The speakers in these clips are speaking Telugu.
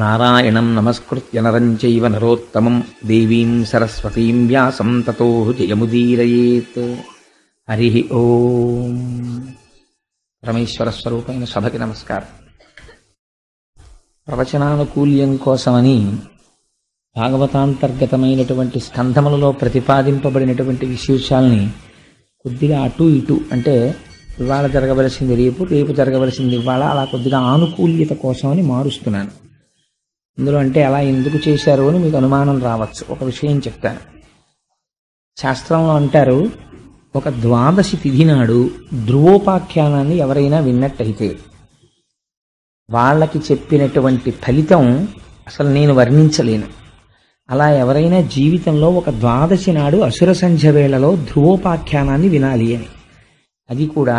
నారాయణం నమస్కృత్య నరం చైవ నరోత్తమం దేవీం సరస్వతీం వ్యాసం తతో జయముదీరయేత్. హరి ఓం. పరమేశ్వర స్వరూపమైన సభకి నమస్కారం. ప్రవచనానుకూల్యం కోసమని భాగవతాంతర్గతమైనటువంటి స్కంధములలో ప్రతిపాదింపబడినటువంటి విశేషాల్ని కొద్దిగా అటు ఇటు, అంటే ఇవాళ జరగవలసింది రేపు, రేపు జరగవలసింది ఇవాళ, అలా కొద్దిగా ఆనుకూల్యత కోసమని మారుస్తున్నాను. ఇందులో అంటే అలా ఎందుకు చేశారు అని మీకు అనుమానం రావచ్చు. ఒక విషయం చెప్తాను. శాస్త్రంలో అంటారు, ఒక ద్వాదశి తిథి నాడు ధ్రువోపాఖ్యానాన్ని ఎవరైనా విన్నట్టయితే వాళ్ళకి చెప్పినటువంటి ఫలితం అసలు నేను వర్ణించలేను. అలా ఎవరైనా జీవితంలో ఒక ద్వాదశి నాడు అసుర సంధ్య వేళలో ధ్రువోపాఖ్యానాన్ని వినాలి అని. అది కూడా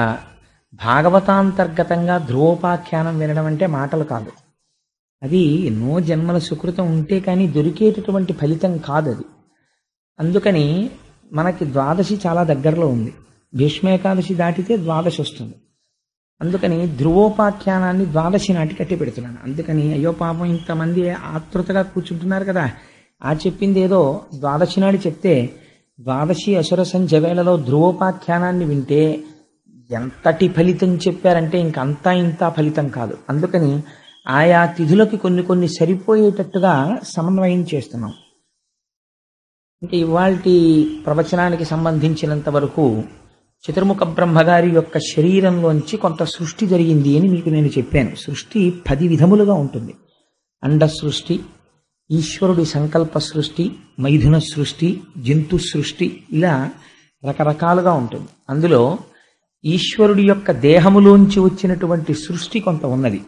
భాగవతాంతర్గతంగా ధ్రువోపాఖ్యానం వినడం అంటే మాటలు కాదు. అది ఎన్నో జన్మల సుకృతం ఉంటే కానీ దొరికేటటువంటి ఫలితం కాదు అది. అందుకని మనకి ద్వాదశి చాలా దగ్గరలో ఉంది. భీష్మేకాదశి దాటితే ద్వాదశి వస్తుంది. అందుకని ధ్రువోపాఖ్యానాన్ని ద్వాదశి నాటి కట్టి పెడుతున్నాను. అందుకని అయ్యో పాపం ఇంతమంది ఆతృతగా కూర్చుంటున్నారు కదా, ఆ చెప్పింది ఏదో ద్వాదశి నాడు చెప్తే ద్వాదశి అసుర సంధ్య వేళలో ధ్రువోపాఖ్యానాన్ని వింటే ఎంతటి ఫలితం చెప్పారంటే ఇంకంతా ఇంత ఫలితం కాదు. అందుకని ఆయా తిథులకి కొన్ని కొన్ని సరిపోయేటట్టుగా సమన్వయం చేస్తున్నాం. ఇంకా ఇవాల్టి ప్రవచనానికి సంబంధించినంత వరకు చతుర్ముఖ బ్రహ్మగారి యొక్క శరీరంలోంచి కొంత సృష్టి జరిగింది అని మీకు నేను చెప్పాను. సృష్టి 10 విధములుగా ఉంటుంది. అండ సృష్టి, ఈశ్వరుడి సంకల్ప సృష్టి, మైథున సృష్టి, జంతు సృష్టి, ఇలా రకరకాలుగా ఉంటుంది. అందులో ఈశ్వరుడి యొక్క దేహములోంచి వచ్చినటువంటి సృష్టి కొంత ఉన్నది.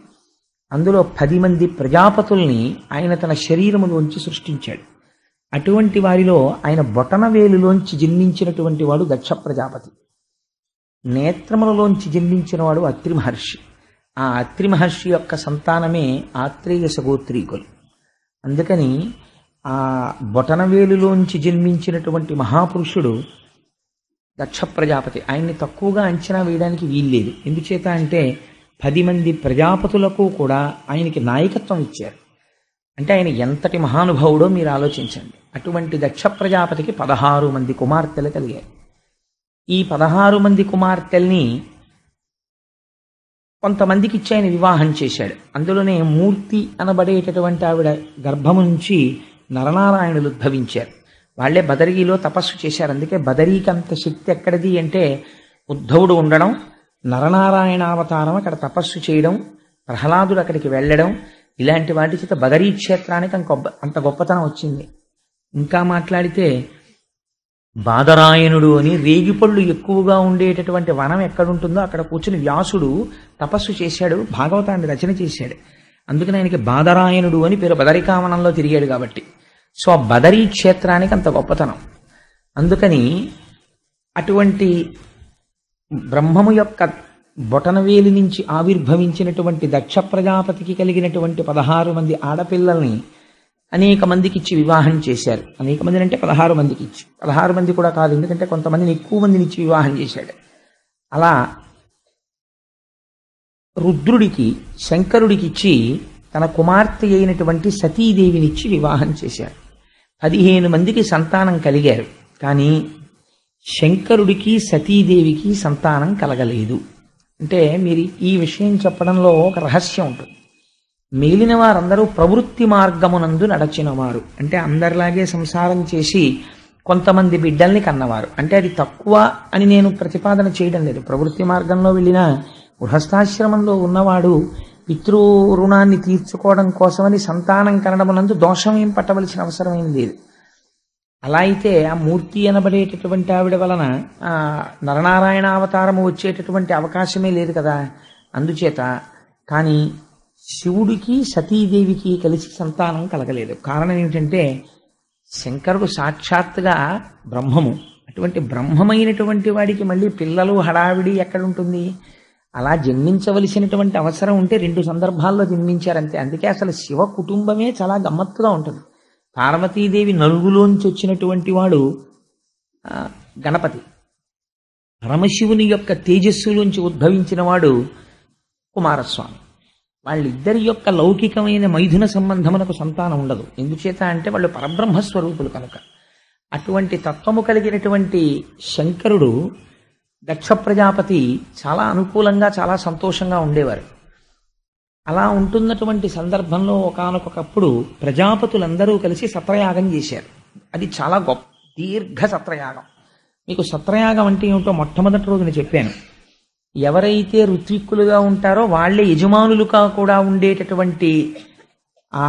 అందులో 10 మంది ప్రజాపతుల్ని ఆయన తన శరీరములోంచి సృష్టించాడు. అటువంటి వారిలో ఆయన బొటనవేలులోంచి జన్మించినటువంటి వాడు దక్ష ప్రజాపతి. నేత్రములలోంచి జన్మించిన వాడు అత్రి మహర్షి. ఆ అత్రి మహర్షి యొక్క సంతానమే ఆత్రేయ సగోత్రీకులు. అందుకని ఆ బొటనవేలులోంచి జన్మించినటువంటి మహాపురుషుడు దక్ష ప్రజాపతి. ఆయన్ని తక్కువగా అంచనా వేయడానికి వీల్లేదు. ఎందుచేత అంటే 10 మంది ప్రజాపతులకు కూడా ఆయనకి నాయకత్వం ఇచ్చారు. అంటే ఆయన ఎంతటి మహానుభావుడో మీరు ఆలోచించండి. అటువంటి దక్ష ప్రజాపతికి 16 మంది కుమార్తెలు కలిగారు. ఈ 16 మంది కుమార్తెల్ని కొంతమందికి ఇచ్చి ఆయన వివాహం చేశాడు. అందులోనే మూర్తి అనబడేటటువంటి ఆవిడ గర్భము నుంచి నరనారాయణులు ఉద్భవించారు. వాళ్లే బదరీలో తపస్సు చేశారు. అందుకే బదరీకి అంత శక్తి ఎక్కడిది అంటే ఉద్ధవుడు ఉండడం, నరనారాయణావతారం అక్కడ తపస్సు చేయడం, ప్రహ్లాదుడు అక్కడికి వెళ్ళడం, ఇలాంటి వాటి చేత బదరీ క్షేత్రానికి అంత గొప్పతనం వచ్చింది. ఇంకా మాట్లాడితే బాదరాయణుడు అని రేగిపళ్ళు ఎక్కువగా ఉండేటటువంటి వనం ఎక్కడుంటుందో అక్కడ కూర్చుని వ్యాసుడు తపస్సు చేశాడు, భాగవతాన్ని రచన చేశాడు. అందుకని ఆయనకి బాదరాయణుడు అని పేరు. బదరికావనంలో తిరిగాడు కాబట్టి. సో ఆ బదరీ క్షేత్రానికి అంత గొప్పతనం. అందుకని అటువంటి బ్రహ్మము యొక్క బొటనవేలి నుంచి ఆవిర్భవించినటువంటి దక్ష ప్రజాపతికి కలిగినటువంటి 16 మంది ఆడపిల్లల్ని అనేక మందికి ఇచ్చి వివాహం చేశారు. అనేక మందిని అంటే 16 మందికి ఇచ్చి, 16 మంది కూడా కాదు, ఎందుకంటే కొంతమందిని ఎక్కువ మందిని ఇచ్చి వివాహం చేశాడు. అలా రుద్రుడికి, శంకరుడికి ఇచ్చి తన కుమార్తె అయినటువంటి సతీదేవినిచ్చి వివాహం చేశారు. 15 మందికి సంతానం కలిగారు. కానీ శంకరుడికి సతీదేవికి సంతానం కలగలేదు. అంటే మీరు ఈ విషయం చెప్పడంలో ఒక రహస్యం ఉంటుంది. మిగిలిన వారందరూ ప్రవృత్తి మార్గమునందు నడచినవారు, అంటే అందరిలాగే సంసారం చేసి కొంతమంది బిడ్డల్ని కన్నవారు. అంటే అది తక్కువ అని నేను ప్రతిపాదన చేయడం లేదు. ప్రవృత్తి మార్గంలో వెళ్ళిన గృహస్థాశ్రమంలో ఉన్నవాడు పితృ రుణాన్ని తీర్చుకోవడం కోసమని సంతానం కనడమునందు దోషం ఏం పట్టవలసిన అవసరం ఏం లేదు. అలా అయితే ఆ మూర్తి అనబడేటటువంటి ఆవిడ వలన నరనారాయణ అవతారము వచ్చేటటువంటి అవకాశమే లేదు కదా. అందుచేత కానీ శివుడికి సతీదేవికి కలిసి సంతానం కలగలేదు. కారణం ఏమిటంటే శంకరుడు సాక్షాత్తుగా బ్రహ్మము. అటువంటి బ్రహ్మమైనటువంటి వాడికి మళ్ళీ పిల్లలు హడావిడి ఎక్కడుంటుంది? అలా జన్మించవలసినటువంటి అవసరం ఉంటే 2 సందర్భాల్లో జన్మించారంతే. అందుకే అసలు శివ కుటుంబమే చాలా గమ్మత్తుగా ఉంటుంది. పార్వతీదేవి నలుగులోంచి వచ్చినటువంటి వాడు గణపతి. పరమశివుని యొక్క తేజస్సులోంచి ఉద్భవించిన వాడు కుమారస్వామి. వాళ్ళిద్దరి యొక్క లౌకికమైన మైథున సంబంధమునకు సంతానం ఉండదు. ఎందుచేత అంటే వాళ్ళు పరబ్రహ్మస్వరూపులు కనుక. అటువంటి తత్వము కలిగినటువంటి శంకరుడు, దక్ష ప్రజాపతి చాలా అనుకూలంగా చాలా సంతోషంగా ఉండేవారు. అలా ఉంటున్నటువంటి సందర్భంలో ఒకానొకప్పుడు ప్రజాపతులందరూ కలిసి సత్రయాగం చేశారు. అది చాలా గొప్ప దీర్ఘ సత్రయాగం. మీకు సత్రయాగం అంటే ఏమిటో మొట్టమొదటి రోజున చెప్పాను. ఎవరైతే ఋత్విక్కులుగా ఉంటారో వాళ్లే యజమానులుగా కూడా ఉండేటటువంటి ఆ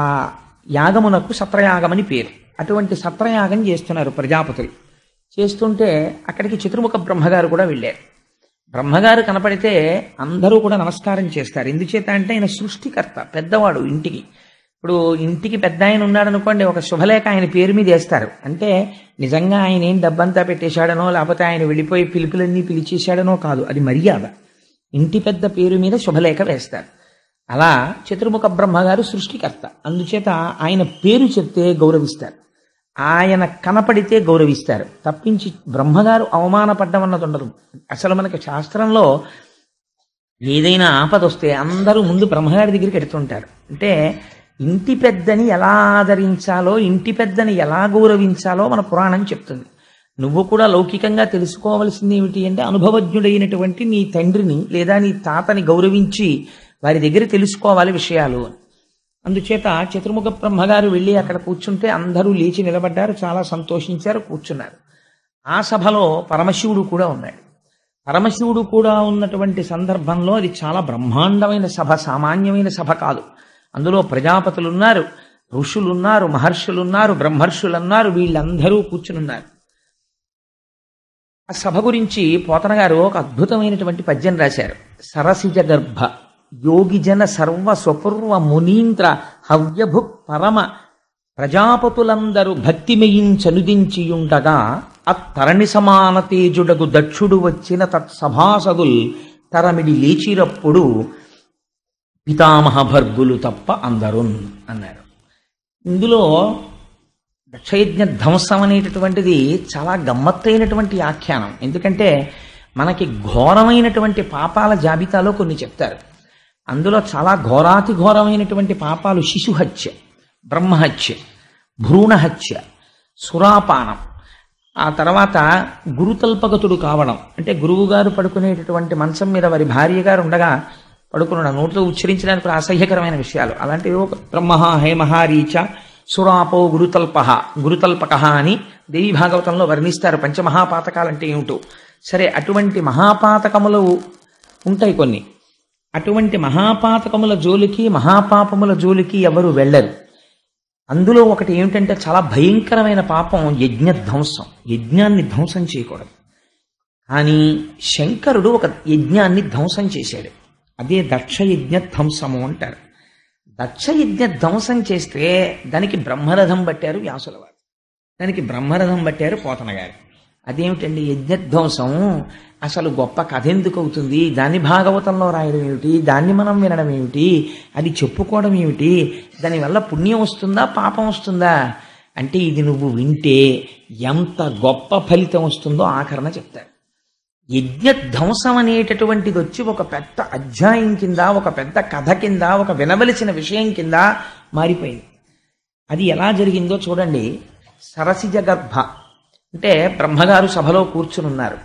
యాగమునకు సత్రయాగమని పేరు. అటువంటి సత్రయాగం చేస్తున్నారు ప్రజాపతులు. చేస్తుంటే అక్కడికి చతుర్ముఖ బ్రహ్మగారు కూడా వెళ్ళారు. బ్రహ్మగారు కనపడితే అందరూ కూడా నమస్కారం చేస్తారు. ఎందుచేత అంటే ఆయన సృష్టికర్త, పెద్దవాడు ఇంటికి. ఇప్పుడు ఇంటికి పెద్ద ఆయన ఉన్నాడు అనుకోండి, ఒక శుభలేఖ ఆయన పేరు మీద వేస్తారు. అంటే నిజంగా ఆయన ఏం డబ్బంతా పెట్టేశాడనో లేకపోతే ఆయన వెళ్ళిపోయి పిలుపులన్నీ పిలిచేశాడనో కాదు, అది మర్యాద. ఇంటి పెద్ద పేరు మీద శుభలేఖ వేస్తారు. అలా చతుర్ముఖ బ్రహ్మగారు సృష్టికర్త, అందుచేత ఆయన పేరు చెప్తే గౌరవిస్తారు, ఆయన కనపడితే గౌరవిస్తారు. తప్పించి బ్రహ్మగారు అవమానపడ్డం అన్నది ఉండదు. అసలు మనకి శాస్త్రంలో ఏదైనా ఆపద వస్తే అందరూ ముందు బ్రహ్మగారి దగ్గరికి ఎడుతుంటారు. అంటే ఇంటి పెద్దని ఎలా ఆదరించాలో, ఇంటి పెద్దని ఎలా గౌరవించాలో మన పురాణం చెప్తుంది. నువ్వు కూడా లౌకికంగా తెలుసుకోవలసింది ఏమిటి అంటే, అనుభవజ్ఞుడైనటువంటి నీ తండ్రిని లేదా నీ తాతని గౌరవించి వారి దగ్గర తెలుసుకోవాలి విషయాలు. అందుచేత చతుర్ముఖ బ్రహ్మగారు వెళ్ళి అక్కడ కూర్చుంటే అందరూ లేచి నిలబడ్డారు, చాలా సంతోషించారు, కూర్చున్నారు. ఆ సభలో పరమశివుడు కూడా ఉన్నాడు. పరమశివుడు కూడా ఉన్నటువంటి సందర్భంలో అది చాలా బ్రహ్మాండమైన సభ, సామాన్యమైన సభ కాదు. అందులో ప్రజాపతులున్నారు, ఋషులున్నారు, మహర్షులున్నారు, బ్రహ్మర్షులున్నారు, వీళ్ళందరూ కూర్చునున్నారు. ఆ సభ గురించి పోతన గారు ఒక అద్భుతమైనటువంటి పద్యం రాశారు. సరసిజ గర్భ యోగిజన సర్వ స్వపూర్వ మునీంద్ర హవ్యభు పరమ ప్రజాపతులందరూ భక్తిమయించనుదించియుండగా అత్తరణి సమాన తేజుడగు దక్షుడు వచ్చిన తత్సభాసదుల్ తరమిడి లేచిరప్పుడు పితామహ భర్గులు తప్ప అందరున్ అన్నారు. ఇందులో దక్షయజ్ఞ ధ్వంసం అనేటటువంటిది చాలా గమ్మత్తైనటువంటి ఆఖ్యానం. ఎందుకంటే మనకి ఘోరమైనటువంటి పాపాల జాబితాలో కొన్ని చెప్తారు. అందులో చాలా ఘోరాతి ఘోరమైనటువంటి పాపాలు శిశుహత్య, బ్రహ్మహత్య, భ్రూణహత్య, సురాపానం, ఆ తర్వాత గురుతల్పగతుడు కావడం. అంటే గురువుగారు పడుకునేటటువంటి మంచం మీద వారి భార్య గారు ఉండగా పడుకున్న నోటితో ఉచ్చరించడానికి కూడా అసహ్యకరమైన విషయాలు అలాంటివి. బ్రహ్మ హేమహారీచ సురాపో గురుతల్పక అని దేవి భాగవతంలో వర్ణిస్తారు. పంచమహాపాతకాలంటే ఏమిటో. సరే, అటువంటి మహాపాతకములు ఉంటాయి కొన్ని. అటువంటి మహాపాతకముల జోలికి, మహాపాపముల జోలికి ఎవరు వెళ్ళరు. అందులో ఒకటి ఏమిటంటే చాలా భయంకరమైన పాపం యజ్ఞ ధ్వంసం. యజ్ఞాన్ని ధ్వంసం చేయకూడదు. కానీ శంకరుడు ఒక యజ్ఞాన్ని ధ్వంసం చేశాడు. అదే దక్షయజ్ఞ ధ్వంసము అంటారు. దక్షయజ్ఞ ధ్వంసం చేస్తే దానికి బ్రహ్మరథం పట్టారు వ్యాసుల వారు, దానికి బ్రహ్మరథం పట్టారు పోతన గారు. అదేమిటండి యజ్ఞధ్వంసం? అసలు గొప్ప కథ ఎందుకు అవుతుంది? దాన్ని భాగవతంలో రాయడం ఏమిటి? దాన్ని మనం వినడం ఏమిటి? అది చెప్పుకోవడం ఏమిటి? దానివల్ల పుణ్యం వస్తుందా, పాపం వస్తుందా? అంటే ఇది నువ్వు వింటే ఎంత గొప్ప ఫలితం వస్తుందో ఆఖరణ చెప్తారు. యజ్ఞధ్వంసం అనేటటువంటిది వచ్చి ఒక పెద్ద అధ్యాయం కింద, ఒక పెద్ద కథ కింద, ఒక వినవలసిన విషయం కింద మారిపోయింది. అది ఎలా జరిగిందో చూడండి. సరసిజ గర్భ అంటే బ్రహ్మగారు సభలో కూర్చునున్నారు.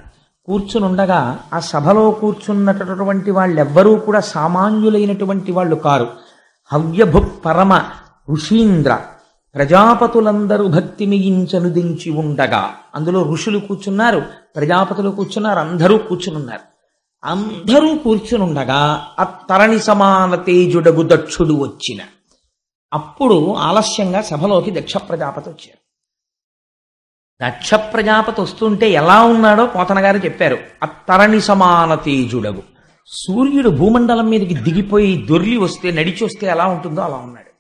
కూర్చునుండగా ఆ సభలో కూర్చున్నటువంటి వాళ్ళెవ్వరూ కూడా సామాన్యులైనటువంటి వాళ్ళు కారు. హవ్యభు పరమ ఋషీంద్ర ప్రజాపతులందరూ భక్తిమియించనుదించి ఉండగా, అందులో ఋషులు కూర్చున్నారు, ప్రజాపతులు కూర్చున్నారు, అందరూ కూర్చునున్నారు. అందరూ కూర్చునుండగా అత్తరణి సమాన తేజుడగు దక్షుడు వచ్చిన. అప్పుడు ఆలస్యంగా సభలోకి దక్ష ప్రజాపతి వచ్చారు. దక్ష ప్రజాపతి వస్తుంటే ఎలా ఉన్నాడో పోతన గారు చెప్పారు. అత్తరణి సమాన తేజుడగు, సూర్యుడు భూమండలం మీదకి దిగిపోయి దొర్లి వస్తే, నడిచి వస్తే ఎలా ఉంటుందో అలా ఉన్నాడు.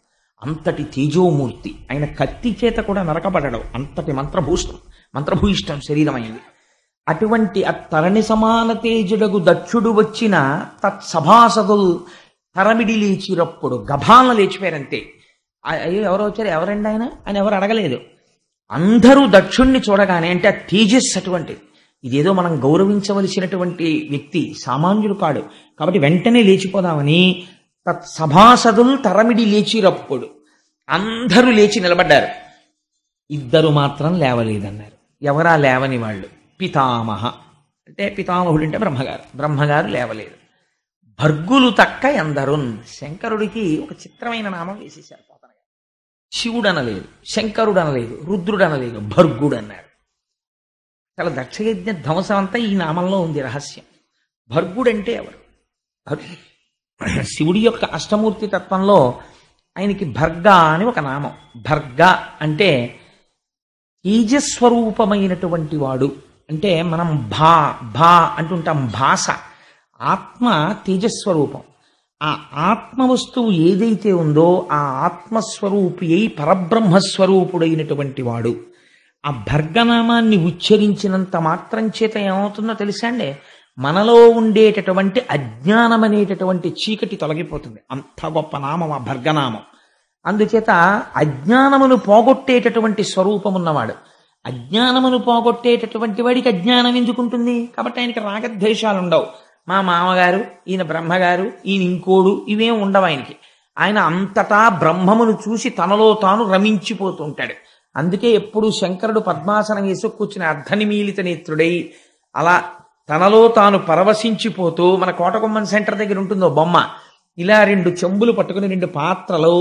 అంతటి తేజోమూర్తి. ఆయన కత్తి చేత కూడా నరకబడడం, అంతటి మంత్రభూయిష్టం శరీరం అయింది. అటువంటి అత్తరణి సమాన తేజుడగు దక్షుడు వచ్చిన తత్సభాసదులు తరమిడి లేచిరప్పుడు గభాలను లేచిపోయారంతే. అయ్యో ఎవరో వచ్చారు, ఎవరండి ఆయన అని ఎవరు అడగలేదు. అందరూ దక్షుణ్ణి చూడగానే, అంటే ఆ తేజస్ అటువంటిది, ఇదేదో మనం గౌరవించవలసినటువంటి వ్యక్తి, సామాన్యుడు కాడు, కాబట్టి వెంటనే లేచిపోదామని సభాసదులు తరమిడి లేచిరప్పుడు అందరూ లేచి నిలబడ్డారు. ఇద్దరు మాత్రం లేవలేదన్నారు. ఎవరా లేవని వాళ్ళు? పితామహ అంటే పితామహుడు అంటే బ్రహ్మగారు లేవలేదు. భర్గులు తక్క ఎందరున్. శంకరుడికి ఒక చిత్రమైన నామం వేసేశారు పోతన గారు. శివుడు అనలేదు, శంకరుడు అనలేదు, రుద్రుడు అనలేదు, భర్గుడు అన్నారు. చాలా దక్షయజ్ఞ ధ్వంసం అంతా ఈ నామంలో ఉంది రహస్యం. భర్గుడంటే ఎవరు? శివుడి యొక్క అష్టమూర్తి తత్వంలో ఆయనకి భర్గ అని ఒక నామం. భర్గ అంటే తేజస్వరూపమైనటువంటి వాడు. అంటే మనం భా అంటుంటాం భాష. ఆత్మ తేజస్వరూపం. ఆ ఆత్మ వస్తువు ఏదైతే ఉందో ఆ ఆత్మస్వరూపి అయి పరబ్రహ్మస్వరూపుడైనటువంటి వాడు. ఆ భర్గనామాన్ని ఉచ్చరించినంత మాత్రం చేత ఏమవుతుందో తెలుసా అండి? మనలో ఉండేటటువంటి అజ్ఞానం అనేటటువంటి చీకటి తొలగిపోతుంది. అంత గొప్ప నామం ఆ భర్గనామం. అందుచేత అజ్ఞానమును పోగొట్టేటటువంటి స్వరూపం ఉన్నవాడు. అజ్ఞానమును పోగొట్టేటటువంటి వాడికి అజ్ఞానం ఎందుకుంటుంది? కాబట్టి ఆయనకి రాగద్వేషాలు ఉండవు. మా మామగారు, ఈయన బ్రహ్మగారు, ఈయన ఇంకోడు, ఇవేం ఉండవు ఆయనకి. ఆయన అంతటా బ్రహ్మమును చూసి తనలో తాను రమించిపోతూ ఉంటాడు. అందుకే ఎప్పుడు శంకరుడు పద్మాసనం వేసి కూర్చుని అర్ధనిమీలిత నేత్రుడై అలా తనలో తాను పరవశించిపోతూ, మన కోటకొమ్మన్ సెంటర్ దగ్గర ఉంటుందో బొమ్మ, ఇలా 2 చెంబులు పట్టుకుని 2 పాత్రలు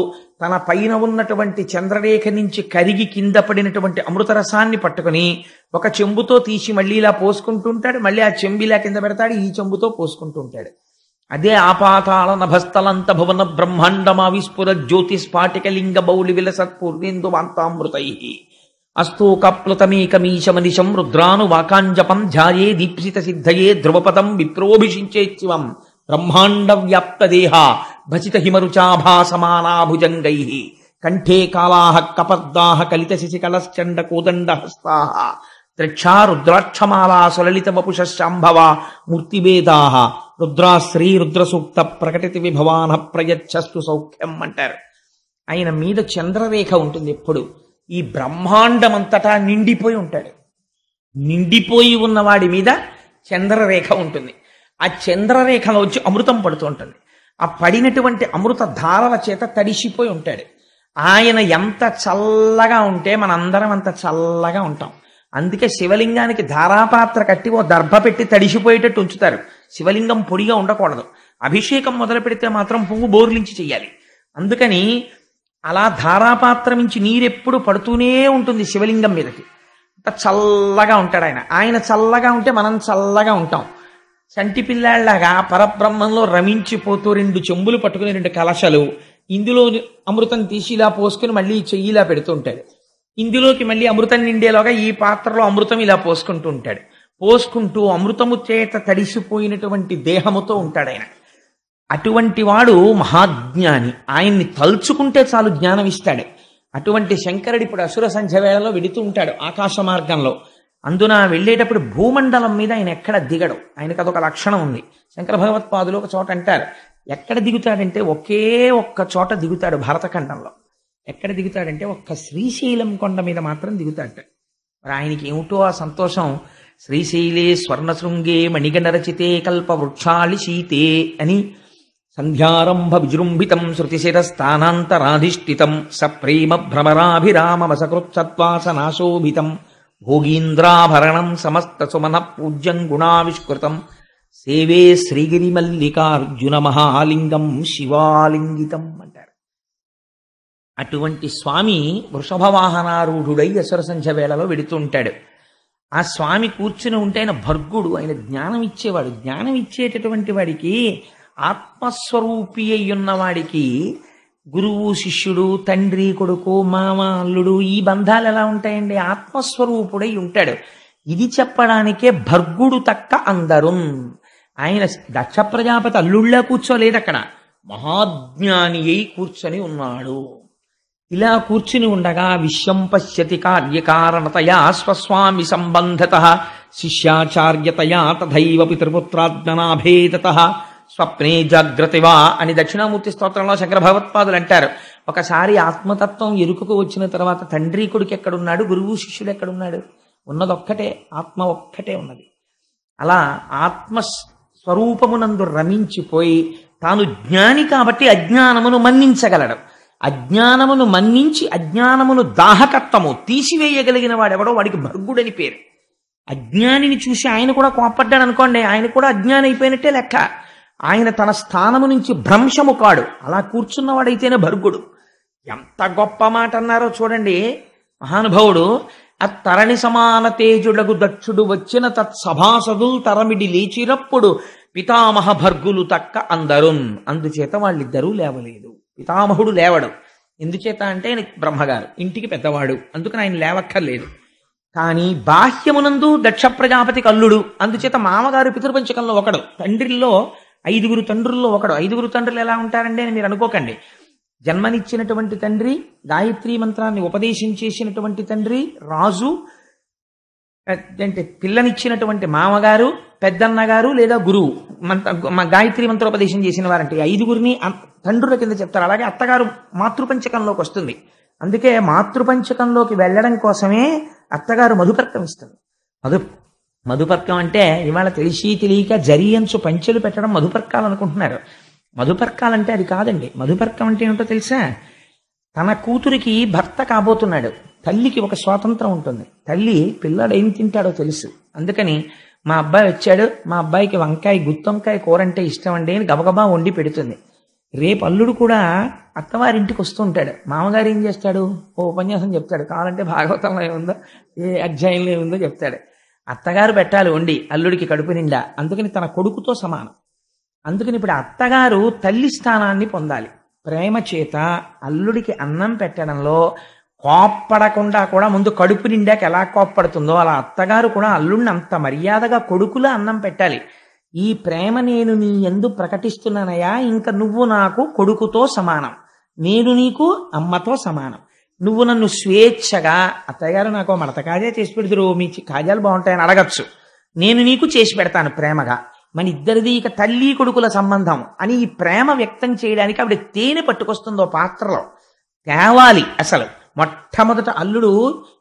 తన పైన ఉన్నటువంటి చంద్రరేఖ నుంచి కరిగి కింద పడినటువంటి అమృతరసాన్ని పట్టుకుని ఒక చెంబుతో తీసి మళ్ళీ ఇలా పోసుకుంటూ ఉంటాడు. మళ్ళీ ఆ చెంబు ఇలా కింద పెడతాడు, ఈ చెంబుతో పోసుకుంటూ ఉంటాడు. అదే ఆపాతాళ నభస్థలంత భువన బ్రహ్మాండమా విస్ఫుర జ్యోతిస్ఫాటిక లింగ బౌలి విలసత్ పూర్వేందు వాంతామృతై అస్తోకప్లుతమేకమీశమనిశం రుద్రాను వాకాంజపం ధ్యాయే దీప్సిత సిద్ధయే ధ్రువపదం విప్రోభిషించే శివం బ్రహ్మాండ వ్యాప్త దేహ భసిత హిమరుచాభాసమానాభుజంగై కంఠే కాళాః కపర్దాః కలిత శిశికళశ్చండ కోదండ హస్తాః త్రిక్షా రుద్రాక్షమాలా సులలిత వపుషశాంభవ మూర్తిభేదాః రుద్రాశ్రీ రుద్రసూక్త ప్రకటిత విభవాన ప్రయచ్చస్తు సౌఖ్యం అంటారు. ఆయన మీద చంద్రరేఖ ఉంటుంది ఎప్పుడు. ఈ బ్రహ్మాండమంతటా నిండిపోయి ఉంటాడు. నిండిపోయి ఉన్నవాడి మీద చంద్రరేఖ ఉంటుంది. ఆ చంద్రరేఖలో వచ్చి అమృతం పడుతూ ఉంటుంది. ఆ పడినటువంటి అమృత ధారల చేత తడిసిపోయి ఉంటాడు. ఆయన ఎంత చల్లగా ఉంటే మనందరం అంత చల్లగా ఉంటాం. అందుకే శివలింగానికి ధారాపాత్ర కట్టి ఓ దర్భ పెట్టి తడిసిపోయేటట్టు ఉంచుతారు. శివలింగం పొడిగా ఉండకూడదు. అభిషేకం మొదలు పెడితే మాత్రం పువ్వు బోర్లించి చెయ్యాలి. అందుకని అలా ధారాపాత్ర నుంచి నీరెప్పుడు పడుతూనే ఉంటుంది శివలింగం మీదకి. అంత చల్లగా ఉంటాడు ఆయన. ఆయన చల్లగా ఉంటే మనం చల్లగా ఉంటాం. చంటి పిల్లాళ్లాగా పరబ్రహ్మంలో రమించిపోతూ 2 చెంబులు పట్టుకుని 2 కలశలు, ఇందులో అమృతం తీసి ఇలా పోసుకుని మళ్ళీ చెయ్యిలా పెడుతూ ఉంటాడు. ఇందులోకి మళ్ళీ అమృతం నిండేలోగా ఈ పాత్రలో అమృతం ఇలా పోసుకుంటూ ఉంటాడు. పోసుకుంటూ అమృతము చేత తడిసిపోయినటువంటి దేహముతో ఉంటాడు ఆయన. అటువంటి వాడు మహాజ్ఞాని. ఆయన్ని తలుచుకుంటే చాలు జ్ఞానం ఇస్తాడు. అటువంటి శంకరుడు ఇప్పుడు అసుర సంధ్య వేళలో వెడుతూ ఉంటాడు ఆకాశ మార్గంలో. అందున వెళ్ళేటప్పుడు భూమండలం మీద ఆయన ఎక్కడ దిగడు. ఆయనకు అదొక లక్షణం ఉంది. శంకర భగవత్పాదులు ఒక చోట అంటారు, ఎక్కడ దిగుతాడంటే ఒకే ఒక్క చోట దిగుతాడు భారతఖండంలో. ఎక్కడ దిగుతాడంటే ఒక్క శ్రీశైలం కొండ మీద మాత్రం దిగుతాడు. మరి ఆయనకి ఏమిటో ఆ సంతోషం. శ్రీశైలే స్వర్ణశృంగే మణిగణ రచితే కల్ప వృక్షాళి శీతే అని సంధ్యారంభ విజృంభితం శృతిశిరస్థానాంతరాధిష్ఠితం సప్రేమ భ్రమరాభిరామవసకృత్సత్వాసనాశోభితం భోగీంద్రాభరణం సమస్త సుమన పూజ్యం గుణావిష్కృతం సేవే శ్రీగిరి మల్లికార్జున మహాలింగం శివాలింగితం అంటారు. అటువంటి స్వామి వృషభవాహనారూఢుడై అసుర సంధ్య వేళలో వెడుతూ ఉంటాడు. ఆ స్వామి కూర్చుని ఉంటే ఆయన భర్గుడు. ఆయన జ్ఞానం ఇచ్చేవాడు. జ్ఞానం ఇచ్చేటటువంటి వాడికి, ఆత్మస్వరూపి అయ్యున్నవాడికి గురువు శిష్యుడు, తండ్రి కొడుకు, మామ అల్లుడు, ఈ బంధాలు ఎలా ఉంటాయండి? ఆత్మస్వరూపుడై ఉంటాడు. ఇది చెప్పడానికే భర్గుడు తక్క అందరు. ఆయన దక్ష ప్రజాపతి అల్లుళ్ళ కూర్చోలేదు అక్కడ, మహాజ్ఞాని అయి కూర్చొని ఉన్నాడు. ఇలా కూర్చుని ఉండగా విశ్వం పశ్యతి కార్యకారణతయా స్వస్వామి సంబంధత శిష్యాచార్యతయా తథైవ పితృపుత్రాజ్ఞనాభేదత స్వప్నే జాగ్రతివా అని దక్షిణామూర్తి స్తోత్రంలో శంకర భగవత్పాదులు అంటారు. ఒకసారి ఆత్మతత్వం ఎరుకకు వచ్చిన తర్వాత తండ్రి కొడుకు ఎక్కడున్నాడు, గురువు శిష్యుడు ఎక్కడున్నాడు? ఉన్నదొక్కటే, ఆత్మ ఒక్కటే ఉన్నది. అలా ఆత్మస్వరూపమునందు రమించిపోయి తాను జ్ఞాని కాబట్టి అజ్ఞానమును మన్నించగలడు. అజ్ఞానమును మన్నించి అజ్ఞానమును దాహకత్వము తీసివేయగలిగిన వాడెవడో వాడికి భర్గుడని పేరు. అజ్ఞానిని చూసి ఆయన కూడా కోపడ్డాడు అనుకోండి, ఆయన కూడా అజ్ఞాని అయిపోయినట్టే లెక్క. ఆయన తన స్థానము నుంచి భ్రంశము కాడు, అలా కూర్చున్నవాడైతేనే భర్గుడు. ఎంత గొప్ప మాట అన్నారో చూడండి మహానుభావుడు. అత్తరణి సమాన తేజుడగు దక్షుడు వచ్చిన తత్సభాసదుల్ తరమిడి లేచిరప్పుడు పితామహ భర్గులు తక్క అందరున్. అందుచేత వాళ్ళిద్దరూ లేవలేదు. పితామహుడు లేవడు. ఎందుచేత అంటే ఆయన బ్రహ్మగారు, ఇంటికి పెద్దవాడు, అందుకని ఆయన లేవక్కర్లేదు. కానీ బాహ్యమునందు దక్ష ప్రజాపతి కల్లుడు, అందుచేత మామగారు పితృపంచకంలో ఒకడు, తండ్రిలో 5 తండ్రుల్లో ఒకడు. 5 తండ్రులు ఎలా ఉంటారండి అని మీరు అనుకోకండి. జన్మనిచ్చినటువంటి తండ్రి, గాయత్రీ మంత్రాన్ని ఉపదేశం చేసినటువంటి తండ్రి, రాజు, అంటే పిల్లనిచ్చినటువంటి మామగారు, పెద్దన్నగారు లేదా గురువు గాయత్రీ మంత్రోపదేశం చేసిన వారంటే 5 తండ్రుల కింద చెప్తారు. అలాగే అత్తగారు మాతృపంచకంలోకి వస్తుంది. అందుకే మాతృపంచకంలోకి వెళ్ళడం కోసమే అత్తగారు మధుపర్కం ఇస్తుంది. మధుపర్కం అంటే ఇవాళ తెలిసి తెలియక జరియంచు పంచెలు పెట్టడం మధుపర్కాలు అనుకుంటున్నారు. మధుపర్కాలంటే అది కాదండి. మధుపర్కం అంటే ఏమిటో తెలుసా? తన కూతురికి భర్త కాబోతున్నాడు. తల్లికి ఒక స్వాతంత్రం ఉంటుంది. తల్లి పిల్లాడు ఏం తింటాడో తెలుసు. అందుకని మా అబ్బాయి వచ్చాడు, మా అబ్బాయికి వంకాయ గుత్తొంకాయ కూర అంటే ఇష్టం అండి అని గబగబా వండి పెడుతుంది. రేపు అల్లుడు కూడా అత్తవారింటికి వస్తూ ఉంటాడు. మామగారు ఏం చేస్తాడు? ఓ ఉపన్యాసం చెప్తాడు, కావాలంటే భాగవతంలో ఏముందో ఏ అధ్యాయంలో ఏముందో చెప్తాడు. అత్తగారు పెట్టాలి వండి అల్లుడికి కడుపు నిండా. అందుకని తన కొడుకుతో సమానం. అందుకని ఇప్పుడు అత్తగారు తల్లి స్థానాన్ని పొందాలి. ప్రేమ చేత అల్లుడికి అన్నం పెట్టడంలో కోప్పడకుండా కూడా ముందు కడుపు నిండాక ఎలా కోప్పడుతుందో అలా అత్తగారు కూడా అల్లుడిని అంత మర్యాదగా కొడుకులా అన్నం పెట్టాలి. ఈ ప్రేమ నేను నీ యందు ప్రకటిస్తున్నానయ్యా, ఇంకా నువ్వు నాకు కొడుకుతో సమానం, నేను నీకు అమ్మతో సమానం. నువ్వు నన్ను స్వేచ్ఛగా, అత్తగారు నాకు మడత కాజా చేసి పెడుతురు, మీ కాజాలు బాగుంటాయని అడగచ్చు, నేను నీకు చేసి పెడతాను ప్రేమగా. మన ఇద్దరిది ఇక తల్లి కొడుకుల సంబంధం అని ఈ ప్రేమ వ్యక్తం చేయడానికి ఆవిడ తేనె పట్టుకొస్తుందో పాత్రలో తేవాలి. అసలు మొట్టమొదట అల్లుడు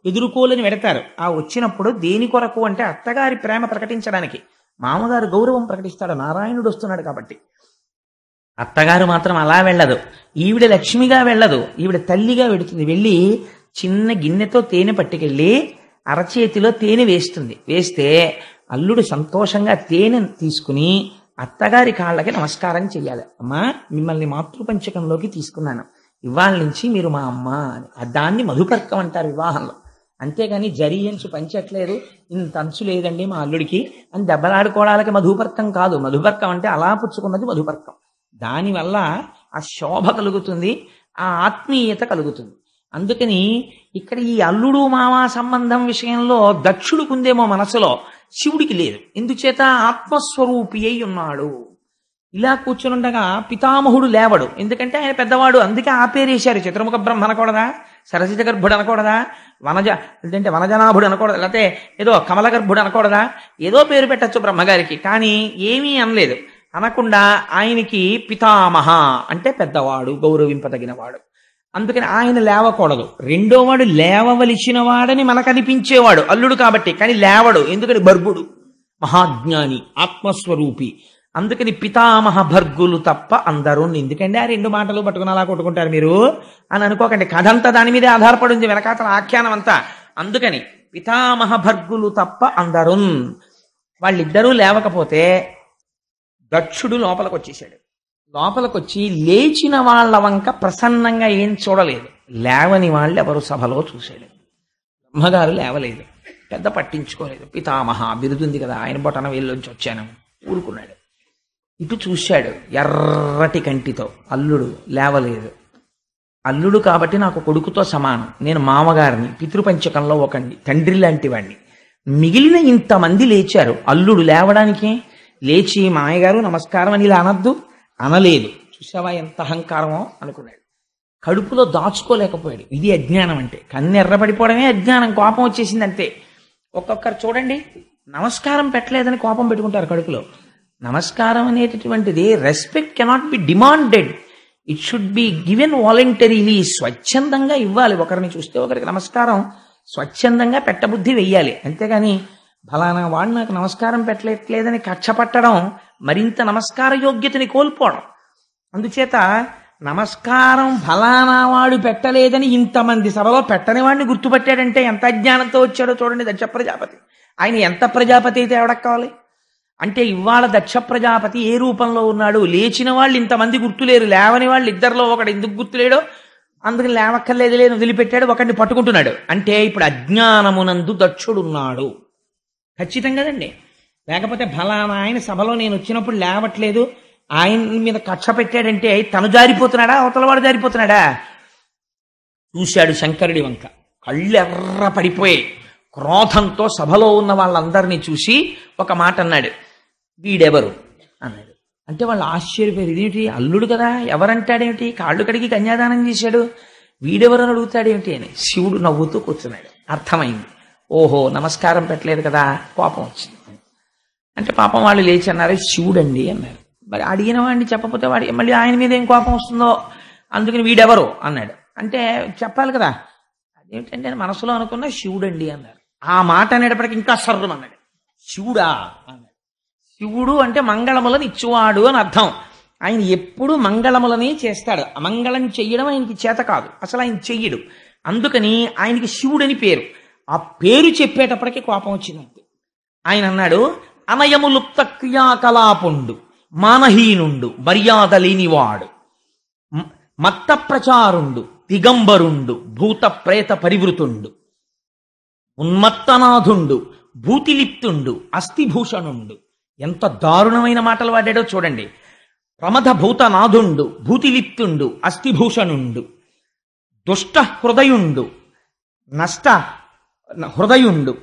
ఎదుర్కోలేని పెడతారు. ఆ వచ్చినప్పుడు దేని కొరకు అంటే అత్తగారి ప్రేమ ప్రకటించడానికి. మామగారు గౌరవం ప్రకటిస్తాడు, నారాయణుడు వస్తున్నాడు కాబట్టి. అత్తగారు మాత్రం అలా వెళ్ళదు. ఈవిడ లక్ష్మిగా వెళ్ళదు, ఈవిడ తల్లిగా వెడుతుంది. వెళ్ళి చిన్న గిన్నెతో తేనె పట్టుకెళ్ళి అరచేతిలో తేనె వేస్తుంది. వేస్తే అల్లుడు సంతోషంగా తేనె తీసుకుని అత్తగారి కాళ్ళకి నమస్కారం చెయ్యాలి. అమ్మా, మిమ్మల్ని మాతృపంచకంలోకి తీసుకున్నాను, ఇవాళ నుంచి మీరు మా అమ్మ అని. దాన్ని మధుపర్కం అంటారు వివాహంలో. అంతేగాని జరియంచు పంచట్లేదు, ఇంత అంచు లేదండి మా అల్లుడికి అని దెబ్బలాడుకోవడానికి మధుపర్కం కాదు. మధుపర్కం అంటే అలా పుచ్చుకున్నది మధుపర్కం. దానివల్ల ఆ శోభ కలుగుతుంది, ఆ ఆత్మీయత కలుగుతుంది. అందుకని ఇక్కడ ఈ అల్లుడు మామ సంబంధం విషయంలో దక్షుడికుందేమో మనసులో, శివుడికి లేదు. ఎందుచేత ఆత్మస్వరూపి అయి ఉన్నాడు. ఇలా కూర్చునుండగా పితామహుడు లేవడు, ఎందుకంటే ఆయన పెద్దవాడు. అందుకే ఆ పేరేశారు. చతుర్ముఖ బ్రహ్మ అనకూడదా, సరసిజ గర్భుడు అనకూడదా, లేదంటే వనజనాభుడు అనకూడదా, లేకపోతే ఏదో కమల గర్భుడు అనకూడదా, ఏదో పేరు పెట్టచ్చు బ్రహ్మగారికి. కానీ ఏమీ అనలేదు. అనకుండా ఆయనకి పితామహ అంటే పెద్దవాడు, గౌరవింపదగినవాడు. అందుకని ఆయన లేవకూడదు. రెండోవాడు లేవవలసిన వాడని మనకు అనిపించేవాడు అల్లుడు కాబట్టి, కానీ లేవడు. ఎందుకని? భర్గుడు, మహాజ్ఞాని, ఆత్మస్వరూపి. అందుకని పితామహ భర్గులు తప్ప అందరూ. ఎందుకంటే ఆ 2 మాటలు పట్టుకుని అలా కొట్టుకుంటారు మీరు అని అనుకోకండి. కథ అంతా దాని మీదే ఆధారపడింది, వెనకాతల ఆఖ్యానం అంతా. అందుకని పితామహ భర్గులు తప్ప అందరూ. వాళ్ళిద్దరూ లేవకపోతే దక్షుడు లోపలికి వచ్చేసాడు. లోపలికొచ్చి లేచిన వాళ్ళ వంక ప్రసన్నంగా ఏం చూడలేదు. లేవని వాళ్ళు ఎవరు సభలో చూశాడు. బ్రహ్మగారు లేవలేదు, పెద్ద పట్టించుకోలేదు. పితామహ బిరుదుంది కదా, ఆయన బొటన వేళ్ళలోంచి వచ్చాను ఊరుకున్నాడు. ఇటు చూశాడు ఎర్రటి కంటితో. అల్లుడు లేవలేదు. అల్లుడు కాబట్టి నాకు కొడుకుతో సమానం, నేను మామగారిని, పితృపంచకంలో ఒకండి, తండ్రి లాంటి వాడిని. మిగిలిన ఇంతమంది లేచారు, అల్లుడు లేవడానికి లేచి మామయ్యగారు నమస్కారం అని ఇలా అనద్దు అనలేదు. చూసావా ఎంత అహంకారమో అనుకున్నాడు. కడుపులో దాచుకోలేకపోయాడు. ఇది అజ్ఞానం అంటే. కన్ను ఎర్రపడిపోవడమే అజ్ఞానం. కోపం వచ్చేసింది అంతే. ఒక్కొక్కరు చూడండి, నమస్కారం పెట్టలేదని కోపం పెట్టుకుంటారు కడుపులో. నమస్కారం అనేటటువంటిది respect cannot be demanded, it should be given voluntarily. స్వచ్ఛందంగా ఇవ్వాలి. ఒకరిని చూస్తే ఒకరికి నమస్కారం స్వచ్ఛందంగా పెట్టబుద్ధి వెయ్యాలి. అంతేగాని ఫలానా వాడు నాకు నమస్కారం పెట్టలేదని కక్ష పట్టడం, మరింత నమస్కార యోగ్యతని కోల్పోవడం. అందుచేత నమస్కారం ఫలానా వాడు పెట్టలేదని ఇంతమంది సభలో పెట్టని వాడిని గుర్తుపట్టాడంటే ఎంత అజ్ఞానంతో వచ్చాడో చూడండి దక్ష ప్రజాపతి. ఆయన ఎంత ప్రజాపతి అయితే ఎవడకు కావాలి అంటే ఇవాళ దక్ష ప్రజాపతి ఏ రూపంలో ఉన్నాడు? లేచిన వాళ్ళు ఇంతమంది గుర్తులేరు, లేవని వాళ్ళు ఇద్దరిలో ఒకడు ఎందుకు గుర్తులేడో అందుకని లేవక్కర్లేదు లేని వదిలిపెట్టాడు, ఒకడిని పట్టుకుంటున్నాడు. అంటే ఇప్పుడు అజ్ఞానమునందు దక్షుడున్నాడు ఖచ్చితంగా కదండి. లేకపోతే ఫలానా ఆయన సభలో నేను వచ్చినప్పుడు లేవట్లేదు ఆయన మీద కక్ష పెట్టాడంటే తను జారిపోతున్నాడా అవతలవాడు జారిపోతున్నాడా? చూశాడు శంకరుడి వంక, కళ్ళు ఎర్ర పడిపోయాయి. క్రోధంతో సభలో ఉన్న వాళ్ళందరినీ చూసి ఒక మాట అన్నాడు, వీడెవరు అన్నాడు. అంటే వాళ్ళు ఆశ్చర్యపోయారు, ఇదేమిటి అల్లుడు కదా ఎవరంటాడేమిటి, కాళ్ళు కడిగి కన్యాదానం చేశాడు, వీడెవరు అని అడుగుతాడేమిటి అని. శివుడు నవ్వుతూ కూర్చున్నాడు. అర్థమైంది, ఓహో నమస్కారం పెట్టలేదు కదా, కోపం వచ్చింది. అంటే పాపం వాళ్ళు లేచి అన్నారు, శివుడండి అన్నారు. మరి అడిగిన వాడిని చెప్పకపోతే వాడి మళ్ళీ ఆయన మీద ఏం కోపం వస్తుందో, అందుకని వీడెవరు అన్నాడు. అంటే చెప్పాలి కదా, అదేమిటంటే మనసులో అనుకున్న శివుడండి అన్నారు. ఆ మాట అనేటప్పటికి ఇంకా సర్రం అన్నాడు, శివుడా అన్నాడు. శివుడు అంటే మంగళములను ఇచ్చువాడు అని అర్థం. ఆయన ఎప్పుడు మంగళములని చేస్తాడు, అమంగళం చెయ్యడం ఆయనకి చేత కాదు, అసలు ఆయన చెయ్యడు. అందుకని ఆయనకి శివుడని పేరు. ఆ పేరు చెప్పేటప్పటికి కోపం వచ్చిందంతే. ఆయన అన్నాడు, అనయము లుప్త క్రియాకలాపుండు మానహీనుండు మర్యాద లేనివాడు మత్త ప్రచారుండు దిగంబరుండు భూత ప్రేత పరివృతుండు ఉన్మత్తనాథుండు భూతిలిప్తుండు అస్థిభూషణుండు. ఎంత దారుణమైన మాటలు వాడాడో చూడండి. ప్రమథ భూతనాథుండు భూతిలిప్తుండు అస్థిభూషణుండు దుష్ట హృదయుండు నష్ట హృదయుండు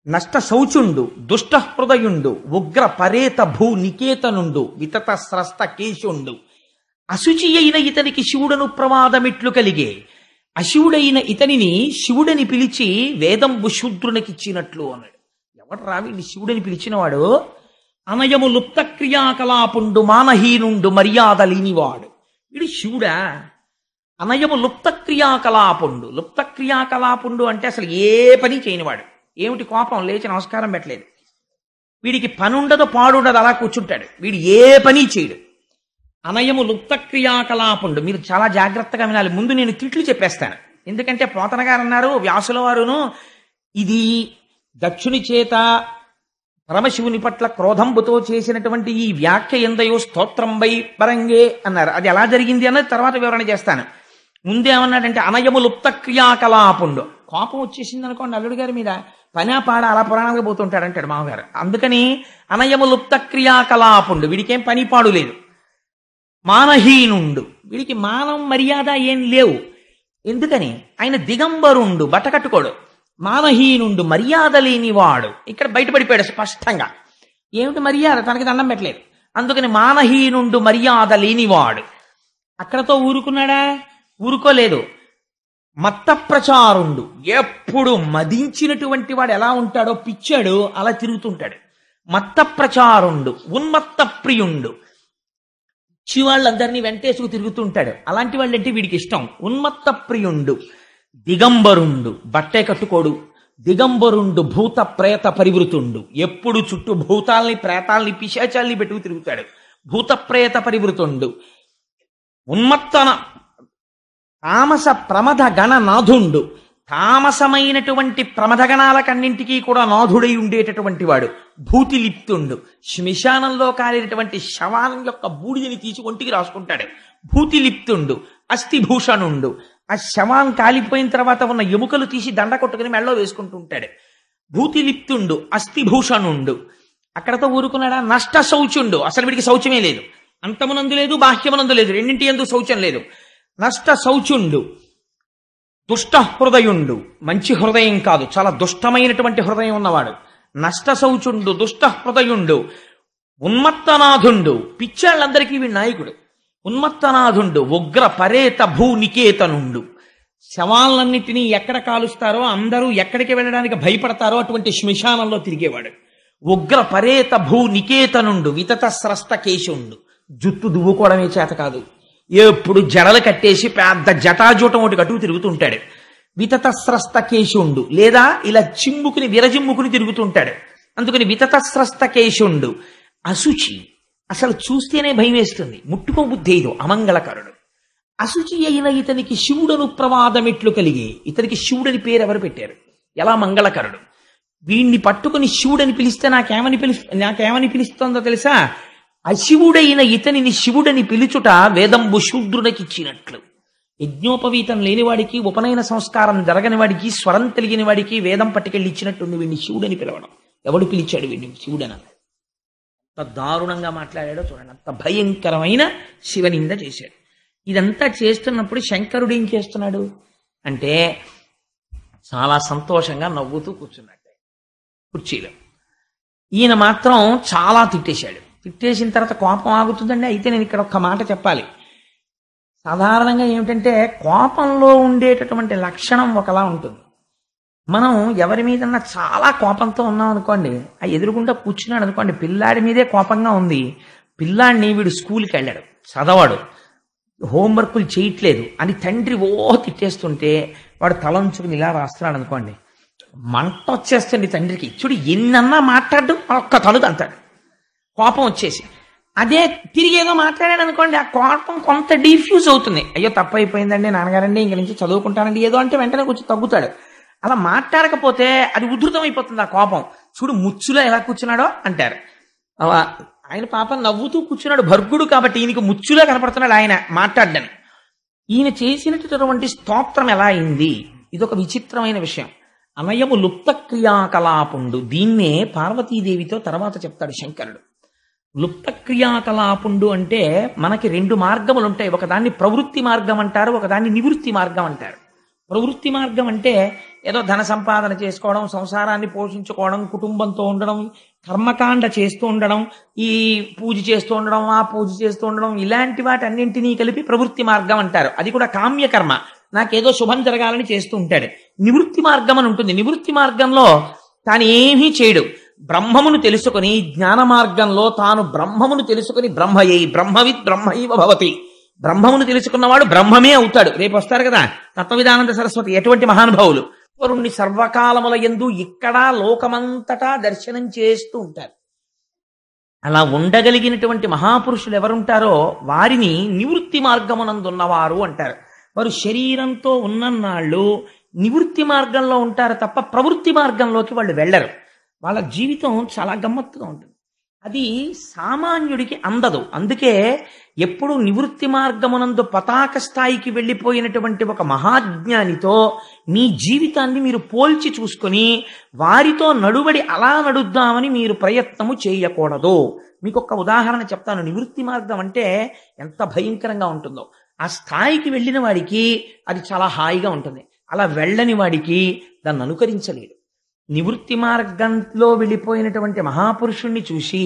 నష్ట శౌచుండు దుష్ట హృదయుండు ఉగ్ర పరేత భూ నికేతనుండు వితత స్రస్త కేశుండు. అశుచి అయిన ఇతనికి శివుడను ప్రమాదమిట్లు కలిగే, అశివుడైన ఇతనిని శివుడని పిలిచి వేదంబు శూద్రునికిచ్చినట్లు అన్నాడు. ఎవడు రావిని శివుడని పిలిచినవాడు? అనయము లుప్త క్రియాకలాపుండు మానహీనుండు మర్యాద లేనివాడు. వీడు శివుడా? అనయము లుప్త క్రియాకలాపుండు. లుప్త క్రియాకలాపుండు అంటే అసలు ఏ పని చేయనివాడు. ఏమిటి కోపం, లేచి నమస్కారం పెట్టలేదు. వీడికి పని ఉండదు పాడుండదు, అలా కూర్చుంటాడు. వీడు ఏ పని చేయడు. అనయము లుప్త క్రియాకలాపుండు. మీరు చాలా జాగ్రత్తగా వినాలి. ముందు నేను తిట్లు చెప్పేస్తాను, ఎందుకంటే పోతన గారు అన్నారు, వ్యాసుల వారును, ఇది దక్షుని చేత పరమశివుని పట్ల క్రోధంబుతో చేసినటువంటి ఈ వ్యాఖ్య ఎందయో స్తోత్రంబై పరంగే అన్నారు. అది ఎలా జరిగింది అన్నది తర్వాత వివరణ చేస్తాను. ముందేమన్నాడంటే అనయము లుప్త క్రియాకలాపుండు. కోపం వచ్చేసింది అనుకోండి అల్లుడు గారి మీద, పనా పాడ అలా పురాణాలుగా పోతుంటాడు అంటాడు మామగారు. అందుకని అనయము లుప్త క్రియాకలాపుండు, వీడికేం పని పాడు లేదు. మానహీనుండు, వీడికి మానం మర్యాద ఏం లేవు. ఎందుకని? ఆయన దిగంబరుండు, బట్టకట్టుకోడు. మానహీనుండు మర్యాద లేనివాడు. ఇక్కడ బయటపడిపోయాడు స్పష్టంగా. ఏమిటి మర్యాద? తనకి దండం పెట్టలేదు. అందుకని మానహీనుండు మర్యాద లేనివాడు. అక్కడతో ఊరుకున్నాడా? ఊరుకోలేదు. మత్త ప్రచారుండు, ఎప్పుడు మదించినటువంటి వాడు ఎలా ఉంటాడో పిచ్చాడు అలా తిరుగుతుంటాడు. మత్త ప్రచారుండు ఉన్మత్త ప్రియుండు, పిచ్చి వాళ్ళందరినీ వెంటేసుకు తిరుగుతుంటాడు. అలాంటి వాళ్ళంటే వీడికి ఇష్టం. ఉన్మత్త ప్రియుండు దిగంబరుండు, బట్టే కట్టుకోడు. దిగంబరుండు భూత ప్రేత పరివృతుండు, ఎప్పుడు చుట్టూ భూతాల్ని ప్రేతాల్ని పిశాచాల్ని పెట్టుకు తిరుగుతాడు. భూత ప్రేత పరివృతుండు. ఉన్మత్తన తామస ప్రమథ గణనాథుండు, తామసమైనటువంటి ప్రమథగణాలకన్నింటికీ కూడా నాథుడై ఉండేటటువంటి వాడు. భూతిలిప్తుండు, శ్మశానంలో కాలినటువంటి శవానం యొక్క బూడిదని తీసి ఒంటికి రాసుకుంటాడు. భూతిలిప్తుండు అస్థిభూషణుండు, ఆ శవం కాలిపోయిన తర్వాత ఉన్న ఎముకలు తీసి దండ కొట్టుకుని మెళ్ళలో వేసుకుంటూ ఉంటాడు. భూతిలిప్తుండు అస్థిభూషణుండు. అక్కడతో ఊరుకున్నాడా? నష్ట శౌచుండు, అసలు వీడికి శౌచమే లేదు. అంతమునందు లేదు, బాహ్యమునందు లేదు, రెండింటి యందు శౌచం లేదు. నష్ట శౌచుండు దుష్ట హృదయుండు, మంచి హృదయం కాదు, చాలా దుష్టమైనటువంటి హృదయం ఉన్నవాడు. నష్ట శౌచుండు దుష్ట హృదయుండు ఉన్మత్తనాథుండు, పిచ్చాళ్ళందరికీ వీడి నాయకుడు. ఉన్మత్తనాథుండు ఉగ్ర పరేత భూ నికేతనుండు, శవాలన్నిటినీ ఎక్కడ కాలుస్తారో అందరూ ఎక్కడికి వెళ్ళడానికి భయపడతారో అటువంటి శ్మశానంలో తిరిగేవాడు. ఉగ్ర పరేత భూ నికేతనుండు వితత స్రస్త కేశుండు, జుట్టు దువ్వుకోవడమే చేత కాదు, ఎప్పుడు జడలు కట్టేసి పెద్ద జటాజూటం ఒకటి కట్టుకు తిరుగుతుంటాడు. వితత స్రస్త కేశుండు, లేదా ఇలా చిమ్ముకుని విరజిమ్ముకుని తిరుగుతుంటాడు. అందుకని వితత స్రస్త కేశుండు. అశుచి, అసలు చూస్తేనే భయం వేస్తుంది, ముట్టుకోబుద్ధేదు, అమంగళకరుడు. అశుచి అయిన ఇతనికి శివుడను ప్రమాదమెట్లు కలిగి. ఇతనికి శివుడని పేరు ఎవరు పెట్టారు? ఎలా మంగళకరుడు. వీణ్ణి పట్టుకుని శివుడని పిలిస్తే నాకేమని పిలుస్తుందో తెలుసా? అశివుడైన ఇతనిని శివుడని పిలుచుట వేదంబు శూద్రునకిచ్చినట్లు. యజ్ఞోపవీతం లేనివాడికి, ఉపనయన సంస్కారం జరగని వాడికి, స్వరం తెలియని వాడికి వేదం పట్టుకెళ్ళి ఇచ్చినట్టుంది వీడిని శివుడని పిలవడం. ఎవడు పిలిచాడు వీడిని శివుడని? అంత దారుణంగా మాట్లాడాడో చూడండి, అంత భయంకరమైన శివనింద చేశాడు. ఇదంతా చేస్తున్నప్పుడు శంకరుడు ఏం చేస్తున్నాడు అంటే చాలా సంతోషంగా నవ్వుతూ కూర్చున్నట్టే కుర్చీలో. ఈయన మాత్రం చాలా తిట్టేశాడు. తిట్టేసిన తర్వాత కోపం ఆగుతుందండి. అయితే నేను ఇక్కడ ఒక్క మాట చెప్పాలి. సాధారణంగా ఏమిటంటే కోపంలో ఉండేటటువంటి లక్షణం ఒకలా ఉంటుంది. మనం ఎవరి మీదన్నా చాలా కోపంతో ఉన్నాం అనుకోండి, ఆ ఎదురుగుండా కూర్చున్నాడు అనుకోండి, పిల్లాడి మీదే కోపంగా ఉంది, పిల్లాడిని వీడు స్కూల్కి వెళ్ళాడు, చదవాడు, హోంవర్కులు చేయట్లేదు అని తండ్రి తిట్టేస్తుంటే వాడు తలంచుకుని ఇలా రాస్తున్నాడు అనుకోండి, మంట వచ్చేస్తుంది తండ్రికి. చూడు ఎన్నన్నా మాట్లాడడం ఒక్క తలుగు అంటాడు కోపం వచ్చేసి. అదే తిరిగి ఏదో మాట్లాడాడు అనుకోండి, ఆ కోపం కొంత డిఫ్యూజ్ అవుతుంది. అయ్యో తప్పు అయిపోయిందండి నాన్నగారండి, ఇంక నుంచి చదువుకుంటానండి ఏదో అంటే వెంటనే కొంచెం తగ్గుతాడు. అలా మాట్లాడకపోతే అది ఉధృతం అయిపోతుంది ఆ కోపం. చూడు ముచ్చులో ఎలా కూర్చున్నాడో అంటారు. ఆయన పాపం నవ్వుతూ కూర్చున్నాడు, భర్గుడు కాబట్టి ఈయనకి ముచ్చులో కనపడుతున్నాడు ఆయన మాట్లాడ్డని. ఈయన చేసినటువంటి స్తోత్రం ఎలా అయింది? ఇదొక విచిత్రమైన విషయం. అనయము లుప్త క్రియాకలాపుండు. దీన్నే పార్వతీదేవితో తర్వాత చెప్తాడు శంకరుడు. లుప్త క్రియాకలాపుండు అంటే మనకి రెండు మార్గములు ఉంటాయి. ఒకదాన్ని ప్రవృత్తి మార్గం అంటారు, ఒకదాన్ని నివృత్తి మార్గం అంటారు. ప్రవృత్తి మార్గం అంటే ఏదో ధన సంపాదన చేసుకోవడం, సంసారాన్ని పోషించుకోవడం, కుటుంబంతో ఉండడం, కర్మకాండ చేస్తూ ఉండడం, ఈ పూజ చేస్తూ ఉండడం, ఆ పూజ చేస్తూ ఉండడం, ఇలాంటి వాటి అన్నింటినీ కలిపి ప్రవృత్తి మార్గం అంటారు. అది కూడా కామ్యకర్మ, నాకేదో శుభం జరగాలని చేస్తూ ఉంటాడు. నివృత్తి మార్గం అని ఉంటుంది. నివృత్తి మార్గంలో తాను ఏమీ చేయడు. బ్రహ్మమును తెలుసుకొని జ్ఞాన మార్గంలో తాను బ్రహ్మమును తెలుసుకొని బ్రహ్మవిత్ బ్రహ్మైవ భవతి. బ్రహ్మమును తెలుసుకున్నవాడు బ్రహ్మమే అవుతాడు. రేపు వస్తారు కదా తత్వవిధానంద సరస్వతి, ఎటువంటి మహానుభావులు వరుణ్ణి సర్వకాలముల యందు ఇక్కడ లోకమంతటా దర్శనం చేస్తూ ఉంటారు. అలా ఉండగలిగినటువంటి మహాపురుషులు ఎవరుంటారో వారిని నివృత్తి మార్గమునందున్నవారు అంటారు. వారు శరీరంతో ఉన్నన్నాళ్ళు నివృత్తి మార్గంలో ఉంటారు తప్ప ప్రవృత్తి మార్గంలోకి వాళ్ళు వెళ్ళరు. వాళ్ళ జీవితం చాలా గమ్మత్తుగా ఉంటుంది. అది సామాన్యుడికి అందదు. అందుకే ఎప్పుడు నివృత్తి మార్గమునందు పతాక స్థాయికి వెళ్ళిపోయినటువంటి ఒక మహాజ్ఞానితో మీ జీవితాన్ని మీరు పోల్చి చూసుకొని వారితో నడుబడి అలా నడుద్దామని మీరు ప్రయత్నము చేయకూడదు. మీకు ఒక ఉదాహరణ చెప్తాను. నివృత్తి మార్గం అంటే ఎంత భయంకరంగా ఉంటుందో. ఆ స్థాయికి వెళ్ళిన వాడికి అది చాలా హాయిగా ఉంటుంది. అలా వెళ్ళని వాడికి దాన్ని అనుకరించలేడు. నివృత్తి మార్గంలో వెళ్ళిపోయినటువంటి మహాపురుషుణ్ణి చూసి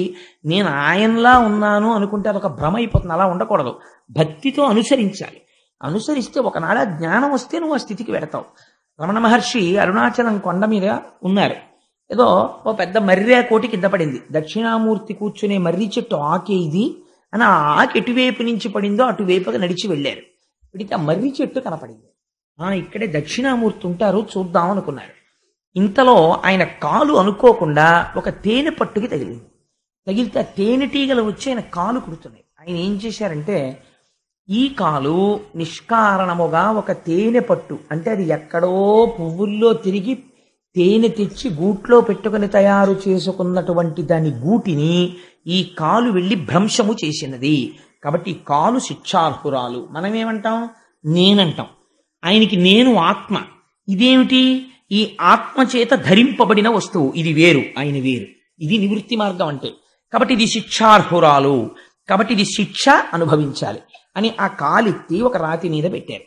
నేను ఆయనలా ఉన్నాను అనుకుంటే అదొక భ్రమ అయిపోతుంది. అలా ఉండకూడదు. భక్తితో అనుసరించాలి. అనుసరిస్తే ఒకనాడ జ్ఞానం వస్తే నువ్వు ఆ స్థితికి వెడతావు. రమణ మహర్షి అరుణాచలం కొండ మీద ఉన్నారు. ఏదో ఓ పెద్ద మర్రి కోటి కింద పడింది. దక్షిణామూర్తి కూర్చునే మర్రి చెట్టు ఆకే ఇది అని ఆ ఆకు ఎటువైపు నుంచి పడిందో అటువైపుగా నడిచి వెళ్ళారు. ఇప్పటికి ఆ మర్రి చెట్టు కనపడింది. ఇక్కడే దక్షిణామూర్తి ఉంటారు, చూద్దాం అనుకున్నారు. ఇంతలో ఆయన కాలు అనుకోకుండా ఒక తేనె పట్టుకి తగిలింది. తగిలితే ఆ తేనెటీగలు వచ్చి ఆయన కాలు కుడుతున్నాయి. ఆయన ఏం చేశారంటే ఈ కాలు నిష్కారణముగా ఒక తేనె పట్టు, అంటే అది ఎక్కడో పువ్వుల్లో తిరిగి తేనె తెచ్చి గూట్లో పెట్టుకుని తయారు చేసుకున్నటువంటి దాని గూటిని ఈ కాలు వెళ్ళి భ్రంశము చేసినది. కాబట్టి ఈ కాలు శిక్షార్హురాలు. మనమేమంటాం? నేనంటాం. ఆయనకి నేను ఆత్మ. ఇదేమిటి? ఈ ఆత్మ చేత ధరింపబడిన వస్తువు. ఇది వేరు, ఆయన వేరు. ఇది నివృత్తి మార్గం అంటే. కాబట్టి ఇది శిక్షార్హురాలు, కాబట్టి ఇది శిక్ష అనుభవించాలి అని ఆ కాలెత్తి ఒక రాతి మీద పెట్టారు.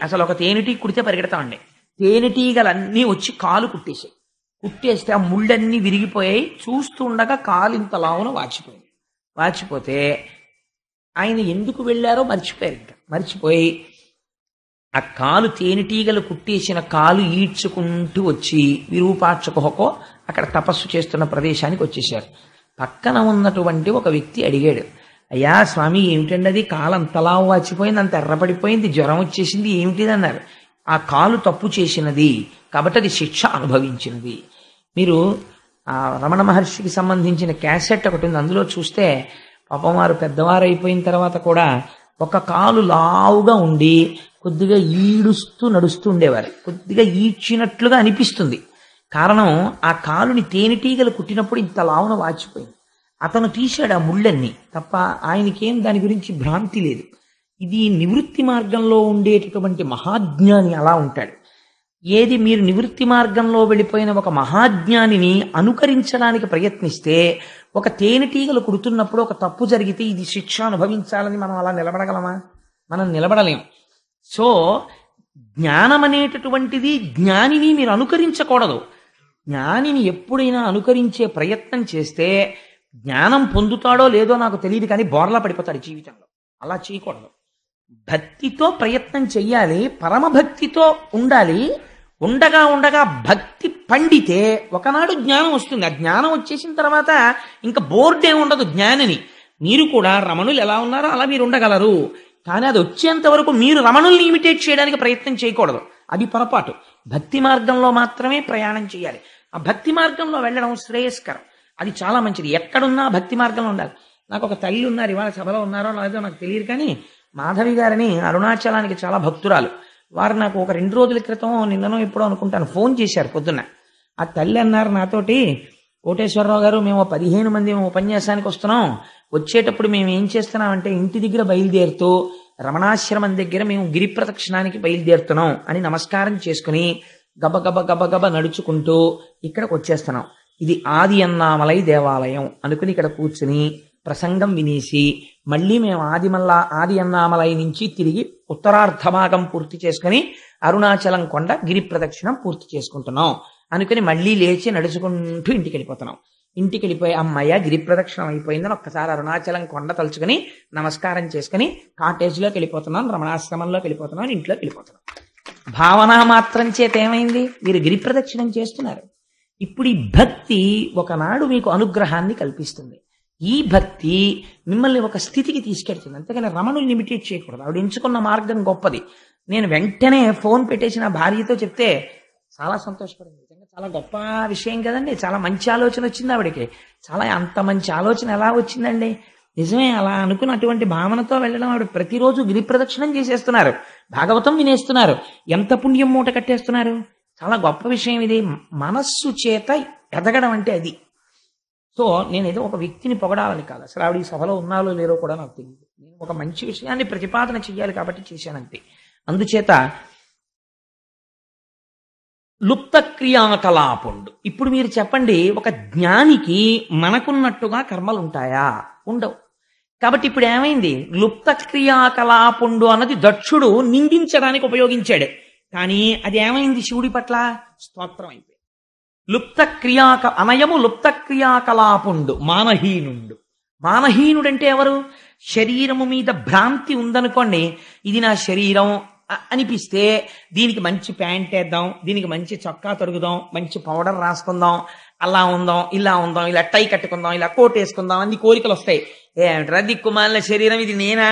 అసలు ఒక తేనెటీ కుడితే పరిగెడతామండి. తేనెటీగలన్నీ వచ్చి కాలు కుట్టేశాయి. కుట్టేస్తే ఆ ముళ్ళన్నీ విరిగిపోయాయి. చూస్తుండగా కాలు ఇంత లావున వాచిపోయింది. వాచిపోతే ఆయన ఎందుకు వెళ్ళారో మర్చిపోయారు. ఇంకా మర్చిపోయి ఆ కాలు తేనెటీగలు కుట్టేసిన కాలు ఈడ్చుకుంటూ వచ్చి విరూపాక్షకుహకో అక్కడ తపస్సు చేస్తున్న ప్రదేశానికి వచ్చేశారు. పక్కన ఉన్నటువంటి ఒక వ్యక్తి అడిగాడు, అయ్యా స్వామి ఏమిటండి అది? కాలు అంతలా వాచిపోయింది, అంత ఎర్రపడిపోయింది, జ్వరం వచ్చేసింది, ఏమిటిది అన్నారు. ఆ కాలు తప్పు చేసినది కాబట్టి అది శిక్ష అనుభవించినది. మీరు ఆ రమణ మహర్షికి సంబంధించిన క్యాసెట్ ఒకటి ఉంది. అందులో చూస్తే పాపం వారు పెద్దవారు అయిపోయిన తర్వాత కూడా ఒక కాలు లావుగా ఉండి కొద్దిగా ఈడుస్తూ నడుస్తూ ఉండేవారు. కొద్దిగా ఈడ్చినట్లుగా అనిపిస్తుంది. కారణం ఆ కాలుని తేనెటీగలు కుట్టినప్పుడు ఇంత లావున వాచిపోయింది. అతను తీశాడు ఆ ముళ్ళన్నీ తప్ప ఆయనకేం దాని గురించి భ్రాంతి లేదు. ఇది నివృత్తి మార్గంలో ఉండేటటువంటి మహాజ్ఞాని అలా ఉంటాడు. ఏది మీరు నివృత్తి మార్గంలో వెళ్ళిపోయిన ఒక మహాజ్ఞానిని అనుకరించడానికి ప్రయత్నిస్తే, ఒక తేనెటీగలు కుడుతున్నప్పుడు ఒక తప్పు జరిగితే ఇది శిక్ష అనుభవించాలని మనం అలా నిలబడగలమా? మనం నిలబడలేం. సో జ్ఞానం అనేటటువంటిది జ్ఞానిని మీరు అనుకరించకూడదు. జ్ఞానిని ఎప్పుడైనా అనుకరించే ప్రయత్నం చేస్తే జ్ఞానం పొందుతాడో లేదో నాకు తెలియదు, కానీ బోర్లా పడిపోతాడు జీవితంలో. అలా చేయకూడదు. భక్తితో ప్రయత్నం చెయ్యాలి, పరమభక్తితో ఉండాలి. ఉండగా ఉండగా భక్తి పండితే ఒకనాడు జ్ఞానం వస్తుంది. ఆ జ్ఞానం వచ్చేసిన తర్వాత ఇంకా బోర్డే ఉండదు జ్ఞానిని. మీరు కూడా రమణులు ఎలా ఉన్నారో అలా మీరు ఉండగలరు, కానీ అది వచ్చేంత వరకు మీరు రమణుల్ని ఇమిటేట్ చేయడానికి ప్రయత్నం చేయకూడదు. అది పొరపాటు. భక్తి మార్గంలో మాత్రమే ప్రయాణం చేయాలి. ఆ భక్తి మార్గంలో వెళ్ళడం శ్రేయస్కరం. అది చాలా మంచిది. ఎక్కడున్నా భక్తి మార్గంలో ఉండాలి. నాకు ఒక తల్లి ఉన్నారు, ఇవాళ సభలో ఉన్నారో లేదో నాకు తెలియదు, కానీ మాధవి గారిని అరుణాచలానికి చాలా భక్తురాలు. వారు నాకు ఒక 2 రోజుల క్రితం, నిన్ననో ఎప్పుడో అనుకుంటాను, ఫోన్ చేశారు పొద్దున్న. ఆ తల్లి అన్నారు నాతోటి, కోటేశ్వరరావు గారు, మేము 15 మంది ఉపన్యాసానికి వస్తున్నాం, వచ్చేటప్పుడు మేము ఏం చేస్తున్నామంటే ఇంటి దగ్గర బయలుదేరుతూ రమణాశ్రమం దగ్గర మేము గిరి ప్రదక్షిణానికి బయలుదేరుతున్నాం అని నమస్కారం చేసుకుని గబగబ గబగబ నడుచుకుంటూ ఇక్కడికి వచ్చేస్తున్నాం. ఇది ఆది అన్నామలై దేవాలయం అనుకుని ఇక్కడ కూర్చుని ప్రసంగం వినేసి మళ్ళీ మేము ఆది అన్నామలై నుంచి తిరిగి ఉత్తరార్ధ భాగం పూర్తి చేసుకుని అరుణాచలం కొండ గిరి ప్రదక్షిణం పూర్తి చేసుకుంటున్నాం అనుకుని మళ్ళీ లేచి నడుచుకుంటూ ఇంటికి వెళ్ళిపోతున్నాం. ఇంటికి వెళ్ళిపోయి అమ్మయ్య గిరి ప్రదక్షిణం అయిపోయిందని ఒక్కసారి అరుణాచలం కొండ తలుచుకుని నమస్కారం చేసుకుని కాటేజ్లోకి వెళ్ళిపోతున్నాం, రమణాశ్రమంలోకి వెళ్ళిపోతున్నాం, ఇంట్లోకి వెళ్ళిపోతున్నాం. భావన మాత్రం చేత ఏమైంది? మీరు గిరి ప్రదక్షిణం చేస్తున్నారు. ఇప్పుడు ఈ భక్తి ఒకనాడు మీకు అనుగ్రహాన్ని కల్పిస్తుంది. ఈ భక్తి మిమ్మల్ని ఒక స్థితికి తీసుకెళ్తుంది. అంతేగాని రమణుల్ని ఇమిటేట్ చేయకూడదు. ఆవిడ ఎంచుకున్న మార్గం గొప్పది. నేను వెంటనే ఫోన్ పెట్టేసి నా భార్యతో చెప్తే చాలా సంతోషపడింది. నిజంగా చాలా గొప్ప విషయం కదండి. చాలా మంచి ఆలోచన వచ్చింది ఆవిడకి. చాలా అంత మంచి ఆలోచన ఎలా వచ్చిందండి? నిజమే, అలా అనుకుని అటువంటి భావనతో వెళ్ళడం. ఆవిడ ప్రతిరోజు గిరి ప్రదక్షిణం చేసేస్తున్నారు, భాగవతం వినేస్తున్నారు, ఎంత పుణ్యం మూట కట్టేస్తున్నారు. చాలా గొప్ప విషయం ఇది. మనస్సు చేత ఎదగడం అంటే అది. సో నేను ఏదో ఒక వ్యక్తిని పొగడాలని కాదు, అసలు ఆవిడ ఈ సభలో ఉన్నారో లేరో కూడా నాకు తెలియదు. నేను ఒక మంచి విషయాన్ని ప్రతిపాదన చెయ్యాలి కాబట్టి చేశానంతే. అందుచేత లుప్త క్రియాకలాపుండు. ఇప్పుడు మీరు చెప్పండి, ఒక జ్ఞానికి మనకున్నట్టుగా కర్మలు ఉంటాయా? ఉండవు. కాబట్టి ఇప్పుడు ఏమైంది? లుప్త క్రియాకలాపుండు అన్నది దక్షుడు నిందించడానికి ఉపయోగించాడు, కానీ అది ఏమైంది? శివుడి పట్ల స్తోత్రం అయిపోయింది. అనయము లుప్త క్రియాకలాపుండు మానహీనుండు. మానహీనుడంటే ఎవరు? శరీరము మీద భ్రాంతి ఉందనుకోండి, ఇది నా శరీరం అనిపిస్తే దీనికి మంచి ప్యాంట్ వేద్దాం, దీనికి మంచి చొక్కా తొడుగుదాం, మంచి పౌడర్ రాసుకుందాం, అలా ఉందాం, ఇలా ఉందాం, ఇలా టై కట్టుకుందాం, ఇలా కోట్ వేసుకుందాం, అన్ని కోరికలు వస్తాయి. ఏమిట్రా దిక్కుమాలిన శరీరం, ఇది నేనా?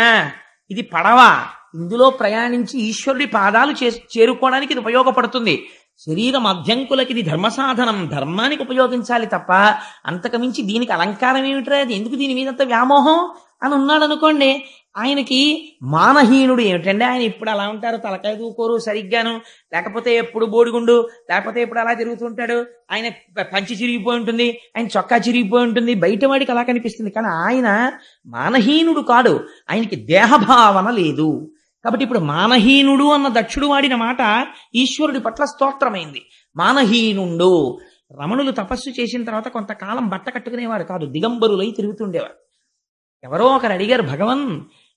ఇది పడవా? ఇందులో ప్రయాణించి ఈశ్వరుడి పాదాలు చేరుకోవడానికి ఇది ఉపయోగపడుతుంది. శరీరం అభ్యంకులకి ఇది ధర్మ సాధనం, ధర్మానికి ఉపయోగించాలి తప్ప అంతకుమించి దీనికి అలంకారం ఏమిట్రా, అది ఎందుకు దీని మీదంత వ్యామోహం అని ఉన్నాడు అనుకోండి. ఆయనకి మానహీనుడు ఏమిటండి? ఆయన ఇప్పుడు అలా ఉంటారు, తలకాయ దూకోరు సరిగ్గాను, లేకపోతే ఎప్పుడు బోడిగుండు, లేకపోతే ఎప్పుడు అలా తిరుగుతుంటాడు, ఆయన పంచి చిరిగిపోయి ఉంటుంది, ఆయన చొక్కా చిరిగిపోయి ఉంటుంది, బయట వాడికి అలా కనిపిస్తుంది. కానీ ఆయన మానహీనుడు కాడు, ఆయనకి దేహభావన లేదు. కాబట్టి ఇప్పుడు మానహీనుడు అన్న దక్షుడు వాడిన మాట ఈశ్వరుడి పట్ల స్తోత్రమైంది. మానహీనుండు. రమణులు తపస్సు చేసిన తర్వాత కొంతకాలం బట్ట కట్టుకునేవారు కాదు, దిగంబరులై తిరుగుతుండేవారు. ఎవరో ఒకరు అడిగారు, భగవన్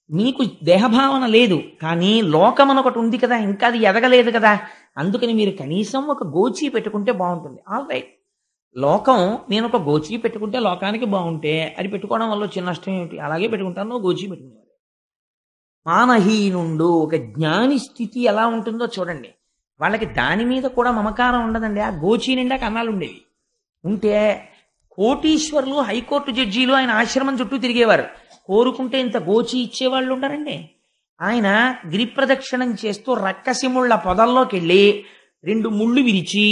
మీకు దేహభావన లేదు, కానీ లోకం అని ఒకటి ఉంది కదా, ఇంకా అది ఎదగలేదు కదా, అందుకని మీరు కనీసం ఒక గోచీ పెట్టుకుంటే బాగుంటుంది. ఆల్ రైట్, లోకం, నేను ఒక గోచీ పెట్టుకుంటే లోకానికి బాగుంటే అది పెట్టుకోవడం వల్ల చిన్న నష్టం ఏమిటి? అలాగే పెట్టుకుంటాను, గోచీ పెట్టుకునేవారు. మానహీనుండు. ఒక జ్ఞాని స్థితి ఎలా ఉంటుందో చూడండి. వాళ్ళకి దాని మీద కూడా మమకారం ఉండదండి. ఆ గోచీ నిండా కన్నాలు ఉండేవి. ఉంటే కోటీశ్వరులు, హైకోర్టు జడ్జీలు ఆయన ఆశ్రమం చుట్టూ తిరిగేవారు. కోరుకుంటే ఇంత గోచి ఇచ్చేవాళ్ళు ఉండరండి. ఆయన గిరి ప్రదక్షిణం చేస్తూ రక్కసిముళ్ళ పొదల్లోకి వెళ్ళి 2 ముళ్ళు విరిచి,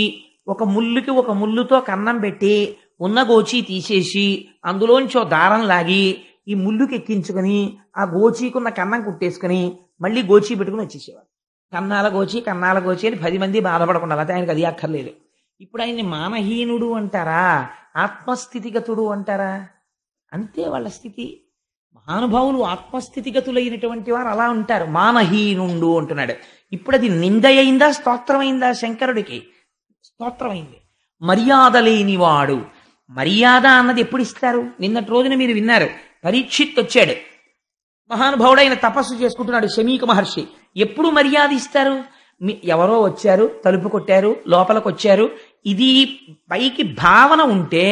ఒక ముళ్ళుకి ఒక ముళ్ళుతో కన్నం పెట్టి ఉన్న గోచి తీసేసి అందులోంచో దారం లాగి ఈ ముళ్ళుకి ఎక్కించుకొని ఆ గోచీకున్న కన్నం కుట్టేసుకుని మళ్ళీ గోచి పెట్టుకుని వచ్చేసేవారు. కన్నాల గోచి అని 10 మంది బాధపడకుండా, అయితే ఆయనకు అది అక్కర్లేదు. ఇప్పుడు ఆయన్ని మానహీనుడు అంటారా, ఆత్మస్థితిగతుడు అంటారా? అంతే వాళ్ళ స్థితి. మహానుభావులు ఆత్మస్థితిగతులైనటువంటి వారు అలా ఉంటారు. మానహీనుండు అంటున్నాడు. ఇప్పుడు అది నింద అయిందా స్తోత్రమైందా? శంకరుడికి స్తోత్రమైంది. మర్యాద లేనివాడు. మర్యాద అన్నది ఎప్పుడు ఇస్తారు? నిన్నటి రోజున మీరు విన్నారు, పరీక్షిత్ వచ్చాడు, మహానుభావుడైన తపస్సు చేసుకుంటున్నాడు శమీక మహర్షి. ఎప్పుడు మర్యాద ఇస్తారు? ఎవరో వచ్చారు, తలుపు కొట్టారు, లోపలికి వచ్చారు, ఇది పైకి భావన ఉంటే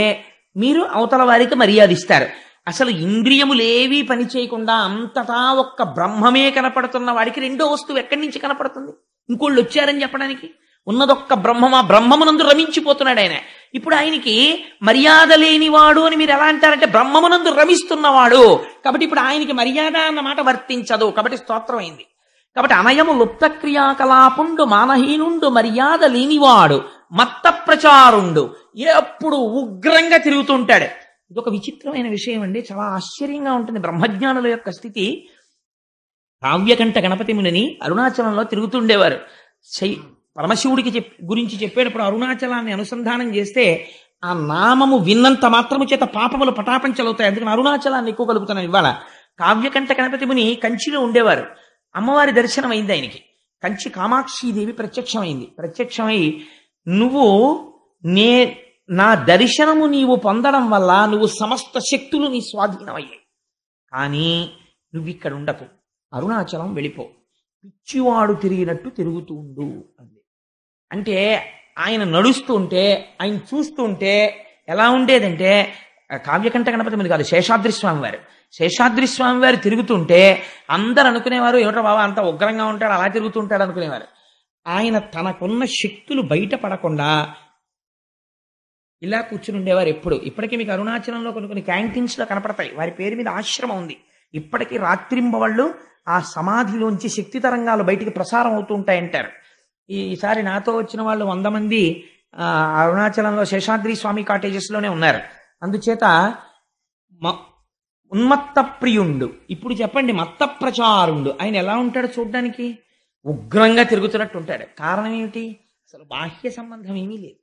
మీరు అవతల వారికి మర్యాద ఇస్తారు. అసలు ఇంద్రియములేవీ పని చేయకుండా అంతటా ఒక్క బ్రహ్మమే కనపడుతున్న వాడికి రెండో వస్తువు ఎక్కడి నుంచి కనపడుతుంది? ఇంకోళ్ళు వచ్చారని చెప్పడానికి. ఉన్నదొక్క బ్రహ్మమా, బ్రహ్మమునందు రమించిపోతున్నాడు ఆయన. ఇప్పుడు ఆయనకి మర్యాద లేనివాడు అని మీరు ఎలా అంటారంటే బ్రహ్మమునందు రమిస్తున్నవాడు. కాబట్టి ఇప్పుడు ఆయనకి మర్యాద అన్న మాట వర్తించదు. కాబట్టి స్తోత్రం అయింది. కాబట్టి అనయము లుప్త క్రియాకలాపుండు మానహీనుండు మర్యాద లేనివాడు మత్త ప్రచారుండు. ఎప్పుడు ఉగ్రంగా తిరుగుతుంటాడు. ఇదొక విచిత్రమైన విషయం అండి. చాలా ఆశ్చర్యంగా ఉంటుంది బ్రహ్మజ్ఞానుల యొక్క స్థితి. కావ్యకంఠ గణపతి మునిని అరుణాచలంలో తిరుగుతుండేవారు. పరమశివుడికి గురించి చెప్పేటప్పుడు అరుణాచలాన్ని అనుసంధానం చేస్తే ఆ నామము విన్నంత మాత్రము చేత పాపములు పటాపంచలవుతాయి. అందుకని అరుణాచలాన్ని ఎక్కువ కలుపుతున్నాను ఇవాళ. కావ్యకంఠ గణపతి ముని కంచిలో ఉండేవారు. అమ్మవారి దర్శనం అయింది ఆయనకి. కంచి కామాక్షీదేవి ప్రత్యక్షమై నువ్వు నా దర్శనము నీవు పొందడం వల్ల నువ్వు సమస్త శక్తులు నీ స్వాధీనమయ్యాయి. కానీ నువ్వు ఇక్కడ ఉండకు, అరుణాచలం వెళ్ళిపో, పిచ్చివాడు తిరిగినట్టు తిరుగుతూ ఉండు అంది. అంటే ఆయన నడుస్తుంటే, ఆయన చూస్తుంటే ఎలా ఉండేదంటే, కావ్యకంఠ గణపతి మీద కాదు, శేషాద్రి స్వామి వారు తిరుగుతుంటే అందరు అనుకునేవారు, ఏమిటో బాబా అంత ఉగ్రంగా ఉంటాడు, అలా తిరుగుతుంటాడు అనుకునేవారు. ఆయన తనకున్న శక్తులు బయటపడకుండా ఇలా కూర్చుని ఉండేవారు ఎప్పుడు. ఇప్పటికీ మీకు అరుణాచలంలో కొన్ని క్యాంటీన్స్లో కనపడతాయి. వారి పేరు మీద ఆశ్రమం ఉంది. ఇప్పటికీ రాత్రింబవళ్ళు ఆ సమాధిలోంచి శక్తి తరంగాలు బయటికి ప్రసారం అవుతూ ఉంటాయంటారు. ఈసారి నాతో వచ్చిన వాళ్ళు 100 మంది అరుణాచలంలో శేషాద్రి స్వామి కాటేజెస్లోనే ఉన్నారు. అందుచేత ఉన్మత్త ప్రియుండు. ఇప్పుడు చెప్పండి, మత్త ప్రచారుండు. ఆయన ఎలా ఉంటాడు చూడ్డానికి? ఉగ్రంగా తిరుగుతున్నట్టు ఉంటాడు. కారణం ఏమిటి? అసలు బాహ్య సంబంధం ఏమీ లేదు.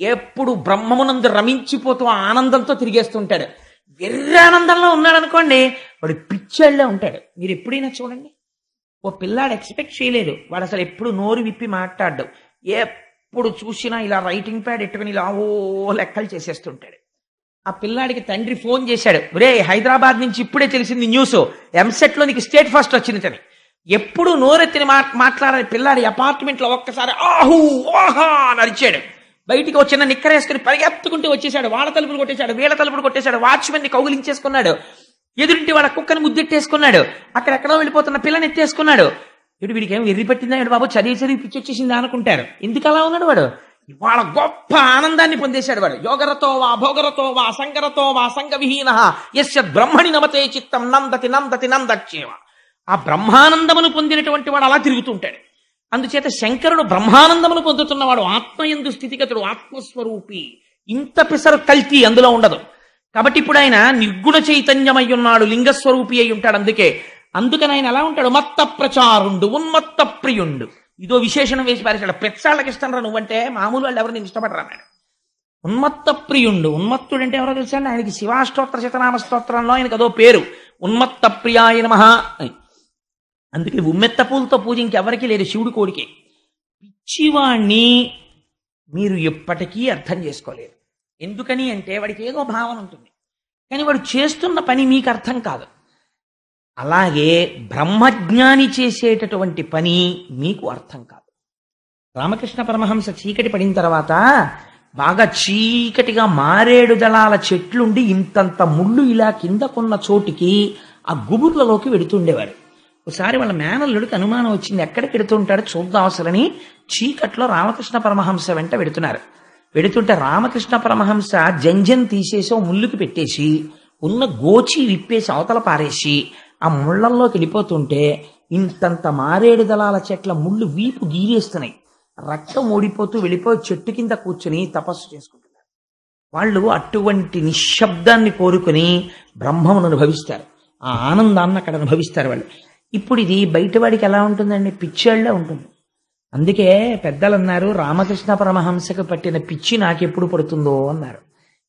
ఎప్పుడు బ్రహ్మమునందు రమించిపోతూ ఆనందంతో తిరిగేస్తుంటాడు. వెర్రానందంలో ఉన్నాడు అనుకోండి, వాడు పిచ్చేళ్లే ఉంటాడు. మీరు ఎప్పుడైనా చూడండి, ఓ పిల్లాడు ఎక్స్పెక్ట్ చేయలేదు, వాడు అసలు ఎప్పుడు నోరు విప్పి మాట్లాడ్డాడు. ఎప్పుడు చూసినా ఇలా రైటింగ్ ప్యాడ్ ఎట్టుకుని ఇలా లెక్కలు చేసేస్తుంటాడు. ఆ పిల్లాడికి తండ్రి ఫోన్ చేశాడు, ఒరే హైదరాబాద్ నుంచి ఇప్పుడే తెలిసింది న్యూస్, ఎంసెట్లో నీకు స్టేట్ ఫస్ట్ వచ్చింది అని. ఎప్పుడు నోరెత్తిని మాట్లాడే పిల్లాడి అపార్ట్మెంట్లో ఒక్కసారి ఆహూ ఆహా అని అరిచాడు. బయటికి వచ్చిన నిక్కరేసుకుని పరిగెత్తుకుంటూ వచ్చేసాడు. వాళ్ళ తలుపులు కొట్టేశాడు, వీళ్ళ తలుపులు కొట్టేశాడు, వాచ్మెన్ని కౌగిలించేసుకున్నాడు, ఎదురింటి వాళ్ళ కుక్కని ముద్దెట్టేసుకున్నాడు, అక్కడెక్కడో వెళ్ళిపోతున్న పిల్లని ఎత్తేసుకున్నాడు. ఇటు వీడికి ఏం వెర్రి పట్టిందా ఇటు బాబు, చదివి పిచ్చి వచ్చేసిందా అనుకుంటారు. ఎందుకు అలా ఉన్నాడు వాడు? వాళ్ళ గొప్ప ఆనందాన్ని పొందేశాడు వాడు. యోగరతో వా భోగరతో వా సంగరతో వా సంగవిహీన యస్య బ్రహ్మణి నమతే చిత్తం నందతి నందతి నందచ్చేవ. ఆ బ్రహ్మానందమును పొందినటువంటి వాడు అలా తిరుగుతుంటాడు. అందుచేత శంకరుడు బ్రహ్మానందమును పొందుతున్నవాడు, ఆత్మయందు స్థితిగతుడు, ఆత్మస్వరూపి. ఇంత పిసరు కల్తీ అందులో ఉండదు. కాబట్టి ఇప్పుడు ఆయన నిర్గుణ చైతన్యమై ఉన్నాడు, లింగస్వరూపి అయి ఉంటాడు. అందుకని ఆయన ఎలా ఉంటాడు? మత్త ప్రచారుండు, ఉన్మత్త ప్రియుండు. ఇదో విశేషణం వేసి పారేశాడు. పెచ్చాళ్ళకి ఇష్టం రా నువ్వంటే, మామూలు వాళ్ళు ఎవరు నేను ఇష్టపడరా అన్నాడు. ఉన్మత్త ప్రియుండు. ఉన్మత్తుడు అంటే ఎవరో తెలుసా? ఆయనకి శివాష్టోత్తర శతనామ స్తోత్రంలో ఆయనకు అదో పేరు, ఉన్మత్త ప్రియాయ నమః అని. అందుకే ఉమ్మెత్త పూలతో పూజ ఇంకెవరికీ లేదు, శివుడి కోడికే. పిచ్చివాణ్ణి మీరు ఎప్పటికీ అర్థం చేసుకోలేరు. ఎందుకని అంటే వాడికి ఏదో భావన ఉంటుంది, కానీ వాడు చేస్తున్న పని మీకు అర్థం కాదు. అలాగే బ్రహ్మజ్ఞాని చేసేటటువంటి పని మీకు అర్థం కాదు. రామకృష్ణ పరమహంస చీకటి పడిన తర్వాత బాగా చీకటిగా మారేడు దళాల చెట్లుండి ఇంతంత ముళ్ళు ఇలా కిందకున్న చోటికి ఆ గుబుర్లలోకి వెడుతుండేవారు. ఒకసారి వాళ్ళ మేనల్లుడికి అనుమానం వచ్చింది, ఎక్కడికి వెడుతుంటాడో చూద్దాం అసలని చీకట్లో రామకృష్ణ పరమహంస వెంట వెడుతుంటే రామకృష్ణ పరమహంస జంజం తీసేసి ముళ్ళుకి పెట్టేసి ఉన్న గోచి విప్పేసి అవతల పారేసి ఆ ముళ్ళల్లోకి వెళ్ళిపోతుంటే ఇంతంత మారేడు దళాల చెట్ల ముళ్ళు వీపు గీరేస్తున్నాయి. రక్తం ఓడిపోతూ వెళ్ళిపోయి చెట్టు కింద కూర్చుని తపస్సు చేసుకుంటున్నారు. వాళ్ళు అటువంటి నిశ్శబ్దాన్ని కోరుకుని బ్రహ్మమును అనుభవిస్తారు, ఆ ఆనందాన్ని అక్కడ అనుభవిస్తారు వాళ్ళు. ఇప్పుడు ఇది బయటవాడికి ఎలా ఉంటుందండి? పిచ్చేళ్లే ఉంటుంది. అందుకే పెద్దలు అన్నారు, రామకృష్ణ పరమహంసకు పట్టిన పిచ్చి నాకెప్పుడు పడుతుందో అన్నారు.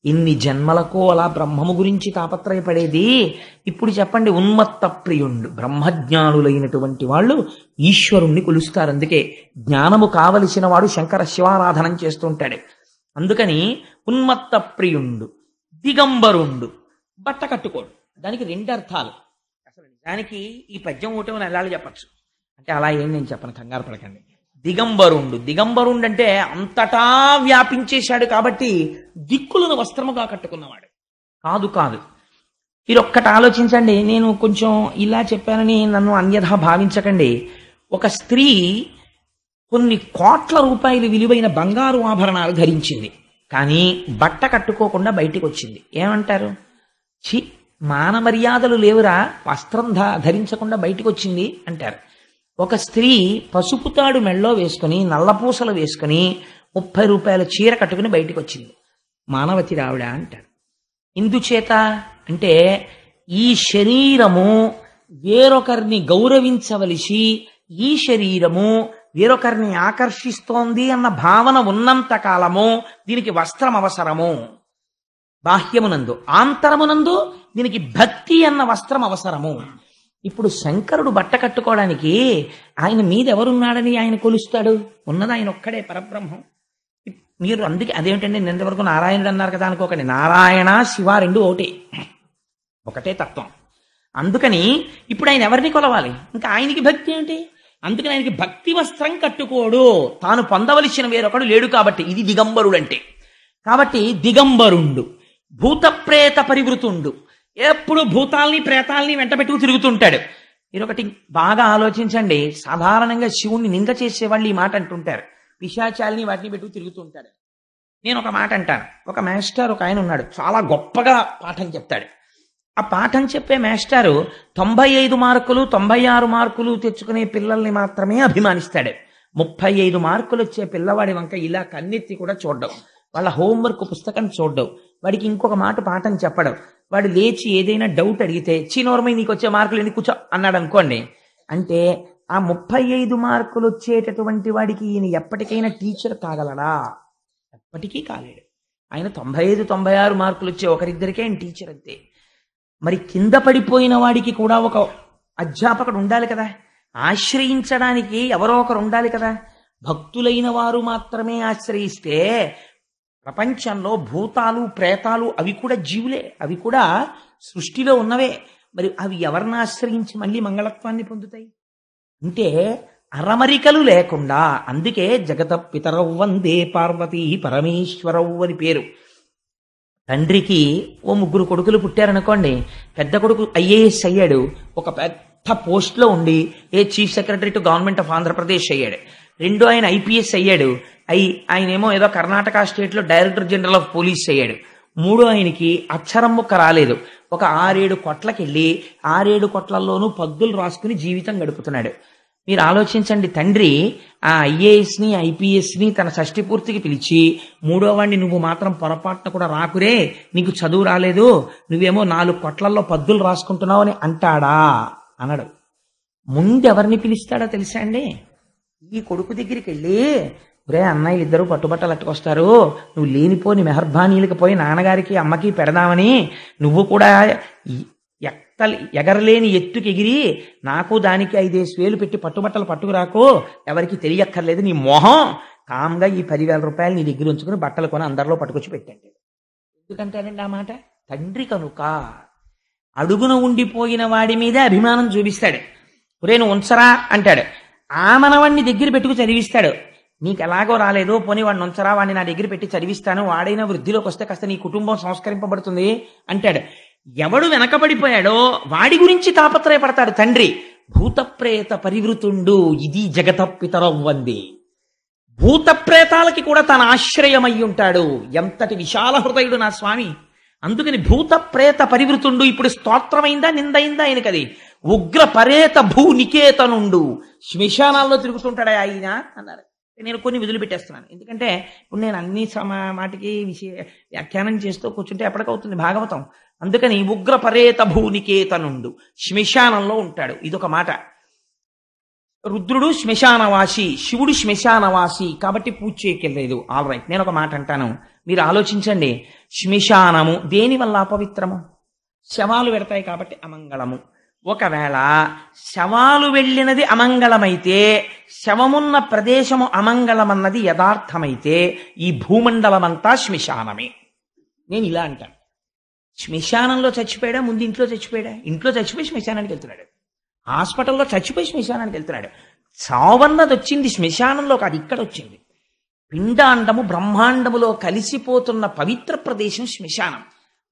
ఇన్ని జన్మలకు అలా బ్రహ్మము గురించి తాపత్రయపడేది. ఇప్పుడు చెప్పండి, ఉన్మత్త ప్రియుండు బ్రహ్మజ్ఞానులైనటువంటి వాళ్ళు ఈశ్వరుణ్ణి కొలుస్తారు. అందుకే జ్ఞానము కావలసిన వాడు శంకర శివారాధనం చేస్తుంటాడు. అందుకని ఉన్మత్త ప్రియుండు, దిగంబరుండు, బట్ట కట్టుకోడు. దానికి రెండు అర్థాలు. అసలు నిజానికి ఈ పద్యం ఒకటే నెలలు చెప్పచ్చు, అంటే అలా ఏం నేను చెప్పను, కంగారు పడకండి. దిగంబరుండు, దిగంబరుండు అంటే అంతటా వ్యాపించేశాడు కాబట్టి దిక్కులను వస్త్రముగా కట్టుకున్నవాడు కాదు. కాదు, మీరు ఒక్కటి ఆలోచించండి. నేను కొంచెం ఇలా చెప్పానని నన్ను అన్యథా భావించకండి. ఒక స్త్రీ కొన్ని కోట్ల రూపాయలు విలువైన బంగారు ఆభరణాలు ధరించింది, కానీ బట్ట కట్టుకోకుండా బయటికి వచ్చింది. ఏమంటారు? చి, మాన మర్యాదలు లేవురా, వస్త్రం ధరించకుండా బయటికి వచ్చింది అంటారు. ఒక స్త్రీ పసుపు తాడు మెళ్ళో వేసుకుని నల్లపూసలు వేసుకుని 30 రూపాయల చీర కట్టుకుని బయటికి వచ్చింది, మానవతి రావిడ అంటారు. ఇందుచేత అంటే ఈ శరీరము వేరొకరిని గౌరవించవలసి, ఈ శరీరము వేరొకరిని ఆకర్షిస్తోంది అన్న భావన ఉన్నంత కాలము దీనికి వస్త్రం అవసరము. బాహ్యమునందు, ఆంతరమునందు దీనికి భక్తి అన్న వస్త్రం అవసరము. ఇప్పుడు శంకరుడు బట్ట కట్టుకోవడానికి ఆయన మీద ఎవరున్నాడని ఆయన కొలుస్తాడు? ఉన్నది ఆయన ఒక్కడే, పరబ్రహ్మం. మీరు అందుకే అదేమిటండి నిన్న వరకు నారాయణుడు అన్నారు కదా అనుకోకండి, నారాయణ శివ రెండు ఒకటే తత్వం. అందుకని ఇప్పుడు ఆయన ఎవరిని కొలవాలి? ఇంకా ఆయనకి భక్తి ఏంటి? అందుకని ఆయనకి భక్తి వస్త్రం కట్టుకోడు, తాను పొందవలసిన వేరొకడు లేడు కాబట్టి. ఇది దిగంబరుడు అంటే. కాబట్టి దిగంబరుండు, భూతప్రేత పరివృతుండు, ఎప్పుడు భూతాల్ని ప్రేతాల్ని వెంట పెట్టుకు తిరుగుతుంటాడు. మీరు ఒకటి బాగా ఆలోచించండి. సాధారణంగా శివుణ్ణి నింద చేసేవాళ్ళు ఈ మాట అంటుంటారు, పిశాచాల్ని వాటిని పెట్టుకు తిరుగుతుంటాడు. నేను ఒక మాట అంటాను. ఒక మాస్టర్ ఒక ఆయన ఉన్నాడు, చాలా గొప్పగా పాఠం చెప్తాడు. ఆ పాఠం చెప్పే మాస్టారు 95 మార్కులు 96 మార్కులు తెచ్చుకునే పిల్లల్ని మాత్రమే అభిమానిస్తాడు. 35 మార్కులు వచ్చే పిల్లవాడి వంక ఇలా కన్నెత్తి కూడా చూడ్డం, వాళ్ళ హోంవర్క్ పుస్తకం చూడ్డం, వాడికి ఇంకొక మాట పాఠం చెప్పడం. వాడు లేచి ఏదైనా డౌట్ అడిగితే చీనోర్మై నీకు వచ్చే మార్కులు ఎన్ని కూర్చో అన్నాడు అనుకోండి, అంటే ఆ 35 మార్కులు వచ్చేటటువంటి వాడికి ఈయన ఎప్పటికైనా టీచర్ కాగలడా? ఎప్పటికీ కాలేడు. ఆయన 95 96 మార్కులు వచ్చే ఒకరిద్దరికే ఆయన టీచర్ అంతే. మరి కింద పడిపోయిన వాడికి కూడా ఒక అధ్యాపకుడు ఉండాలి కదా, ఆశ్రయించడానికి ఎవరో ఒకరు ఉండాలి కదా. భక్తులైన వారు మాత్రమే ఆశ్రయిస్తే ప్రపంచంలో భూతాలు ప్రేతాలు అవి కూడా జీవులే, అవి కూడా సృష్టిలో ఉన్నవే. మరి అవి ఎవరిని ఆశ్రయించి మళ్ళీ మంగళత్వాన్ని పొందుతాయి? అంటే అరమరికలు లేకుండా. అందుకే జగత పితరౌ వందే పార్వతీ పరమేశ్వరౌ అని పేరు. తండ్రికి ఓ 3 కొడుకులు పుట్టారనుకోండి, పెద్ద కొడుకు IAS అయ్యాడు, ఒక పెద్ద పోస్ట్లో ఉండి chief secretary to government of Andhra Pradesh అయ్యాడు. రెండో ఆయన IPS అయ్యాడు, ఆయనేమో ఏదో కర్ణాటక స్టేట్లో డైరెక్టర్ జనరల్ ఆఫ్ పోలీస్ అయ్యాడు. మూడో ఆయనకి అక్షరం ముక్క రాలేదు, ఒక 6-7 కొట్లకి వెళ్ళి 6-7 కొట్లల్లోనూ పద్దులు రాసుకుని జీవితం గడుపుతున్నాడు. మీరు ఆలోచించండి, తండ్రి ఆ IASని IPSని తన షష్ఠి పూర్తికి పిలిచి, మూడో వాడిని నువ్వు మాత్రం పొరపాటున కూడా రాకురే, నీకు చదువు రాలేదు, నువ్వేమో 4 కొట్లల్లో పద్దులు రాసుకుంటున్నావు అని అంటాడా? అనడు. ముందెవరిని పిలుస్తాడో తెలుసా అండి? ఈ కొడుకు దగ్గరికి వెళ్ళి, ఒరే అన్నయ్యలు ఇద్దరు పట్టుబట్టలు అట్టుకొస్తారు, నువ్వు లేనిపోని మెహర్బానీలకు పోయి నాన్నగారికి అమ్మకి పెడదామని నువ్వు కూడా ఎగరలేని ఎత్తుకి ఎగిరి నాకు దానికి 5 వేలు పెట్టి పట్టుబట్టలు పట్టుకురాకు, ఎవరికి తెలియక్కర్లేదు, నీ మొహం కామ్గా ఈ 10,000 రూపాయలు నీ దగ్గర ఉంచుకుని బట్టలు కొని అందరిలో పట్టుకొచ్చి పెట్టండి. ఎందుకంటారండి ఆ మాట? తండ్రి కనుక అడుగున ఉండిపోయిన వాడి మీదే అభిమానం చూపిస్తాడు. ఒరే నువ్వు ఉంచరా అంటాడు, ఆ మనవాణ్ణి దగ్గర పెట్టుకు చదివిస్తాడు. నీకు ఎలాగో రాలేదు, పోనీ వాడిని ఉంచరా, వాడిని నా దగ్గర పెట్టి చదివిస్తాను, వాడైనా వృద్ధిలోకి వస్తే కాస్త నీ కుటుంబం సంస్కరింపబడుతుంది అంటాడు. ఎవడు వెనకబడిపోయాడో వాడి గురించి తాపత్రయపడతాడు తండ్రి. భూతప్రేత పరివృతుండు, ఇది జగత పితరౌ వందే. భూతప్రేతాలకి కూడా తన ఆశ్రయమై ఉంటాడు. ఎంతటి విశాల హృదయుడు నా స్వామి. అందుకని భూతప్రేత పరివృతుండు. ఇప్పుడు స్తోత్రమైందా నిందైందా ఆయనకది? ఉగ్ర పరేత భూ నికేతనుండు, శ్మశానాల్లో తిరుగుతుంటాడా ఆయన అన్నారు. నేను కొన్ని వదిలిపెట్టేస్తున్నాను. ఎందుకంటే ఇప్పుడు నేను అన్ని మాటికి వ్యాఖ్యానం చేస్తూ కూర్చుంటే ఎప్పటికవుతుంది భాగవతం. అందుకని ఉగ్ర పరేత భూనికేతనుండు, శ్మశానంలో ఉంటాడు. ఇదొక మాట. రుద్రుడు శ్మశానవాసి, శివుడు శ్మశానవాసి, కాబట్టి పూజ చేయకెళ్ళలేదు. ఆల్ రైట్, నేను ఒక మాట అంటాను, మీరు ఆలోచించండి. శ్మశానము దేనివల్ల అపవిత్రము? శవాలు పెడతాయి కాబట్టి అమంగళము. ఒకవేళ శవాలు వెళ్ళినది అమంగళమైతే, శవమున్న ప్రదేశము అమంగళమన్నది యథార్థమైతే, ఈ భూమండలమంతా శ్మశానమే. నేను ఇలా అంటాను. శ్మశానంలో చచ్చిపోయాడా, ముందు ఇంట్లో చచ్చిపోయాడా? ఇంట్లో చచ్చిపోయి శ్మశానానికి వెళ్తున్నాడు. హాస్పిటల్లో చచ్చిపోయి శ్మశానానికి వెళ్తున్నాడు. చావన్నది వచ్చింది శ్మశానంలో కాదు, ఇక్కడ వచ్చింది. పిండాండము బ్రహ్మాండములో కలిసిపోతున్న పవిత్ర ప్రదేశం శ్మశానం.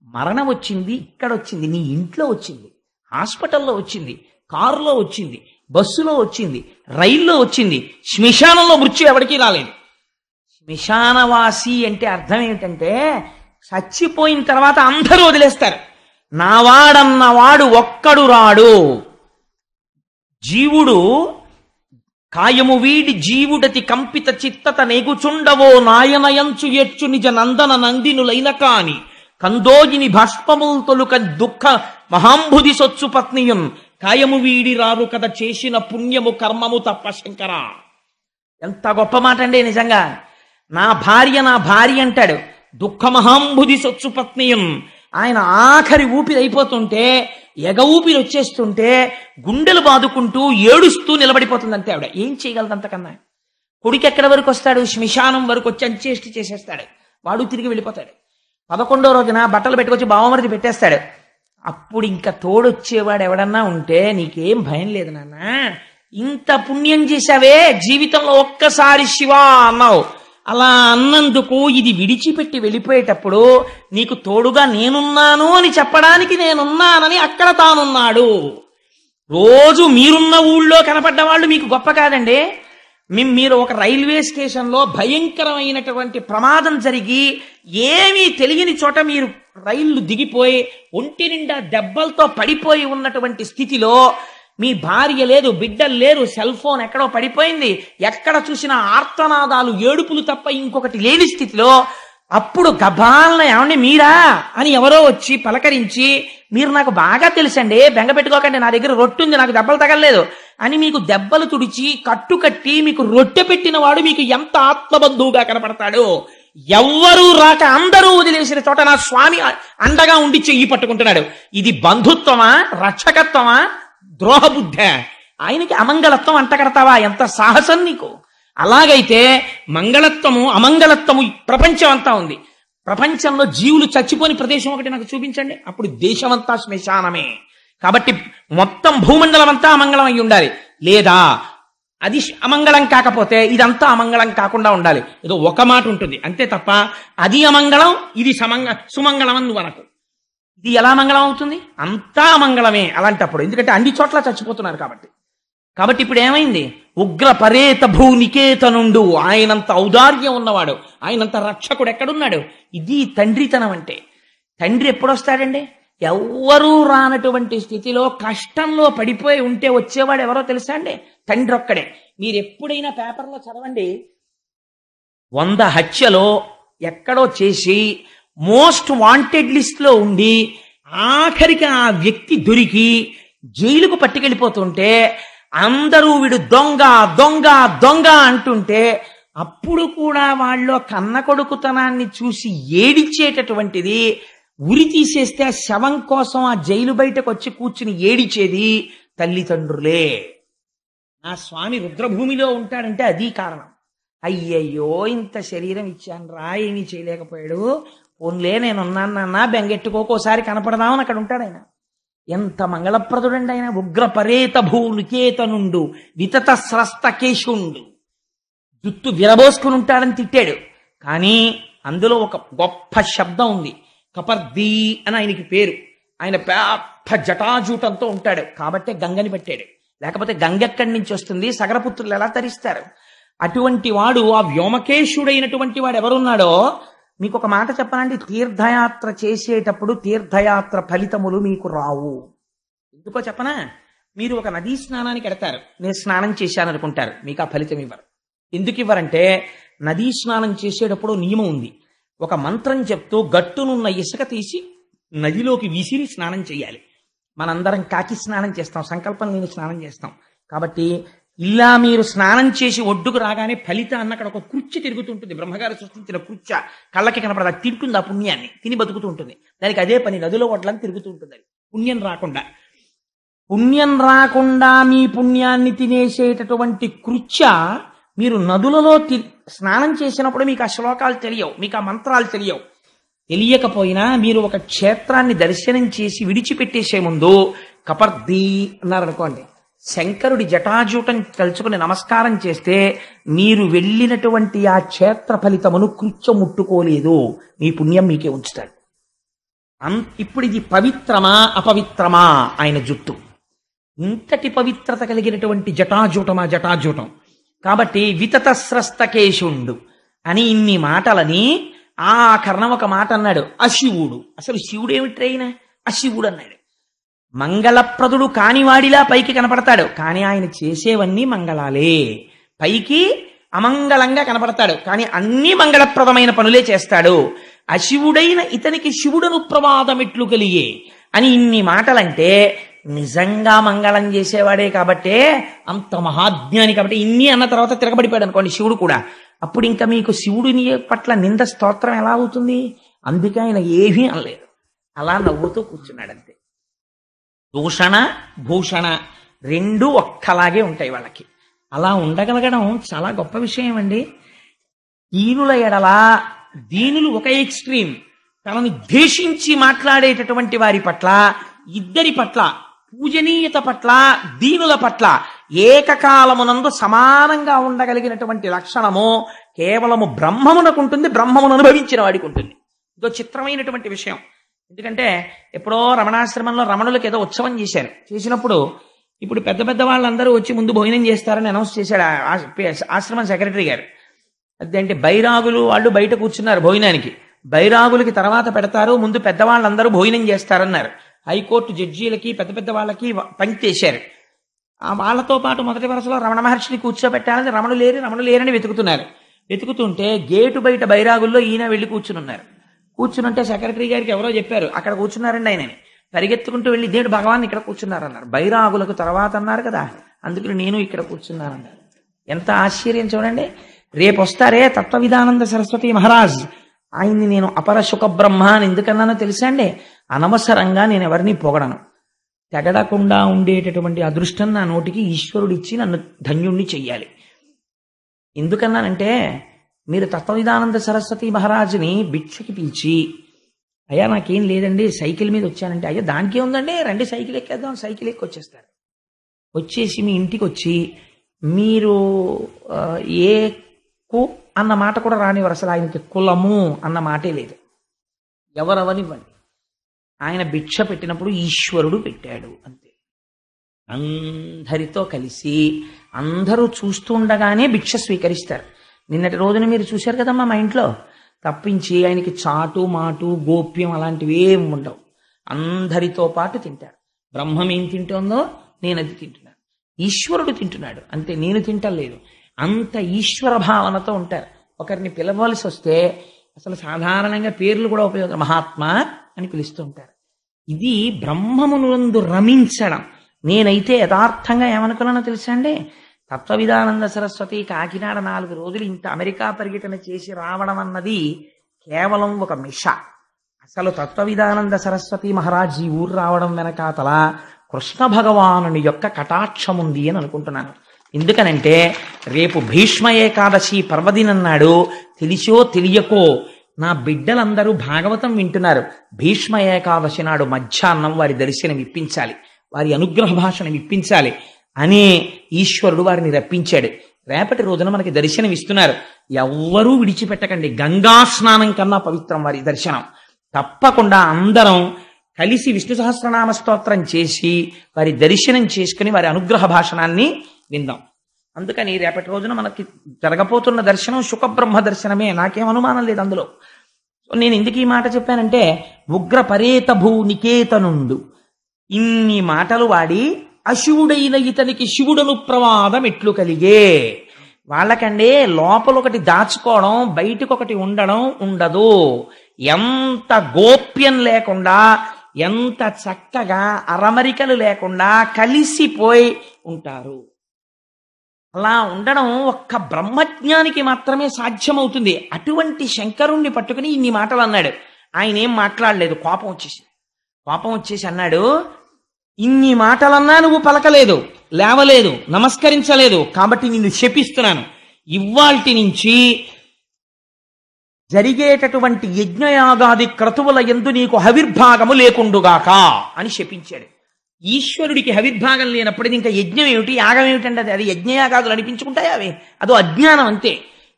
మరణం వచ్చింది ఇక్కడ వచ్చింది, నీ ఇంట్లో వచ్చింది, హాస్పిటల్లో వచ్చింది, కారులో వచ్చింది, బస్సులో వచ్చింది, రైల్లో వచ్చింది. శ్మశానంలో మృత్యు ఎవరికీ రాలేదు. శ్మశానవాసి అంటే అర్థం ఏమిటంటే, చచ్చిపోయిన తర్వాత అందరూ వదిలేస్తారు. నావాడన్నవాడు ఒక్కడు రాడు. జీవుడు కాయము వీడి జీవుడతి కంపిత చిత్తత నేగుచుండవో నాయనయంచు ఎచ్చు నిజ నందన నందినులైన కాని కందోజిని భాష్పముల్ తొలుక దుఃఖ మహాంబుధి సొచ్చు పత్నియున్ కాయము వీడి రారు కథ చేసిన పుణ్యము కర్మము తప్ప శంకర. ఎంత గొప్ప మాట అండి నిజంగా. నా భార్య అంటాడు. దుఃఖ మహాంబుధి సొచ్చు పత్నియున్, ఆయన ఆఖరి ఊపిరి అయిపోతుంటే, ఎగ ఊపిరి వచ్చేస్తుంటే గుండెలు బాదుకుంటూ ఏడుస్తూ నిలబడిపోతుంది అంతే ఆవిడ. ఏం చేయగలదు అంతకన్నా? కొడుకు ఎక్కడి వరకు వస్తాడు? శ్మశానం వరకు వచ్చి అంచేష్టి చేసేస్తాడు. వాడు తిరిగి వెళ్ళిపోతాడు. 11వ రోజున బట్టలు పెట్టుకొచ్చి బావమరిది పెట్టేస్తాడు. అప్పుడు ఇంకా తోడొచ్చేవాడు ఎవడన్నా ఉంటే, నీకేం భయం లేదు నాన్న, ఇంత పుణ్యం చేశావే, జీవితంలో ఒక్కసారి శివా అన్నావు, అలా అన్నందుకు ఇది విడిచిపెట్టి వెళ్ళిపోయేటప్పుడు నీకు తోడుగా నేనున్నాను అని చెప్పడానికి నేనున్నానని అక్కడ తానున్నాడు. రోజు మీరున్న ఊళ్ళో కనపడ్డ వాళ్ళు మీకు గొప్ప కాదండి. మీరు ఒక రైల్వే స్టేషన్లో భయంకరమైనటువంటి ప్రమాదం జరిగి ఏమీ తెలియని చోట మీరు రైళ్లు దిగిపోయి ఒంటి నిండా దెబ్బలతో పడిపోయి ఉన్నటువంటి స్థితిలో, మీ భార్య లేదు, బిడ్డలు లేరు, సెల్ ఫోన్ ఎక్కడో పడిపోయింది, ఎక్కడ చూసినా ఆర్తనాదాలు, ఏడుపులు తప్ప ఇంకొకటి లేని స్థితిలో, అప్పుడు గబాలన ఏమండి మీరా అని ఎవరో వచ్చి పలకరించి, మీరు నాకు బాగా తెలుసండి, బెంగ పెట్టుకోకండి, నా దగ్గర రొట్టె ఉంది, నాకు దెబ్బలు తగలలేదు అని మీకు దెబ్బలు తుడిచి కట్టుకట్టి మీకు రొట్టె పెట్టిన వాడు మీకు ఎంత ఆత్మబంధువుగా కనపడతాడు. ఎవ్వరూ రాక అందరూ వదిలేసిన చోట నా స్వామి అండగా ఉండి చెయ్యి పట్టుకుంటున్నాడు. ఇది బంధుత్వమా, రక్షకత్వమా, ద్రోహబుద్ధ? ఆయనకి అమంగళత్వం అంటగడతావా? ఎంత సాహసం నీకు! అలాగైతే మంగళత్వము అమంగళత్వము ప్రపంచం అంతా ఉంది. ప్రపంచంలో జీవులు చచ్చిపోని ప్రదేశం ఒకటి నాకు చూపించండి, అప్పుడు దేశమంతా శ్మశానమే. కాబట్టి మొత్తం భూమండలం అంతా అమంగళం అయి ఉండాలి. లేదా అది అమంగళం కాకపోతే ఇదంతా అమంగళం కాకుండా ఉండాలి. ఏదో ఒక మాట ఉంటుంది అంతే తప్ప, అది అమంగళం ఇది సుమంగళం అని నువ్వు అనకు. ఇది ఎలా మంగళం అవుతుంది? అంతా అమంగళమే అలాంటప్పుడు. ఎందుకంటే అన్ని చోట్ల చచ్చిపోతున్నారు కాబట్టి ఇప్పుడు ఏమైంది? ఉగ్ర పరేత భూనికేతనుండు, ఆయనంత ఔదార్యం ఉన్నవాడు, ఆయనంత రక్షకుడు ఎక్కడున్నాడు? ఇది తండ్రితనం అంటే. తండ్రి ఎప్పుడొస్తాడండి? ఎవ్వరూ రానటువంటి స్థితిలో కష్టంలో పడిపోయి ఉంటే వచ్చేవాడు ఎవరో తెలుసా అండి? తండ్రి ఒక్కడే. మీరు ఎప్పుడైనా పేపర్లో చదవండి, 100 హత్యలో ఎక్కడో చేసి మోస్ట్ వాంటెడ్ లిస్ట్ లో ఉండి ఆఖరికి ఆ వ్యక్తి దొరికి జైలుకు పట్టుకెళ్ళిపోతుంటే అందరూ వీడు దొంగ దొంగ దొంగ అంటుంటే, అప్పుడు కూడా వాళ్ళు కన్న కొడుకుతనాన్ని చూసి ఏడిచేటటువంటిది, ఉరి తీసేస్తే ఆ శవం కోసం ఆ జైలు బయటకు వచ్చి కూర్చుని ఏడిచేది తల్లిదండ్రులే. నా స్వామి రుద్రభూమిలో ఉంటాడంటే అది కారణం. అయ్యయ్యో ఇంత శరీరం ఇచ్చాను రా, ఏమీ చేయలేకపోయాడు, ఓన్లే నేనున్నానన్నా బెంగెట్టుకోకోసారి కనపడదామని అక్కడ ఉంటాడు ఆయన. ఎంత మంగళప్రదుడండి ఆయన. ఉగ్ర పరేత భూనికేతనుండు వితత స్రస్త కేశుండు. జుత్తు విరబోసుకుని ఉంటాడని తిట్టాడు, కానీ అందులో ఒక గొప్ప శబ్దం ఉంది. కపర్దీ అని ఆయనకి పేరు. ఆయన పెద్ద జటాజూటంతో ఉంటాడు కాబట్టి గంగని పెట్టాడు. లేకపోతే గంగ ఎక్కడి నుంచి వస్తుంది? సగరపుత్రులు ఎలా తరిస్తారు? అటువంటి వాడు, ఆ వ్యోమకేశుడైనటువంటి వాడు ఎవరున్నాడో మీకు ఒక మాట చెప్పనండి. తీర్థయాత్ర చేసేటప్పుడు తీర్థయాత్ర ఫలితములు మీకు రావు. ఎందుకో చెప్పనా? మీరు ఒక నదీ స్నానానికి వెడతారు, నేను స్నానం చేశాను అనుకుంటారు, మీకు ఆ ఫలితం ఇవ్వరు. ఎందుకు ఇవ్వరంటే నదీ స్నానం చేసేటప్పుడు నియమం ఉంది. ఒక మంత్రం చెప్తూ గట్టునున్న ఇసుక తీసి నదిలోకి విసిరి స్నానం చేయాలి. మనందరం కాకి స్నానం చేస్తాం, సంకల్పం లేని స్నానం చేస్తాం. కాబట్టి ఇలా మీరు స్నానం చేసి ఒడ్డుకు రాగానే ఫలిత అన్న అక్కడ ఒక కృత్య తిరుగుతుంటుంది. బ్రహ్మగారు సృష్టించిన కృత్య కళ్ళకి కనపడదు, అది తింటుంది, ఆ పుణ్యాన్ని తిని బతుకుతూ ఉంటుంది. దానికి అదే పని, నదిలో ఒడ్లని తిరుగుతూ ఉంటుంది. అది పుణ్యం రాకుండా మీ పుణ్యాన్ని తినేసేటటువంటి కృత్య మీరు నదులలో స్నానం చేసినప్పుడు మీకు ఆ శ్లోకాలు తెలియవు, మీకు ఆ మంత్రాలు తెలియవు. తెలియకపోయినా మీరు ఒక క్షేత్రాన్ని దర్శనం చేసి విడిచిపెట్టేసే ముందు కపర్ది అన్నారనుకోండి, శంకరుడి జటాజూటం తలుచుకుని నమస్కారం చేస్తే మీరు వెళ్ళినటువంటి ఆ క్షేత్ర ఫలితమును కృత్యం ముట్టుకోలేదు, మీ పుణ్యం మీకే ఉంచుతాడు. ఇప్పుడు ఇది పవిత్రమా అపవిత్రమా? ఆయన జుట్టు ఇంతటి పవిత్రత కలిగినటువంటి జటాజూటం. కాబట్టి వితతస్రస్తకేశుండు అని ఇన్ని మాటలని ఆ కర్ణం ఒక మాట అన్నాడు, అశివుడు. అసలు శివుడు ఏమిటి అయినా అశివుడు అన్నాడు. మంగళప్రదుడు కానివాడిలా పైకి కనపడతాడు, కానీ ఆయన చేసేవన్నీ మంగళాలే. పైకి అమంగళంగా కనపడతాడు, కానీ అన్ని మంగళప్రదమైన పనులే చేస్తాడు. అశివుడైన ఇతనికి శివుడను ప్రమాదమెట్లు కలిగే అని ఇన్ని మాటలంటే నిజంగా మంగళం చేసేవాడే కాబట్టే, అంత మహాజ్ఞాని కాబట్టి ఇన్ని అన్న తర్వాత తిరగబడిపోయాడు అనుకోండి శివుడు కూడా. అప్పుడు ఇంకా మీకు శివుడిని పట్ల నింద స్తోత్రం ఎలా అవుతుంది? అందుకే ఆయన ఏమీ అనలేదు, అలా నవ్వుతూ కూర్చున్నాడు అంతే. దూషణ భూషణ రెండు ఒక్కలాగే ఉంటాయి వాళ్ళకి. అలా ఉండగలగడం చాలా గొప్ప విషయం అండి. దీనుల ఎడల దీనులు ఒక ఎక్స్ట్రీమ్, తనని ద్వేషించి మాట్లాడేటటువంటి వారి పట్ల, ఇద్దరి పట్ల, పూజనీయత పట్ల, దీనుల పట్ల ఏకకాలమునందు సమానంగా ఉండగలిగినటువంటి లక్షణము కేవలము బ్రహ్మమునకుంటుంది, బ్రహ్మమును అనుభవించిన వాడికి ఉంటుంది. ఇదో చిత్రమైనటువంటి విషయం. ఎందుకంటే ఎప్పుడో రమణాశ్రమంలో రమణులకు ఏదో ఉత్సవం చేసినప్పుడు ఇప్పుడు పెద్ద పెద్ద వాళ్ళందరూ వచ్చి ముందు భోజనం చేస్తారని అనౌన్స్ చేశాడు ఆశ్రమం సెక్రటరీ గారు. అదేంటి బైరాగులు వాళ్ళు బయట కూర్చున్నారు భోజనానికి, బైరాగులకి తర్వాత పెడతారు, ముందు పెద్దవాళ్ళందరూ భోజనం చేస్తారన్నారు. హైకోర్టు జడ్జీలకి పెద్ద పెద్ద వాళ్ళకి పంక్తి వేశారు. వాళ్ళతో పాటు మొదటి వరుసలో రమణ మహర్షిని కూర్చోబెట్టాలని రమణు లేరని వెతుకుతుంటే గేటు బయట బైరాగుల్లో ఈయన వెళ్ళి కూర్చునుంటే సెక్రటరీ గారికి ఎవరో చెప్పారు అక్కడ కూర్చున్నారండి ఆయనని. పరిగెత్తుకుంటూ వెళ్ళి దేవుడు భగవాన్ ఇక్కడ కూర్చున్నారన్నారు. బైరాగులకు తర్వాత అన్నారు కదా, అందుకని నేను ఇక్కడ కూర్చున్నానన్నారు. ఎంత ఆశ్చర్యం చూడండి. రేపు వస్తారే తత్వవిధానంద సరస్వతి మహారాజ్, ఆయన్ని నేను అపర సుఖ బ్రహ్మ అని ఎందుకన్నానో తెలుసా అండి? అనవసరంగా నేను ఎవరిని పొగడను. తెగడకుండా ఉండేటటువంటి అదృష్టం నా నోటికి ఈశ్వరుడిచ్చి నన్ను ధన్యుణ్ణి చెయ్యాలి. ఎందుకన్నానంటే, మీరు తత్వవిధానంద సరస్వతి మహారాజుని భిక్షకి పిలిచి, అయ్యా నాకేం లేదండి సైకిల్ మీద వచ్చానంటే, అయ్యా దానికే ఉందండి రండి సైకిల్ ఎక్కేద్దాం, సైకిల్ ఎక్కి వచ్చేస్తారు. వచ్చేసి మీ ఇంటికి వచ్చి మీరు ఏ కు అన్న మాట కూడా రానివ్వరు. అసలు ఆయనకి కులము అన్న మాటే లేదు. ఎవరెవరివ్వండి, ఆయన భిక్ష పెట్టినప్పుడు ఈశ్వరుడు పెట్టాడు అంతే. అందరితో కలిసి అందరూ చూస్తుండగానే భిక్ష స్వీకరిస్తారు. నిన్నటి రోజున మీరు చూశారు కదమ్మా మా ఇంట్లో. తప్పించి ఆయనకి చాటు మాటు గోప్యం అలాంటివి ఏమి ఉండవు. అందరితో పాటు తింటారు. బ్రహ్మం ఏం తింటుందో నేను అది తింటున్నాను, ఈశ్వరుడు తింటున్నాడు అంతే, నేను తింటలేదు. అంత ఈశ్వర భావనతో ఉంటారు. ఒకరిని పిలవలసి వస్తే అసలు సాధారణంగా పేర్లు కూడా ఉపయోగం, మహాత్మా అని పిలుస్తూ ఉంటారు. ఇది బ్రహ్మమునందు రమించడం. నేనైతే యథార్థంగా ఏమనుకున్నానో తెలుసా అండి, తత్వవిధానంద సరస్వతి కాకినాడ 4 రోజులు ఇంత అమెరికా పర్యటన చేసి రావడం అన్నది కేవలం ఒక మిష. అసలు తత్వవిధానంద సరస్వతి మహారాజ్ ఈ ఊరు రావడం వెనకాతల కృష్ణ భగవానుని యొక్క కటాక్షం ఉంది అని అనుకుంటున్నాను. ఎందుకనంటే రేపు భీష్మ ఏకాదశి పర్వదినం నాడు తెలిసో తెలియకో నా బిడ్డలందరూ భాగవతం వింటున్నారు. భీష్మ ఏకాదశి నాడు మధ్యాహ్నం వారి దర్శనం ఇప్పించాలి, వారి అనుగ్రహ భాషను ఇప్పించాలి అనే ఈశ్వరుడు వారిని రప్పించాడు. రేపటి రోజున మనకి దర్శనం ఇస్తున్నారు. ఎవ్వరూ విడిచిపెట్టకండి. గంగా స్నానం కన్నా పవిత్రం వారి దర్శనం. తప్పకుండా అందరం కలిసి విష్ణు సహస్రనామ స్తోత్రం చేసి వారి దర్శనం చేసుకుని వారి అనుగ్రహ భాషణాన్ని విందాం. అందుకని రేపటి రోజున మనకి జరగబోతున్న దర్శనం సుఖబ్రహ్మ దర్శనమే, నాకేం అనుమానం లేదు అందులో. నేను ఎందుకు ఈ మాట చెప్పానంటే, ఉగ్ర పరేత భూ నికేతనుండు ఇన్ని మాటలు వాడి అశివుడైన ఇతనికి శివుడను ప్రమాదం ఎట్లు కలిగే. వాళ్ళకండి లోపల ఒకటి దాచుకోవడం, బయటకు ఒకటి ఉండడం ఉండదు. ఎంత గోప్యం లేకుండా, ఎంత చక్కగా అరమరికలు లేకుండా కలిసిపోయి ఉంటారు. అలా ఉండడం ఒక్క బ్రహ్మజ్ఞానికి మాత్రమే సాధ్యమవుతుంది. అటువంటి శంకరుణ్ణి పట్టుకుని ఇన్ని మాటలు అన్నాడు. ఆయన ఏం మాట్లాడలేదు, కోపం వచ్చేసి అన్నాడు, ఇన్ని మాటలన్నా నువ్వు పలకలేదు, లేవలేదు, నమస్కరించలేదు, కాబట్టి నిన్ను శపిస్తున్నాను. ఇవ్వాల్టి నుంచి జరిగేటటువంటి యజ్ఞయాగాది క్రతువుల యందు నీకు హవిర్భాగము లేకుండుగాక అని శపించాడు. ఈశ్వరుడికి హవిర్భాగం లేనప్పుడు ఇంకా యజ్ఞం ఏమిటి, యాగం ఏమిటంటే అది యజ్ఞయాగాదులు అనిపించుకుంటాయి, అవి అదో అజ్ఞానం అంతే.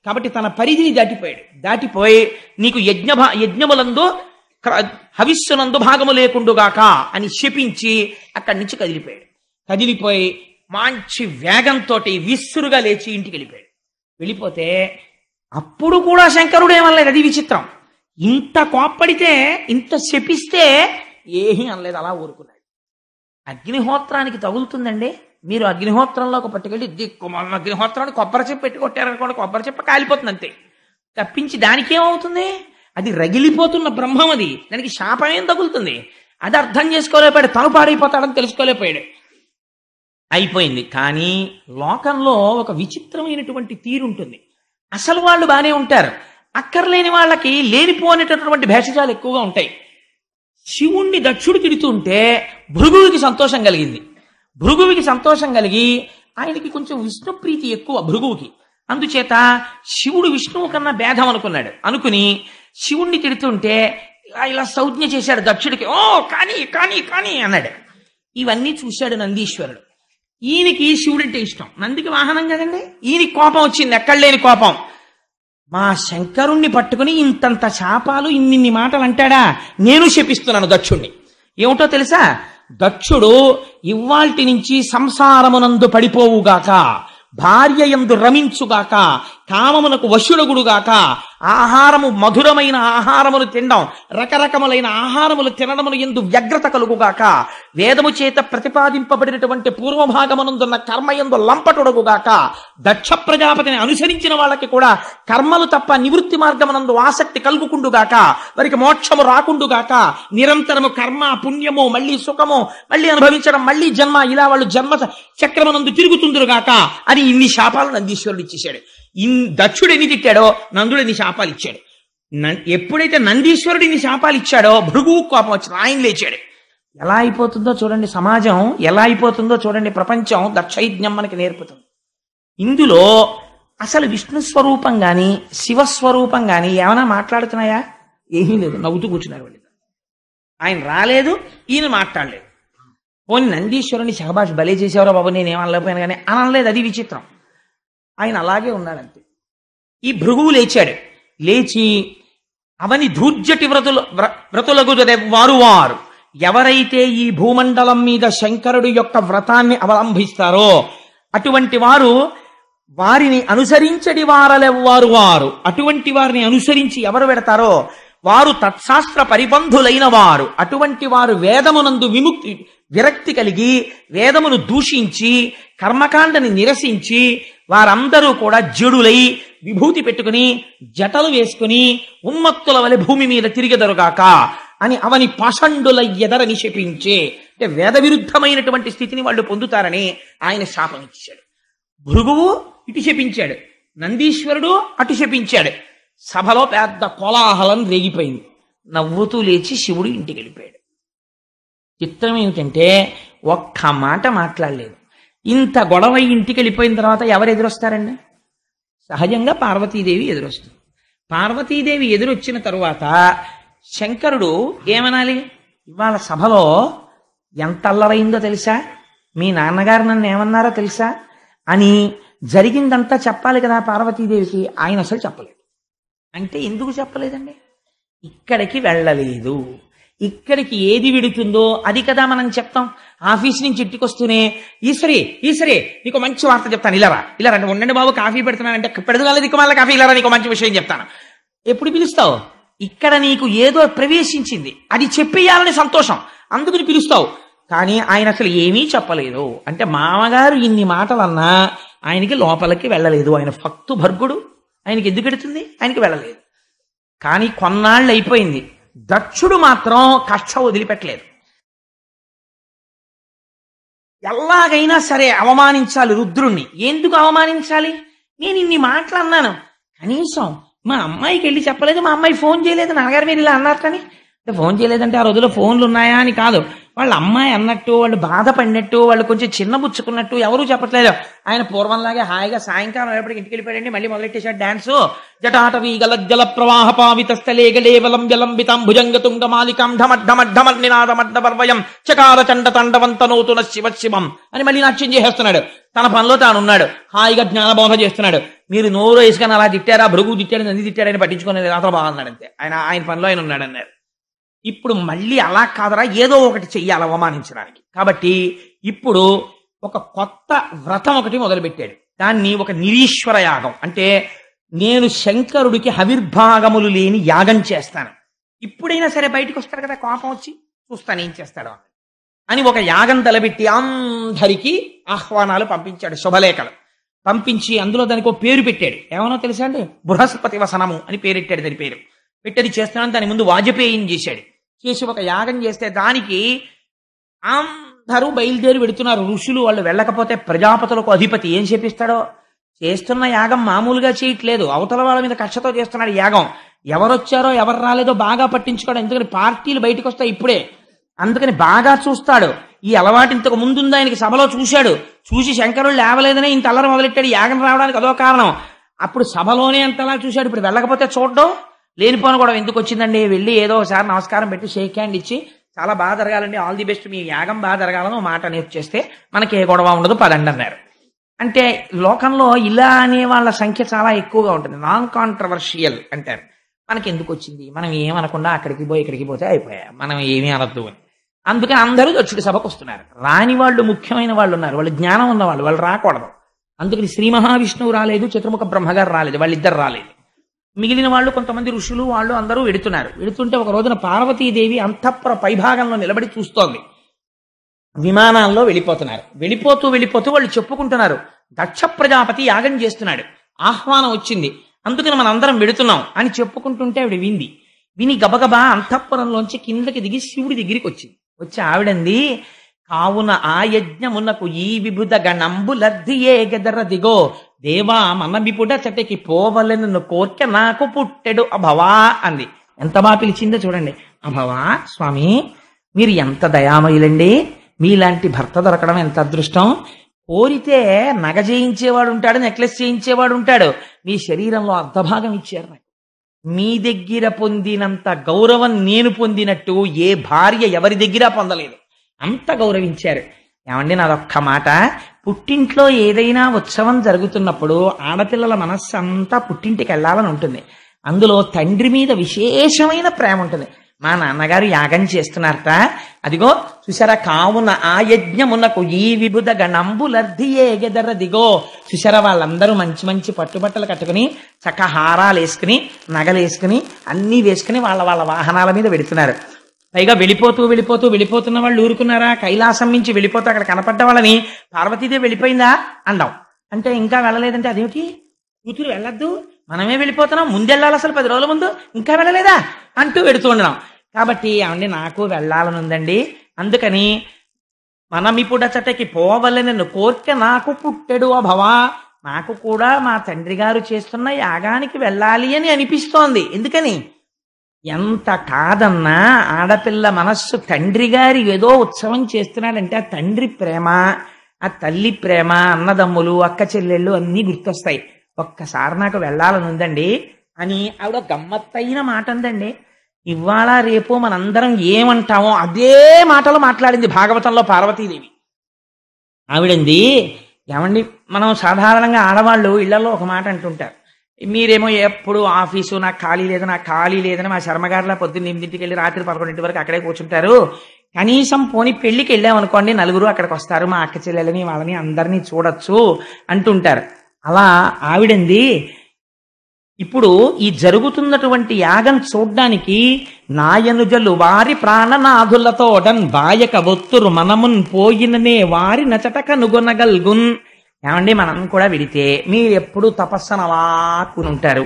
కాబట్టి తన పరిధిని దాటిపోయి నీకు యజ్ఞములందు హవిస్సునందు భాగము లేకుండుగాక అని శపించి అక్కడి నుంచి కదిలిపోయి మంచి వేగంతో విస్సురుగా లేచి ఇంటికి వెళ్ళిపోతే అప్పుడు కూడా శంకరుడు ఏమనలేదు. అది విచిత్రం. ఇంత కోప్పడితే, ఇంత శపిస్తే ఏమీ అనలేదు, అలా ఊరుకున్నాడు. అగ్నిహోత్రానికి తగులుతుందండి. మీరు అగ్నిహోత్రంలోకి పట్టుకెళ్ళి అగ్నిహోత్రాన్ని కొబ్బరి చెప్పు పెట్టి కొట్టారనుకోండి, కొబ్బరి చెప్ప కాలిపోతుంది అంతే తప్పించి దానికేమవుతుంది? అది రగిలిపోతున్న బ్రహ్మం, అది దానికి శాపమేం తగులుతుంది? అది అర్థం చేసుకోలేకపోయాడు, తను పాడైపోతాడని తెలుసుకోలేకపోయాడు. అయిపోయింది. కానీ లోకంలో ఒక విచిత్రమైనటువంటి తీరుంటుంది. అసలు వాళ్ళు బాగానే ఉంటారు, అక్కర్లేని వాళ్ళకి లేనిపోనేటటువంటి భేషజాలు ఎక్కువగా ఉంటాయి. శివుణ్ణి దక్షుడు తిడుతుంటే భృగువుకి సంతోషం కలిగింది. భృగువుకి సంతోషం కలిగి ఆయనకి కొంచెం విష్ణుప్రీతి ఎక్కువ భృగువుకి. అందుచేత శివుడు విష్ణువు కన్నా భేదం అనుకుని శివుణ్ణి తిడుతుంటే ఇలా సంజ్ఞ చేశాడు దక్షుడికి. ఓ కానీ కానీ కానీ అన్నాడు. ఇవన్నీ చూశాడు నందీశ్వరుడు. ఈయనకి శివుడంటే ఇష్టం, నందికి వాహనం కదండి. ఈయనకి కోపం వచ్చింది, ఎక్కడలేని కోపం. మా శంకరుణ్ణి పట్టుకుని ఇంతంత శాపాలు, ఇన్నిన్ని మాటలు అంటాడా, నేను శపిస్తున్నాను దక్షుణ్ణి. ఏమిటో తెలుసా? దక్షుడు ఇవ్వాల్టి నుంచి సంసారమునందు పడిపోవుగాక, భార్య యందు రమించుగాక, కామమునకు వశుడగుడుగాక, ఆహారము మధురమైన ఆహారములు తినడం, రకరకములైన ఆహారములు తినడములు యందు వ్యగ్రత కలుగుగాక, వేదము చేత ప్రతిపాదింపబడినటువంటి పూర్వభాగమునందున్న కర్మయందు లంపటుడగుగాక, దక్ష ప్రజాపతిని అనుసరించిన వాళ్ళకి కూడా కర్మలు తప్ప నివృత్తి మార్గమునందు ఆసక్తి కలుగుకుండుగాక, వారికి మోక్షము రాకుండుగాక, నిరంతరము కర్మ పుణ్యము, మళ్ళీ సుఖము, మళ్ళీ అనుభవించడం, మళ్ళీ జన్మ, ఇలా వాళ్ళు జన్మ చక్రమునందు తిరుగుతుందురుగాక అని ఇన్ని శాపాలు నందీశ్వరుడు ఇచ్చేశాడు. దక్షుడు ఎన్ని తిట్టాడో నందుడు ఎన్ని శాపాలు ఇచ్చాడు. ఎప్పుడైతే నందీశ్వరుడు ఇన్ని శాపాలు ఇచ్చాడో భృగువు కోపం వచ్చింది, ఆయన లేచాడు. ఎలా అయిపోతుందో చూడండి సమాజం, ఎలా అయిపోతుందో చూడండి ప్రపంచం. దక్షయజ్ఞం మనకి నేర్పుతుంది. ఇందులో అసలు విష్ణు స్వరూపం కానీ శివస్వరూపం కానీ ఏమైనా మాట్లాడుతున్నాయా? ఏమీ లేదు, నవ్వుతూ కూర్చున్నారు వాళ్ళు. ఆయన రాలేదు, ఈయన మాట్లాడలేదు. పోనీ నందీశ్వరుని శహబాష్ భలే చేసేవారో బాబు, నేనేమనలేకపోయాను కానీ అనలేదు. అది విచిత్రం. ఆయన అలాగే ఉన్నాడంతే. ఈ భృగువు లేచి అవని ధూర్జటి వ్రతులకు వారు ఎవరైతే ఈ భూమండలం మీద శంకరుడు యొక్క వ్రతాన్ని అవలంబిస్తారో అటువంటి వారిని అనుసరించడి వారు అటువంటి వారిని అనుసరించి ఎవరు పెడతారో వారు తత్శాస్త్ర పరిబంధులైన వారు. అటువంటి వారు వేదమునందు విరక్తి కలిగి వేదమును దూషించి కర్మకాండని నిరసించి వారందరూ కూడా జడులై విభూతి పెట్టుకుని జటలు వేసుకుని ఉన్మత్తుల వలె భూమి మీద తిరిగెదరుగాక అని అవని పాషండుల ఎదరని శపించే, అంటే వేద విరుద్ధమైనటువంటి స్థితిని వాళ్ళు పొందుతారని ఆయన శాపం ఇచ్చాడు. భృగువు ఇటు శపించాడు, నందీశ్వరుడు అటు శపించాడు. సభలో పెద్ద కోలాహలం రేగిపోయింది. నవ్వుతూ లేచి శివుడు ఇంటికి వెళ్ళిపోయాడు. చిత్రం ఏమిటంటే ఒక్క మాట మాట్లాడలేదు. ఇంత గొడవ ఇంటికి వెళ్ళిపోయిన తర్వాత ఎవరు ఎదురొస్తారండి? సహజంగా పార్వతీదేవి ఎదురొస్తుంది. పార్వతీదేవి ఎదురొచ్చిన తరువాత శంకరుడు ఏమనాలి? ఇవాళ సభలో ఎంత అల్లరైందో తెలుసా, మీ నాన్నగారు నన్ను ఏమన్నారో తెలుసా అని జరిగిందంతా చెప్పాలి కదా పార్వతీదేవికి. ఆయన అసలు చెప్పలేదు. అంటే ఎందుకు చెప్పలేదండి? ఇక్కడికి వెళ్ళలేదు. ఇక్కడికి ఏది విడుతుందో అది కదా మనం చెప్తాం. ఆఫీస్ నుంచి ఇంటికి వస్తూనే ఈశ్వరి నీకు మంచి వార్త చెప్తాను, ఇలా రండి, ఉండండి బాబు కాఫీ పెడుతున్నానంటే పెడదు దిక్కు మళ్ళీ కాఫీ, ఇలా నీకు మంచి విషయం చెప్తాను. ఎప్పుడు పిలుస్తావు? ఇక్కడ నీకు ఏదో ప్రవేశించింది, అది చెప్పేయాలని సంతోషం, అందుకని పిలుస్తావు. కానీ ఆయన అసలు ఏమీ చెప్పలేదు. అంటే మామగారు ఇన్ని మాటలన్నా ఆయనకి లోపలికి వెళ్ళలేదు. ఆయన భక్తు భర్గుడు, ఆయనకి ఎందుకు ఎడుతుంది? ఆయనకి వెళ్ళలేదు. కానీ కొన్నాళ్ళు అయిపోయింది. దక్షుడు మాత్రం కక్ష వదిలిపెట్టలేదు. ఎలాగైనా సరే అవమానించాలి రుద్రుణ్ణి. ఎందుకు అవమానించాలి? నేను ఇన్ని మాటలు అన్నాను, కనీసం మా అమ్మాయికి వెళ్ళి చెప్పలేదు, మా అమ్మాయి ఫోన్ చేయలేదు, నాన్నగారు మీరు ఇలా అన్నారు. కానీ అంటే ఫోన్ చేయలేదంటే ఆ రోజుల్లో ఫోన్లు ఉన్నాయా అని కాదు, వాళ్ళ అమ్మాయి అన్నట్టు, వాళ్ళు బాధపడినట్టు, వాళ్ళు కొంచెం చిన్నబుచ్చుకున్నట్టు ఎవరూ చెప్పట్లేదు. ఆయన పూర్వంలాగే హాయిగా సాయంకాలం ఎప్పటికి ఇంటికి వెళ్ళిపోయాడండి. మళ్ళీ మొదలెట్టేశాడు డాన్సు. జటాటవీ గలజ్జల ప్రవాహ పావిత స్థలే గలేవలం జలంబితం భుజంగతుంగ మాలికం ఢమడ్డమడ్డమడ్డమర్వయం చకార చండ తండవంతనోతున శివ శివం అని మళ్ళీ నాట్యం చేసేస్తున్నాడు. తన పనిలో తానున్నాడు, హాయిగా జ్ఞానబోధ చేస్తున్నాడు. మీరు నోరు వేసుకొని అలా తిట్టారా, భృగు తిట్టాడు, నంది తిట్టాడని పట్టించుకునేది రాత్రి బాగున్నాడు అంతే. ఆయన పనిలో ఆయన ఉన్నాడు అన్నారు. ఇప్పుడు మళ్ళీ అలా కాదరా, ఏదో ఒకటి చెయ్యాలి అవమానించడానికి. కాబట్టి ఇప్పుడు ఒక కొత్త వ్రతం ఒకటి మొదలుపెట్టాడు. దాన్ని ఒక నిరీశ్వర యాగం, అంటే నేను శంకరుడికి హవిర్భాగములు లేని యాగం చేస్తాను. ఇప్పుడైనా సరే బయటకు వస్తాడు కదా, కోపం వచ్చి చూస్తాను ఏం చేస్తాడు అని ఒక యాగం తలబెట్టి అందరికీ ఆహ్వానాలు పంపించాడు, శుభలేఖలు పంపించి అందులో దానికి ఒక పేరు పెట్టాడు. ఏమనో తెలుసా అండి? బృహస్పతి వసనము అని పేరెట్టాడు. దాని పేరు పెట్టేది చేస్తున్నాను. దాని ముందు వాజపేయం చేశాడు. చేసి ఒక యాగం చేస్తే దానికి అందరూ బయలుదేరి వెడుతున్నారు. ఋషులు వాళ్ళు వెళ్ళకపోతే ప్రజాపతులకు అధిపతి ఏం చేపిస్తాడో. చేస్తున్న యాగం మామూలుగా చేయట్లేదు, అవతల వాళ్ళ మీద కక్షతో చేస్తున్నాడు యాగం. ఎవరొచ్చారో ఎవరు రాలేదో బాగా పట్టించుకోవడం. ఎందుకని పార్టీలు బయటకు వస్తాయి ఇప్పుడే, అందుకని బాగా చూస్తాడు. ఈ అలవాటు ఇంతకు ముందుంది ఆయనకి. సభలో చూశాడు, చూసి శంకరుడు లేవలేదనే ఇంత అల్లరి మొదలెట్టాడు. యాగం రావడానికి అదో కారణం. అప్పుడు సభలోనే అంతలా చూశాడు. ఇప్పుడు వెళ్ళకపోతే చూడడం లేనిపోను కూడా ఎందుకు వచ్చిందండి, వెళ్ళి ఏదో ఒకసారి నమస్కారం పెట్టి షేక్ హ్యాండ్ ఇచ్చి చాలా బాగా జరగాలండి, ఆల్ ది బెస్ట్, మీ యాగం బాగా జరగాలని ఒక మాట నేర్చేస్తే మనకి ఏ గొడవ ఉండదు, పదండి అన్నారు. అంటే లోకంలో ఇలా అనే వాళ్ళ సంఖ్య చాలా ఎక్కువగా ఉంటుంది. నాన్ కాంట్రవర్షియల్ అంటారు. మనకి ఎందుకు వచ్చింది, మనం ఏమనకుండా అక్కడికి పోయి ఇక్కడికి పోతే అయిపోయా, మనం ఏమీ అనద్దు అని. అందుకని అందరూ దక్షుడి సభకు వస్తున్నారు. రాని వాళ్ళు ముఖ్యమైన వాళ్ళు ఉన్నారు, వాళ్ళు జ్ఞానం ఉన్నవాళ్ళు, వాళ్ళు రాకూడదు. అందుకని శ్రీ మహావిష్ణువు రాలేదు, చతుర్ముఖ బ్రహ్మగారు రాలేదు, వాళ్ళిద్దరు రాలేదు. మిగిలిన వాళ్ళు కొంతమంది ఋషులు వాళ్ళు అందరూ వెడుతున్నారు. వెడుతుంటే ఒక రోజున పార్వతీదేవి అంతఃపుర పైభాగంలో నిలబడి చూస్తోంది. విమానాల్లో వెళ్ళిపోతున్నారు. వెళ్ళిపోతూ వాళ్ళు చెప్పుకుంటున్నారు, దక్ష ప్రజాపతి యాగం చేస్తున్నాడు, ఆహ్వానం వచ్చింది, అందుకని మనం అందరం వెడుతున్నాం అని చెప్పుకుంటుంటే ఆవిడ విని గబగబా అంతఃపురంలోంచి కిందకి దిగి శివుడి దగ్గరికి వచ్చింది. వచ్చి ఆవిడంది, కావున ఆ యజ్ఞమునకు ఈ విభుద గణంబు లద్దియే గెదర దిగో దేవా మనమిపుడ చటకి పోవలను కోర్కె నాకు పుట్టెడు అభవా అంది. ఎంత బాగా పిలిచిందో చూడండి. అభవా, స్వామి మీరు ఎంత దయామయులండి, మీలాంటి భర్త దొరకడం ఎంత అదృష్టం. కోరితే నగ చేయించేవాడు ఉంటాడు, నెక్లెస్ చేయించేవాడు ఉంటాడు, మీ శరీరంలో అర్ధభాగం ఇచ్చారు నాకు. మీ దగ్గర పొందినంత గౌరవం నేను పొందినట్టు ఏ భార్య ఎవరి దగ్గర పొందలేదు, అంత గౌరవించారు. ఏమండి నాదొక్క మాట, పుట్టింట్లో ఏదైనా ఉత్సవం జరుగుతున్నప్పుడు ఆడపిల్లల మనస్సు అంతా పుట్టింటికి వెళ్ళాలని ఉంటుంది. అందులో తండ్రి మీద విశేషమైన ప్రేమ ఉంటుంది. మా నాన్నగారు యాగం చేస్తున్నారట, అదిగో చూసారా, కావున ఆ యజ్ఞమునకు ఈ విభుద గణంబులర్ధియే గెదర దిగో. చూసారా, వాళ్ళందరూ మంచి మంచి పట్టుబట్టలు కట్టుకుని చక్క హారాలు వేసుకుని నగలు వేసుకుని అన్నీ వేసుకుని వాళ్ళ వాహనాల మీద వెడుతున్నారు. పైగా వెళ్ళిపోతున్న వాళ్ళు ఊరుకున్నారా? కైలాసం నుంచి వెళ్ళిపోతూ అక్కడ కనపడ్డ వాళ్ళని పార్వతీదేవి వెళ్ళిపోయిందా అండం. అంటే ఇంకా వెళ్ళలేదంటే అదేమిటి, కూతురు వెళ్ళొద్దు, మనమే వెళ్ళిపోతున్నాం, ముందెళ్ళాలి, అసలు 10 రోజుల ముందు ఇంకా వెళ్ళలేదా అంటూ వెడుతూ ఉండడం. కాబట్టి ఏమండి నాకు వెళ్ళాలని ఉందండి, అందుకని మనమిపుడచటకి పోవలెనను కోర్కె నాకు పుట్టెడు అభవా, నాకు కూడా మా తండ్రి గారు చేస్తున్న యాగానికి వెళ్ళాలి అని అనిపిస్తోంది. ఎందుకని, ఎంత కాదన్నా ఆడపిల్ల మనస్సు తండ్రి గారి ఏదో ఉత్సవం చేస్తున్నాడంటే ఆ తండ్రి ప్రేమ, ఆ తల్లి ప్రేమ, అన్నదమ్ములు, అక్క చెల్లెళ్ళు అన్నీ గుర్తొస్తాయి. ఒక్కసారి నాకు వెళ్ళాలని ఉందండి అని ఆవిడ గమ్మత్తైన మాట అందండి. ఇవాళ రేపు మనందరం ఏమంటామో అదే మాటలు మాట్లాడింది భాగవతంలో పార్వతీదేవి. ఆవిడంది, ఏమండి మనం సాధారణంగా ఆడవాళ్ళు ఇళ్లలో ఒక మాట అంటుంటారు, మీరేమో ఎప్పుడు ఆఫీసు నాకు ఖాళీ లేదని మా శర్మగారిలా పొద్దున్న 8ంటికి వెళ్ళి రాత్రి 11 వరకు అక్కడే కూర్చుంటారు. కనీసం పోనీ పెళ్లికి వెళ్ళామనుకోండి, నలుగురు అక్కడికి వస్తారు, మా అక్క చెల్లెలని వాళ్ళని అందరినీ చూడొచ్చు అంటుంటారు. అలా ఆవిడంది, ఇప్పుడు ఈ జరుగుతున్నటువంటి యాగం చూడ్డానికి నాయనుజలు వారి ప్రాణనాథులతోడన్ బాయక ఒత్తురు మనమున్ పోయిననే వారి నచటక నుగొనగల్గున్. ఏమండి మనం కూడా వెడితే మీరు ఎప్పుడు తపస్సును అలా ఉంటారు,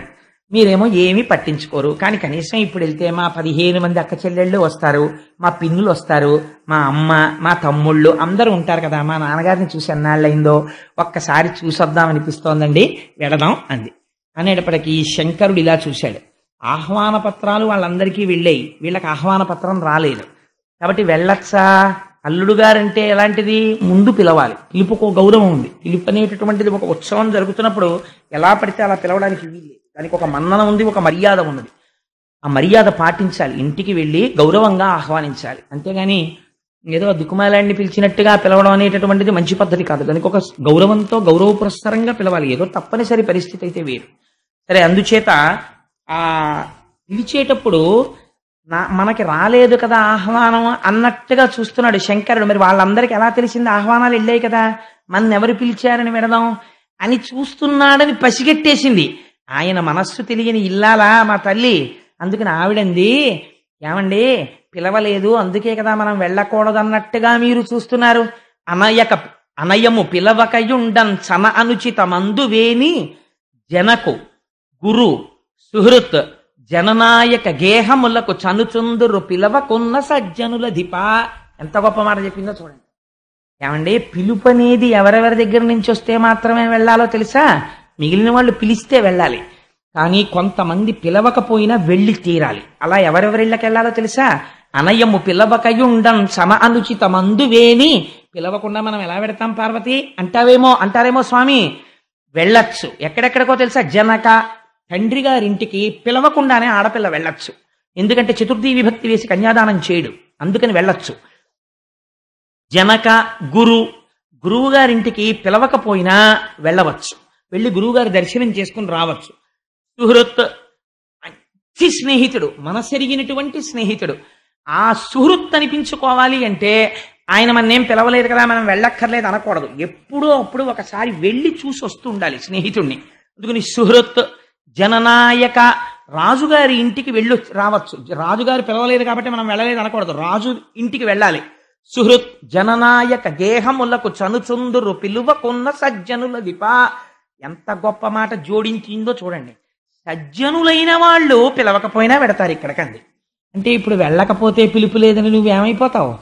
మీరేమో ఏమీ పట్టించుకోరు. కానీ కనీసం ఇప్పుడు వెళ్తే మా 15 మంది అక్క చెల్లెళ్ళు వస్తారు, మా పిన్నులు వస్తారు, మా అమ్మ మా తమ్ముళ్ళు అందరూ ఉంటారు కదా, మా నాన్నగారిని చూసి ఎన్నాళ్ళయిందో ఒక్కసారి చూసొద్దాం అనిపిస్తోందండి, వెళదాం అంది. అనేటప్పటికీ శంకరుడు ఇలా చూశాడు, ఆహ్వాన పత్రాలు వాళ్ళందరికీ వెళ్ళాయి, వీళ్ళకి ఆహ్వాన పత్రం రాలేదు. కాబట్టి వెళ్ళచ్చా? అల్లుడు గారంటే ఎలాంటిది? ముందు పిలవాలి, పిలుపుకు గౌరవం ఉంది. పిలుపు అనేటటువంటిది ఒక ఉత్సవం జరుగుతున్నప్పుడు ఎలా పడితే అలా పిలవడానికి వీలు, దానికి ఒక మన్నన ఉంది, ఒక మర్యాద ఉన్నది. ఆ మర్యాద పాటించాలి, ఇంటికి వెళ్ళి గౌరవంగా ఆహ్వానించాలి. అంతేగాని ఏదో దిక్కుమాలాడిని పిలిచినట్టుగా పిలవడం అనేటటువంటిది మంచి పద్ధతి కాదు. దానికి ఒక గౌరవంతో గౌరవ పురస్సరంగా పిలవాలి, ఏదో తప్పనిసరి పరిస్థితి అయితే వేరు. సరే, అందుచేత ఆ పిలిచేటప్పుడు మనకి రాలేదు కదా ఆహ్వానం అన్నట్టుగా చూస్తున్నాడు శంకరుడు. మరి వాళ్ళందరికీ ఎలా తెలిసింది ఆహ్వానాలు వెళ్ళాయి కదా, మన ఎవరు పిలిచారని విడదాం అని చూస్తున్నాడని పసిగట్టేసింది. ఆయన మనస్సు తెలియని ఇల్లాలా మా తల్లి. అందుకని ఆవిడంది, ఏమండి పిలవలేదు అందుకే కదా మనం వెళ్ళకూడదు అన్నట్టుగా మీరు చూస్తున్నారు. అనయము పిలవకయుండన్ చన అనుచిత మందువేని జనకు గురు సుహృత్ జననాయక గేహములకు చనుచుందురు పిలవకున్న సజ్జనుల ధిప. ఎంత గొప్ప మాట చెప్పిందో చూడండి. ఏమండి పిలుపు అనేది ఎవరెవరి దగ్గర నుంచి వస్తే మాత్రమే వెళ్ళాలో తెలుసా? మిగిలిన వాళ్ళు పిలిస్తే వెళ్ళాలి, కానీ కొంతమంది పిలవకపోయినా వెళ్ళి తీరాలి. అలా ఎవరెవరిళ్ళకి వెళ్ళాలో తెలుసా? అనయము పిలవకయుండం సమ అనుచిత మందువేని. పిలవకుండా మనం ఎలా పెడతాం పార్వతి అంటారేమో స్వామి. వెళ్ళొచ్చు. ఎక్కడెక్కడికో తెలుసా? జనక తండ్రి గారింటికి పిలవకుండానే ఆడపిల్ల వెళ్ళొచ్చు, ఎందుకంటే చతుర్థీ విభక్తి వేసి కన్యాదానం చేయడు, అందుకని వెళ్ళొచ్చు. జనక గురువు గారింటికి పిలవకపోయినా వెళ్ళవచ్చు, వెళ్ళి గురువుగారి దర్శనం చేసుకుని రావచ్చు. సుహృత్ మంచి స్నేహితుడు, మనసెరిగినటువంటి స్నేహితుడు. ఆ సుహృత్ అనిపించుకోవాలి అంటే ఆయన మన్నేం పిలవలేదు కదా మనం వెళ్ళక్కర్లేదు అనకూడదు. ఎప్పుడో అప్పుడు ఒకసారి వెళ్ళి చూసి వస్తూ ఉండాలి స్నేహితుడిని. అందుకని సుహృత్ జననాయక, రాజుగారి ఇంటికి వెళ్ళి రావచ్చు. రాజుగారు పిలవలేదు కాబట్టి మనం వెళ్ళలేదు అనకూడదు, రాజు ఇంటికి వెళ్ళాలి. సుహృత్ జననాయక గేహములకు చనుచుందురు పిలువకున్న సజ్జనుల దిప. ఎంత గొప్ప మాట జోడించిందో చూడండి. సజ్జనులైన వాళ్ళు పిలవకపోయినా పెడతారు ఇక్కడికంది. అంటే ఇప్పుడు వెళ్ళకపోతే పిలుపు లేదని నువ్వేమైపోతావు,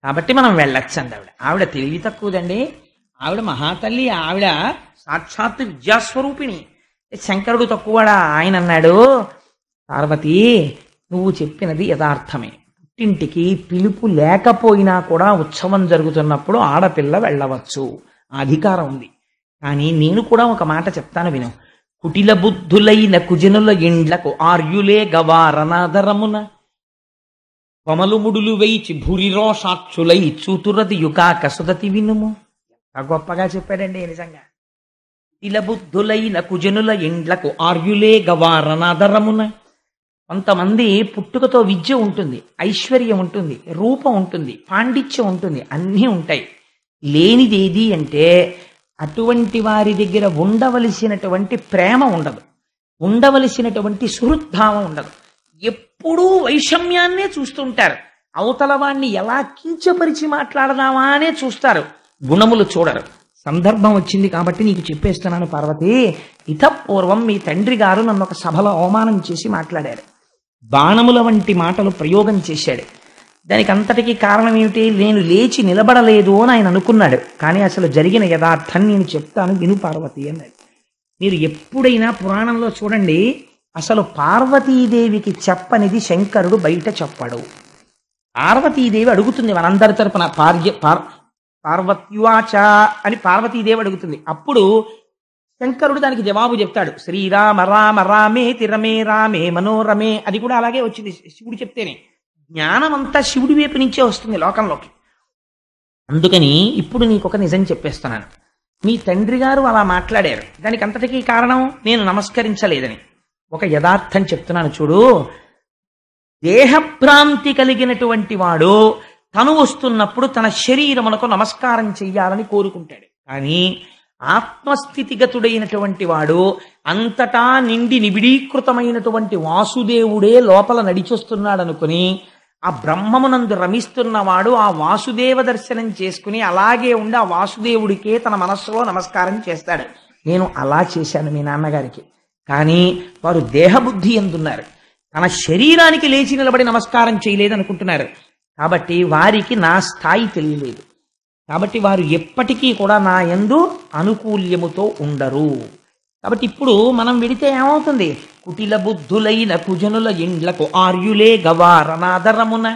కాబట్టి మనం వెళ్ళొచ్చు అండి. ఆవిడ తెలివి తక్కువదండి, ఆవిడ మహాతల్లి, ఆవిడ సాక్షాత్ విద్యాస్వరూపిణి. శంకరుడు తక్కువడా? ఆయన అన్నాడు, పార్వతి నువ్వు చెప్పినది యథార్థమే, పుట్టింటికి పిలుపు లేకపోయినా కూడా ఉత్సవం జరుగుతున్నప్పుడు ఆడపిల్ల వెళ్ళవచ్చు, ఆ అధికారం ఉంది. కానీ నేను కూడా ఒక మాట చెప్తాను విను. కుటిల బుద్ధులైన కుజనుల ఇండ్లకు ఆర్యులే గవారనాదరమున కొమలు ముడులు వేయిచి భూరిరోషాక్షులై చూతురది యుగా కసుదతి వినుము. ఎంత గొప్పగా చెప్పాడండి నిజంగా. కుటిల బుద్ధులైన కుజనుల ఇండ్లకు ఆర్యులే గవారనాదరమున. కొంతమంది పుట్టుకతో విద్య ఉంటుంది, ఐశ్వర్యం ఉంటుంది, రూపం ఉంటుంది, పాండిత్యం ఉంటుంది, అన్నీ ఉంటాయి. లేనిదేది అంటే అటువంటి వారి దగ్గర ఉండవలసినటువంటి ప్రేమ ఉండదు, ఉండవలసినటువంటి సుహృద్భావం ఉండదు. ఎప్పుడూ వైషమ్యాన్నే చూస్తుంటారు, అవతల వాణ్ణి ఎలా కించపరిచి మాట్లాడదామా అనే చూస్తారు, గుణములు చూడరు. సందర్భం వచ్చింది కాబట్టి నీకు చెప్పేస్తున్నాను పార్వతి. ఇతపూర్వం మీ తండ్రి గారు నన్ను ఒక సభలో అవమానం చేసి మాట్లాడారు, బాణముల వంటి మాటలు ప్రయోగం చేశాడు. దానికి అంతటికీ కారణం ఏమిటి? నేను లేచి నిలబడలేదు అని ఆయన అనుకున్నాడు. కానీ అసలు జరిగిన యథార్థం నేను చెప్తాను విను పార్వతి అన్నాడు. మీరు ఎప్పుడైనా పురాణంలో చూడండి, అసలు పార్వతీదేవికి చెప్పనిది శంకరుడు బయట చెప్పడు. పార్వతీదేవి అడుగుతుంది మనందరి తరపున, పార్వత్యువాచ అని పార్వతీదేవి అడుగుతుంది. అప్పుడు శంకరుడు దానికి జవాబు చెప్తాడు. శ్రీరామ రామ రామే తిరమే రామే మనోరమే. అది కూడా అలాగే వచ్చింది శివుడు చెప్తేనే. జ్ఞానం అంతా శివుడి వైపు నుంచే వస్తుంది లోకంలోకి. అందుకని ఇప్పుడు నీకు ఒక నిజం చెప్పేస్తున్నాను. మీ తండ్రి గారు అలా మాట్లాడారు, దానికి అంతటికీ కారణం నేను నమస్కరించలేదని. ఒక యథార్థం చెప్తున్నాను చూడు. దేహభ్రాంతి కలిగినటువంటి వాడు తను వస్తున్నప్పుడు తన శరీరమునకు నమస్కారం చెయ్యాలని కోరుకుంటాడు. కానీ ఆత్మస్థితిగతుడైనటువంటి వాడు అంతటా నిండి నిబిడీకృతమైనటువంటి వాసుదేవుడే లోపల నడిచొస్తున్నాడు అనుకుని ఆ బ్రహ్మమునందు రమిస్తున్నవాడు ఆ వాసుదేవ దర్శనం చేసుకుని అలాగే ఉండి ఆ వాసుదేవుడికే తన మనస్సులో నమస్కారం చేస్తాడు. నేను అలా చేశాను మీ నాన్నగారికి. కానీ వారు దేహబుద్ధి ఎందున్నారు, తన శరీరానికి లేచి నిలబడి నమస్కారం చేయలేదనుకుంటున్నారు. కాబట్టి వారికి నా స్థాయి తెలియలేదు. కాబట్టి వారు ఎప్పటికీ కూడా నా యందు అనుకూల్యముతో ఉండరు. కాబట్టి ఇప్పుడు మనం విడితే ఏమవుతుంది? కుటిల బుద్ధులైన కుజనుల ఇండ్లకు ఆర్యులే గవారనాదరమున,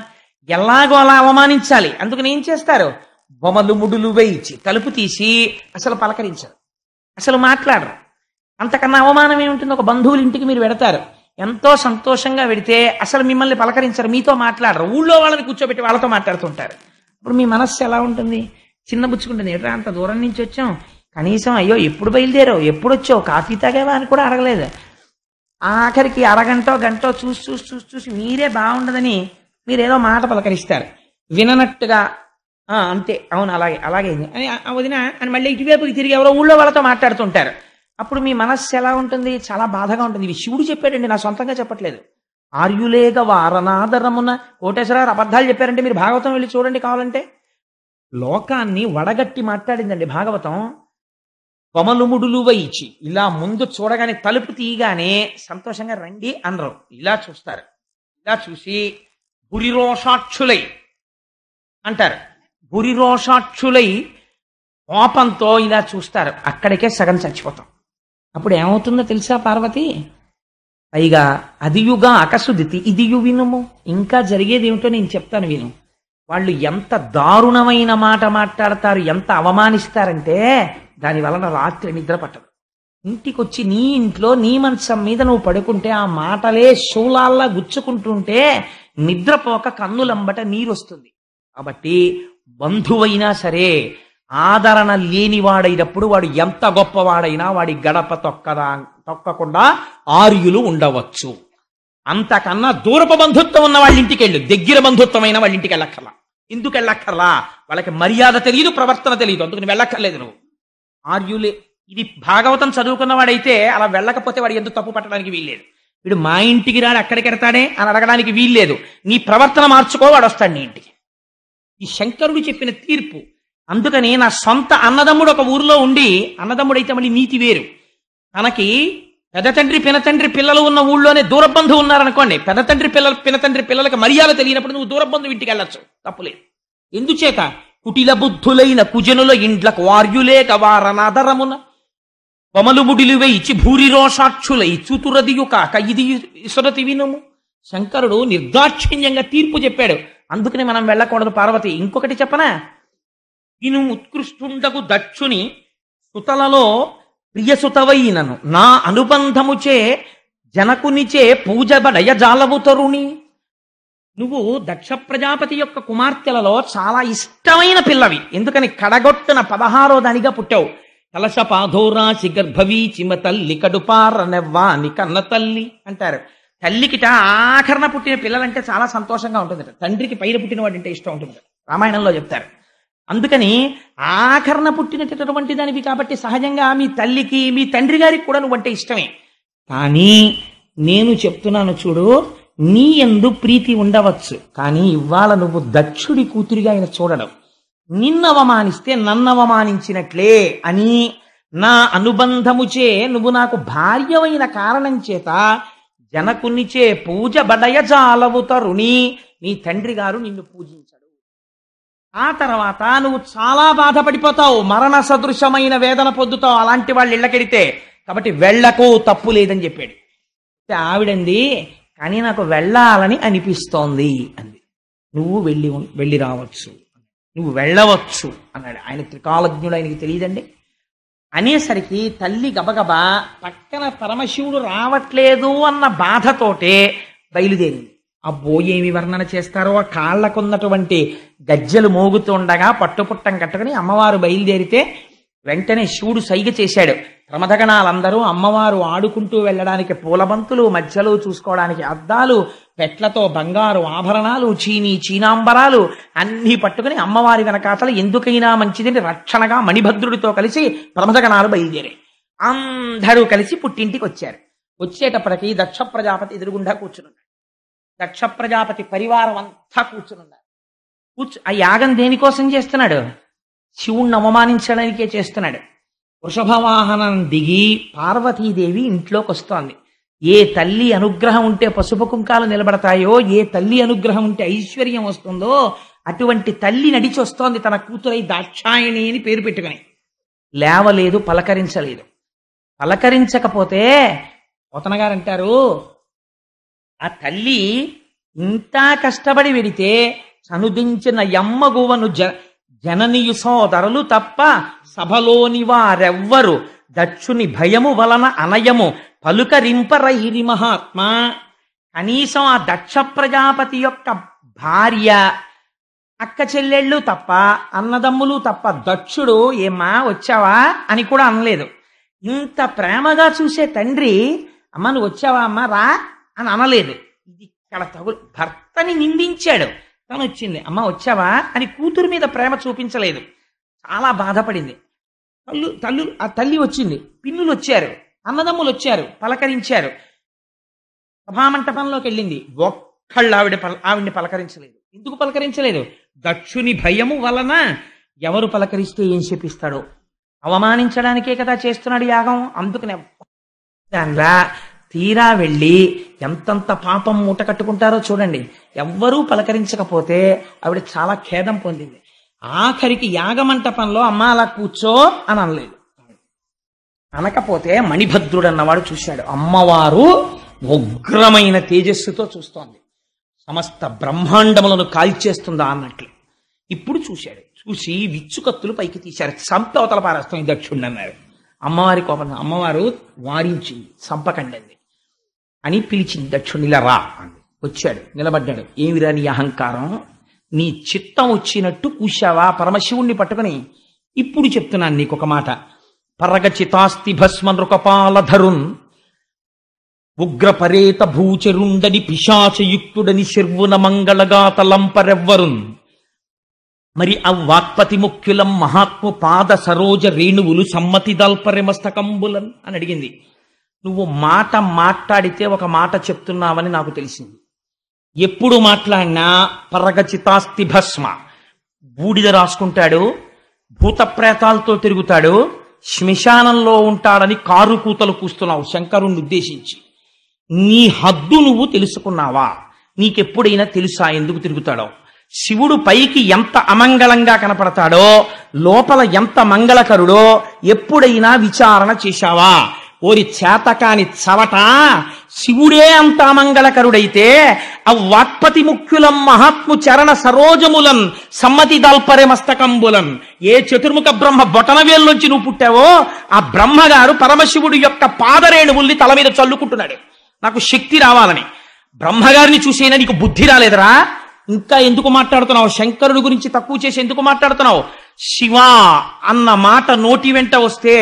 ఎలాగో అలా అవమానించాలి. అందుకని ఏం చేస్తారు? బొమలు ముడులు వేయించి తలుపు తీసి అసలు పలకరించరు, అసలు మాట్లాడరు. అంతకన్నా అవమానం ఏముంటుంది? ఒక బంధువుల ఇంటికి మీరు వెడతారు, ఎంతో సంతోషంగా వెడితే అసలు మిమ్మల్ని పలకరించరు, మీతో మాట్లాడరు, ఊళ్ళో వాళ్ళని కూర్చోబెట్టి వాళ్ళతో మాట్లాడుతుంటారు. ఇప్పుడు మీ మనస్సు ఎలా ఉంటుంది? చిన్నబుచ్చుకుంటుంది. ఎట్లా అంత దూరం నుంచి వచ్చాం, కనీసం అయ్యో ఎప్పుడు బయలుదేరావు, ఎప్పుడు వచ్చావు, కాఫీ తాగేవా అని కూడా అడగలేదు. ఆఖరికి అరగంటో గంటో చూసి చూసి చూసి చూసి మీరే బాగుండదని మీరేదో మాట పలకరిస్తారు, విననట్టుగా అంతే, అవును అలాగే అలాగే అని వదిన అని మళ్ళీ ఇటువైపుకి తిరిగి ఎవరో ఊళ్ళో వాళ్ళతో మాట్లాడుతుంటారు. అప్పుడు మీ మనస్సు ఎలా ఉంటుంది? చాలా బాధగా ఉంటుంది. ఇవి శివుడు చెప్పాడండి, నా సొంతంగా చెప్పట్లేదు. ఆర్యులేగ వారనాదరమున, కోటేశ్వరరావు అబద్ధాలు చెప్పారంటే మీరు భాగవతం వెళ్ళి చూడండి కావాలంటే. లోకాన్ని వడగట్టి మాట్లాడిందండి భాగవతం. కొమలుముడులు వైచి ఇలా ముందు చూడగానే తలుపు తీయగానే సంతోషంగా రండి అనరు, ఇలా చూస్తారు. ఇలా చూసి భురిరోషాక్షులై అంటారు. భురిరోషాక్షులై కోపంతో ఇలా చూస్తారు. అక్కడికే సగం చచ్చిపోతాం. అప్పుడు ఏమవుతుందో తెలుసా పార్వతి? పైగా అదియుగా అకసుదితి ఇదియు వినుము, ఇంకా జరిగేది ఏమిటో నేను చెప్తాను విను. వాళ్ళు ఎంత దారుణమైన మాట మాట్లాడతారు, ఎంత అవమానిస్తారంటే దాని వలన రాత్రి నిద్ర పట్టదు. ఇంటికొచ్చి నీ ఇంట్లో నీ మంచం మీద నువ్వు పడుకుంటే ఆ మాటలే శూలాల్లా గుచ్చుకుంటుంటే నిద్రపోక కన్నులంబట నీరొస్తుంది. కాబట్టి బంధువైనా సరే ఆదరణ లేనివాడైనప్పుడు వాడు ఎంత గొప్పవాడైనా వాడి గడప తొక్కకుండా ఆర్యులు ఉండవచ్చు. అంతకన్నా దూరపు బంధుత్వం ఉన్న వాళ్ళ ఇంటికి వెళ్ళు, దగ్గర బంధుత్వమైన వాళ్ళ ఇంటికి వెళ్ళక్కర్లా. ఎందుకు వెళ్ళక్కర్లా? వాళ్ళకి మర్యాద తెలియదు, ప్రవర్తన తెలియదు, అందుకని వెళ్ళక్కర్లేదు నువ్వు. ఆర్యులే, ఇది భాగవతం చదువుకున్న వాడైతే అలా వెళ్ళకపోతే వాడు ఎందుకు తప్పు పట్టడానికి వీల్లేదు. వీడు మా ఇంటికి రాడు అక్కడికి వెడతాడే అని అడగడానికి వీల్లేదు. నీ ప్రవర్తన మార్చుకో, వాడు వస్తాడు నీ ఇంటికి. ఈ శంకరుడు చెప్పిన తీర్పు. అందుకని నా సొంత అన్నదమ్ముడు ఒక ఊరిలో ఉండి, అన్నదమ్ముడైతే మళ్ళీ నీతి వేరు. తనకి పెదతండ్రి పినతండ్రి పిల్లలు ఉన్న ఊళ్ళోనే దూరబంధు ఉన్నారనుకోండి, పెదతండ్రి పినతండ్రి పిల్లలకి మర్యాద తెలియనప్పుడు నువ్వు దూరబంధు ఇంటికి వెళ్ళొచ్చు, తప్పులేదు. ఎందుచేత? కుటిల బుద్ధులైన కుజనుల ఇండ్లకు వార్యులే కవారనాదరమున, కొమలు ముడిలు వేయిచి భూరిరోషాక్షులై చూతురదియు కాక ఇది ఇసురతి వినుము. శంకరుడు నిర్దాక్షిణ్యంగా తీర్పు చెప్పాడు. అందుకని మనం వెళ్ళకూడదు పార్వతి. ఇంకొకటి చెప్పనా? విను ఉత్కృష్టుండకు దక్షుని సుతలలో ప్రియసుతవైనను నా అనుబంధముచే జనకునిచే పూజబడయ జాలవు తరుణి. నువ్వు దక్ష ప్రజాపతి యొక్క కుమార్తెలలో చాలా ఇష్టమైన పిల్లవి. ఎందుకని? కడగొట్టున 16వ దానిగా పుట్టావు. కలశపాధోరాశి గర్భవీచిమ తల్లి కడుపారనెవ్వాని కన్న తల్లి అంటారు. తల్లికిట ఆఖరణ పుట్టిన పిల్లలంటే చాలా సంతోషంగా ఉంటుందట, తండ్రికి పైన పుట్టిన వాడంటే ఇష్టం ఉంటుంది, రామాయణంలో చెప్తారు. అందుకని ఆఖరణ పుట్టినటువంటి దానివి కాబట్టి సహజంగా మీ తల్లికి మీ తండ్రి గారికి కూడా నువ్వంటే ఇష్టమే. కానీ నేను చెప్తున్నాను చూడు, నీ యందు ప్రీతి ఉండవచ్చు, కానీ ఇవాళ నువ్వు దక్షుడి కూతురిగా ఆయన చూడడం, నిన్ను అవమానిస్తే నన్ను అవమానించినట్లే అని నా అనుబంధముచే నువ్వు నాకు భార్యవైన కారణం చేత జనకునిచే పూజ బడయజాలవు తరుణి, నీ తండ్రి గారు నిన్ను పూజించడు. ఆ తర్వాత నువ్వు చాలా బాధపడిపోతావు, మరణ సదృశమైన వేదన పొందుతావు అలాంటి వాళ్ళు ఇళ్ళకెడితే. కాబట్టి వెళ్ళకు, తప్పు లేదని చెప్పాడు. ఆవిడంది, కానీ నాకు వెళ్ళాలని అనిపిస్తోంది అంది. నువ్వు వెళ్ళి రావచ్చు, నువ్వు వెళ్ళవచ్చు అన్నాడు. ఆయన త్రికాలజ్ఞుడు, ఆయనకి తెలియదండి. అనేసరికి తల్లి గబగబా పక్కన పరమశివుడు రావట్లేదు అన్న బాధతోటే బయలుదేరింది. అబ్బో ఏమి వర్ణన చేస్తారో, ఆ కాళ్లకున్నటువంటి గజ్జలు మోగుతుండగా పట్టుపుట్టం కట్టుకుని అమ్మవారు బయలుదేరితే వెంటనే శివుడు సైగ చేశాడు. ప్రమథగణాలందరూ అమ్మవారు ఆడుకుంటూ వెళ్ళడానికి పూలబంతులు, మధ్యలో చూసుకోవడానికి అద్దాలు, పెట్లతో బంగారు ఆభరణాలు, చీనాంబరాలు అన్నీ పట్టుకుని అమ్మవారి వెనకాతల ఎందుకైనా మంచిదని రక్షణగా మణిభద్రుడితో కలిసి ప్రమథగణాలు బయలుదేరాయి. అందరూ కలిసి పుట్టింటికి వచ్చారు. వచ్చేటప్పటికి దక్ష ప్రజాపతి ఎదురుగుండా కూర్చున్నాడు. దక్ష ప్రజాపతి పరివారం అంతా కూర్చునున్నారు. ఆ యాగం దేనికోసం చేస్తున్నాడు? శివుణ్ణి అవమానించడానికే చేస్తున్నాడు. వృషభవాహనం దిగి పార్వతీదేవి ఇంట్లోకి వస్తోంది. ఏ తల్లి అనుగ్రహం ఉంటే పసుపు కుంకాలు నిలబడతాయో, ఏ తల్లి అనుగ్రహం ఉంటే ఐశ్వర్యం వస్తుందో, అటువంటి తల్లి నడిచి వస్తోంది తన కూతురై దాక్షాయణి అని పేరు పెట్టుకుని. లేవలేదు, పలకరించలేదు. పలకరించకపోతే పోతన గారు అంటారు, ఆ తల్లి ఇంత కష్టపడి వెడితే చనుదించిన యమ్మగువను జననియు సోదరులు తప్ప సభలోని వారెవ్వరు దక్షుని భయము వలన అనయము పలుకరింపరైరి మహాత్మ. కనీసం ఆ దక్ష ప్రజాపతి యొక్క భార్య, అక్క చెల్లెళ్ళు తప్ప, అన్నదమ్ములు తప్ప దక్షుడు ఏమ్మా వచ్చావా అని కూడా అనలేదు. ఇంత ప్రేమగా చూసే తండ్రి అమ్మ నువ్వు వచ్చావా అమ్మ రా అని అనలేదు. ఇది ఇక్కడ భర్తని నిందించాడు. తను వచ్చింది, అమ్మ వచ్చావా అని కూతురు మీద ప్రేమ చూపించలేదు. చాలా బాధపడింది. ఆ తల్లి వచ్చింది, పిన్నులు వచ్చారు, అన్నదమ్ములు వచ్చారు, పలకరించారు. సభామంటపంలోకి వెళ్ళింది, ఒక్కళ్ళు ఆవిడ్ని పలకరించలేదు. ఎందుకు పలకరించలేదు? దక్షుని భయము వలన. ఎవరు పలకరిస్తే ఏం శపిస్తాడో, అవమానించడానికే కదా చేస్తున్నాడు యాగం. అందుకనే దానిలా తీరా వెళ్ళి ఎంతంత పాపం మూట కట్టుకుంటారో చూడండి. ఎవ్వరూ పలకరించకపోతే ఆవిడ చాలా ఖేదం పొందింది. ఆఖరికి యాగమంటపంలో అమ్మ అలా కూర్చో అని అనలేదు. అనకపోతే మణిభద్రుడు అన్నవాడు చూశాడు. అమ్మవారు ఉగ్రమైన తేజస్సుతో చూస్తోంది, సమస్త బ్రహ్మాండములను కాల్చేస్తుందా అన్నట్లు. ఇప్పుడు చూశాడు. చూసి విచ్చుకత్తులు పైకి తీశారు. చంప అవతల పారేస్తాం ఈ దక్షుణ్ణి అన్నారు. అమ్మవారి కోపం. అమ్మవారు వారించింది, చంపకండి అని పిలిచింది. దక్షుణ్ణి ఇలా రా అని. వచ్చాడు, నిలబడ్డాడు. ఏమిరా నీ అహంకారం? నీ చిత్తం వచ్చినట్టు కూశావా పరమశివుణ్ణి పట్టుకుని? ఇప్పుడు చెప్తున్నాను నీకొక మాట. పరగచితాస్తి భస్మ నృకపాలధరున్ ఉగ్రపరేత భూచరుండని పిశాచయుక్తుడని శర్వున మంగళగాతలంపరెవ్వరున్ మరి అవ్వాక్పతి ముఖ్యులం మహాత్ము పాద సరోజ రేణువులు సమ్మతి దల్పరె మస్తకంబులన్ అని అడిగింది. నువ్వు మాట మాట్లాడితే ఒక మాట చెప్తున్నావని నాకు తెలిసింది. ఎప్పుడు మాట్లాడినా పరగచితాస్తి భస్మ, బూడిద రాసుకుంటాడు, భూత ప్రేతాలతో తిరుగుతాడు, శ్మశానంలో ఉంటాడని కారు కూతలు కూస్తున్నావు శంకరుణ్ణి ఉద్దేశించి. నీ హద్దు నువ్వు తెలుసుకున్నావా? నీకెప్పుడైనా తెలుసా ఎందుకు తిరుగుతాడో? శివుడు పైకి ఎంత అమంగళంగా కనపడతాడో లోపల ఎంత మంగళకరుడో ఎప్పుడైనా విచారణ చేశావా? ఓరి చేతకాని చవట, శివుడే అంత అమంగళకరుడైతే ఆ వాక్పతి ముఖ్యులం మహాత్ము చరణ సరోజములన్ సమ్మతి దల్పరె మస్తకంబులన్, ఏ చతుర్ముఖ బ్రహ్మ బొటనవేల్లోంచి నువ్వు పుట్టావో ఆ బ్రహ్మగారు పరమశివుడి యొక్క పాదరేణువుల్ని తల మీద చల్లుకుంటున్నాడు నాకు శక్తి రావాలని. బ్రహ్మగారిని చూసేనా నీకు బుద్ధి రాలేదరా? ఇంకా ఎందుకు మాట్లాడుతున్నావు? శంకరుడి గురించి తక్కువ చేసి ఎందుకు మాట్లాడుతున్నావు? శివ అన్న మాట నోటి వెంట వస్తే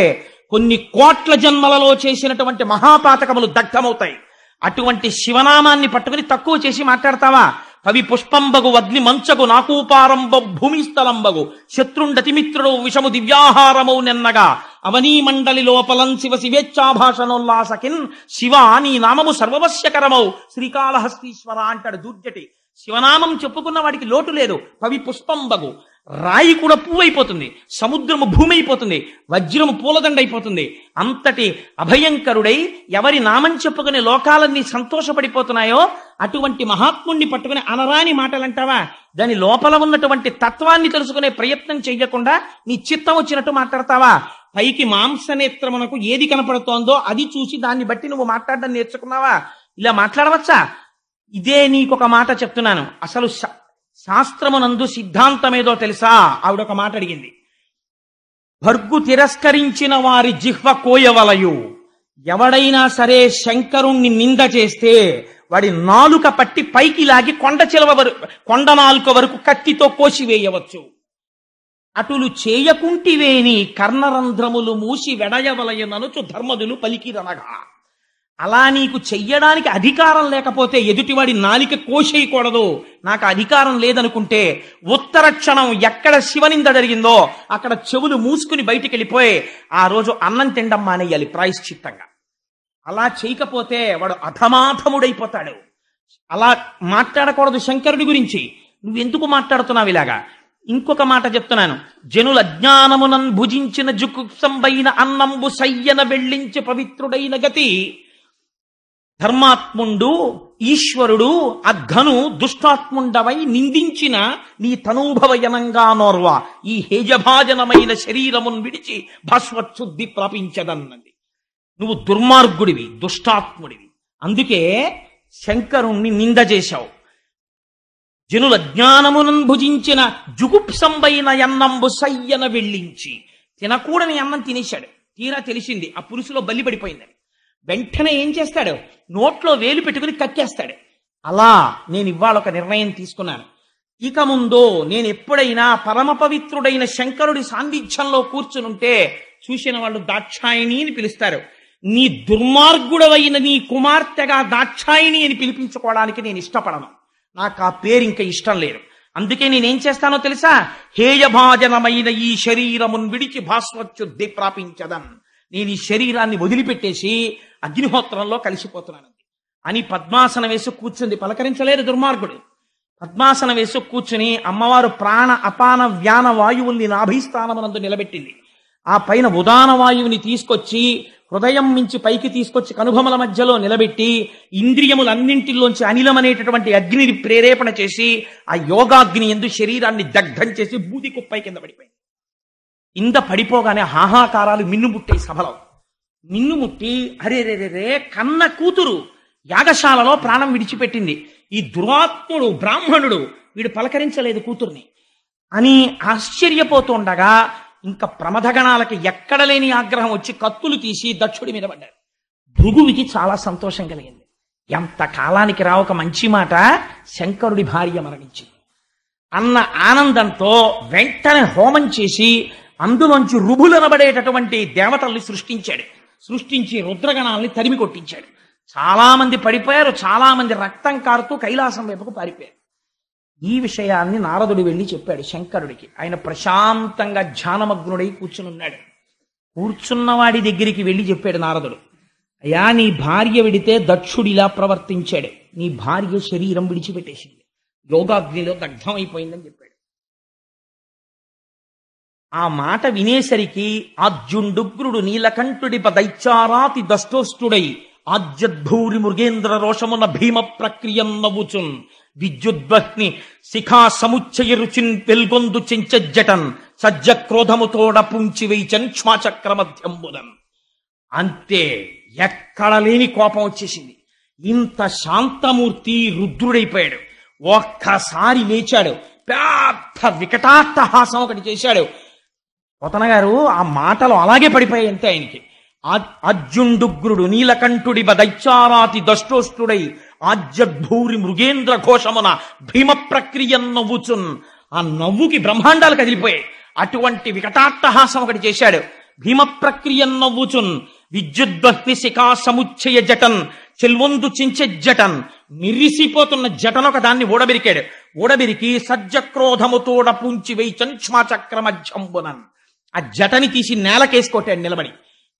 కొన్ని కోట్ల జన్మలలో చేసినటువంటి మహాపాతకములు దగ్ధమవుతాయి. అటువంటి శివనామాన్ని పట్టుకుని తక్కువ చేసి మాట్లాడతావా? కవి పుష్పంబగు అగ్ని మంచగు నాకూపారంబ భూమి స్థలంబగు శత్రుండతిమిత్రుడు విషము దివ్యాహారమౌ నెన్నగా అవనీ మండలి లోపలం శివ శివేచ్ఛాభాషణోల్లాసకిన్ శివ నీ నామము సర్వవశ్యకరమౌ శ్రీకాళహస్తీశ్వర అంటాడు దూర్జటి. శివనామం చెప్పుకున్న వాడికి లోటు లేదు. కవి పుష్పంబగు, రాయి కూడా పువ్వు అయిపోతుంది, సముద్రము భూమి అయిపోతుంది, వజ్రము పూలదండ అయిపోతుంది. అంతటి అభయంకరుడై ఎవరి నామం చెప్పుకునే లోకాలన్నీ సంతోషపడిపోతున్నాయో అటువంటి మహాత్ముణ్ణి పట్టుకుని అనరాని మాటలంటావా? దాని లోపల ఉన్నటువంటి తత్వాన్ని తెలుసుకునే ప్రయత్నం చెయ్యకుండా నీ చిత్తం వచ్చినట్టు మాట్లాడతావా? పైకి మాంసనేత్రమునకు ఏది కనపడుతోందో అది చూసి దాన్ని బట్టి నువ్వు మాట్లాడడం నేర్చుకున్నావా? ఇలా మాట్లాడవచ్చా? ఇదే నీకొక మాట చెప్తున్నాను. అసలు శాస్త్రమునందు సిద్ధాంతమేదో తెలుసా? ఆవిడొక మాట అడిగింది. భర్గు తిరస్కరించిన వారి జిహ్వ కోయవలయు. ఎవడైనా సరే శంకరుణ్ణి నింద చేస్తే వాడి నాలుక పట్టి పైకి లాగి కొండ నాలుక వరకు కత్తితో కోసివేయవచ్చు. అటులు చేయకుంటివేని కర్ణరంధ్రములు మూసి వెడయవలయననుచు ధర్మదులు పలికిరనగా. అలా నీకు చెయ్యడానికి అధికారం లేకపోతే ఎదుటివాడి నాలిక కోసేయకూడదు, నాకు అధికారం లేదనుకుంటే ఉత్తర క్షణం ఎక్కడ శివనింద జరిగిందో అక్కడ చెవులు మూసుకుని బయటికి వెళ్ళిపోయి ఆ రోజు అన్నం తినడం మానేయాలి ప్రాయశ్చిత్తంగా. అలా చేయకపోతే వాడు అధమాధముడైపోతాడు. అలా మాట్లాడకూడదు శంకరుడి గురించి. నువ్వెందుకు మాట్లాడుతున్నావు ఇలాగా? ఇంకొక మాట చెప్తున్నాను. జనుల అజ్ఞానమునన్ భుజించిన జుకుప్సంబైన అన్నంబు సయ్యన వెళ్ళించి పవిత్రుడైన గతి. ధర్మాత్ముండు ఈశ్వరుడు అఘను దుష్టాత్ముండవై నిందించిన నీ తనూభవయనంగా నోర్వా ఈ హేజభాజనమైన శరీరమును విడిచి భాస్వచ్ఛుద్ధి ప్రాపించదన్నది. నువ్వు దుర్మార్గుడివి, దుష్టాత్ముడివి. అందుకే శంకరుణ్ణి నింద చేశావు. జనుల జ్ఞానమునన్ భుజించిన జుగుప్సంబైన అన్నంబు సయ్యన వెళ్ళించి. తినకూడని అన్నం తినేశాడు. తీరా తెలిసింది ఆ పులుసులో బల్లి పడిపోయిందని. వెంటనే ఏం చేస్తాడు? నోట్లో వేలు పెట్టుకుని కక్కేస్తాడు. అలా నేను ఇవాళ ఒక నిర్ణయం తీసుకున్నాను. ఇక ముందు నేను ఎప్పుడైనా పరమ పవిత్రుడైన శంకరుడి సాన్నిధ్యంలో కూర్చునుంటే చూసిన వాళ్ళు దాక్షాయిణి అని పిలుస్తారు. నీ దుర్మార్గుడవైన నీ కుమార్తెగా దాక్షాయిణి అని పిలిపించుకోవడానికి నేను ఇష్టపడను. నాకు ఆ పేరు ఇంకా ఇష్టం లేదు. అందుకే నేనేం చేస్తానో తెలుసా? హేయభాజనమైన ఈ శరీరమును విడిచి భాస్వచ్ఛుద్ధి ప్రాపించదన్. నేను ఈ శరీరాన్ని వదిలిపెట్టేసి అగ్నిహోత్రంలో కలిసిపోతున్నాను అని పద్మాసనం వేసి కూర్చుంది. పలకరించలేదు దుర్మార్గుడు. పద్మాసనం వేసి కూర్చుని అమ్మవారు ప్రాణ అపాన వ్యాన వాయువుల్ని నాభీస్థానమునందు నిలబెట్టింది. ఆ పైన ఉదాన వాయువుని తీసుకొచ్చి హృదయం మించి పైకి తీసుకొచ్చి కనుభముల మధ్యలో నిలబెట్టి ఇంద్రియములన్నింటిలోంచి అనిలం అనేటటువంటి అగ్నిని ప్రేరేపణ చేసి ఆ యోగాగ్ని ఎందు శరీరాన్ని దగ్ధం చేసి బూది కుప్పై కింద పడిపోయింది. కింద పడిపోగానే హాహాకారాలు మిన్నుముట్టాయి సభలో. మిన్నుముట్టి అరే రే రే కన్న కూతురు యాగశాలలో ప్రాణం విడిచిపెట్టింది. ఈ దురాత్ముడు బ్రాహ్మణుడు వీడు పలకరించలేదు కూతుర్ని అని ఆశ్చర్యపోతుండగా ఇంకా ప్రమథగణాలకి ఎక్కడ లేని ఆగ్రహం వచ్చి కత్తులు తీసి దక్షుడి మీద పడ్డారు. భృగువికి చాలా సంతోషం కలిగింది. ఎంత కాలానికి రా ఒక మంచి మాట, శంకరుడి భార్య మరణించింది అన్న ఆనందంతో వెంటనే హోమం చేసి అందులోంచి రుభులనబడేటటువంటి దేవతల్ని సృష్టించి రుద్రగణాలని తరిమి కొట్టించాడు. చాలా మంది పడిపోయారు. చాలా మంది రక్తం కారుతూ కైలాసం వైపుకు పారిపోయారు. ఈ విషయాన్ని నారదుడు వెళ్ళి చెప్పాడు శంకరుడికి. ఆయన ప్రశాంతంగా ధ్యానమగ్నుడై కూర్చునున్నాడు. కూర్చున్నవాడి దగ్గరికి వెళ్ళి చెప్పాడు నారదుడు, అయ్యా నీ భార్య విడితే దక్షుడిలా ప్రవర్తించాడు. నీ భార్య శరీరం విడిచిపెట్టేసింది, యోగాగ్నిలో దగ్ధమైపోయిందని చెప్పాడు. ఆ మాట వినేసరికి ఆద్యుండుగ్రుడు నీలకంఠుడి దైత్యారాతి దష్టోష్టుడై ఆజ్యద్భూరి మృగేంద్ర రోషమున భీమ ప్రక్రియం నవ్వుచున్ విద్యుద్వహ్ని శిఖా సముచ్చయ రుచిన్ వెల్గొందు చెంచజ్జటన్ సజ్జ క్రోధముతోడ పుంచి వైచన్ క్ష్మాచక్రమధ్యంబుదన్. అంతే, ఎక్కడ లేని కోపం వచ్చేసింది. ఇంత శాంతమూర్తి రుద్రుడైపోయాడు. ఒక్కసారి లేచాడు, పెద్ద వికటాట్టహాసం ఒకటి చేశాడు. పోతన గారు ఆ మాటలు అలాగే పడిపోయాయి అంతే ఆయనకి. అర్జుండుగ్రుడు నీలకంఠుడి దైత్యారాతి దష్టోష్టుడై ఆజ్యద్భూరి మృగేంద్ర ఘోషమున భీమ ప్రక్రియ నవ్వుచున్. ఆ నవ్వుకి బ్రహ్మాండాలు కదిలిపోయాయి. అటువంటి వికటాట్టహాసం ఒకటి చేశాడు. భీమ ప్రక్రియ నవ్వుచున్ విద్యుద్వహ్ని శిఖా సముచ్చయ జటన్ చెల్వొందు చించెజ్జటన్. మిరిసిపోతున్న జటను ఒక దాన్ని ఊడబెరికాడు. ఊడబెరికి సజ్జక్రోధముతోడ పుంచి వైచన్ క్ష్మాచక్రమధ్యంబునన్. ఆ జటని తీసి నేలకేసి కొట్టాడు నిలబడి.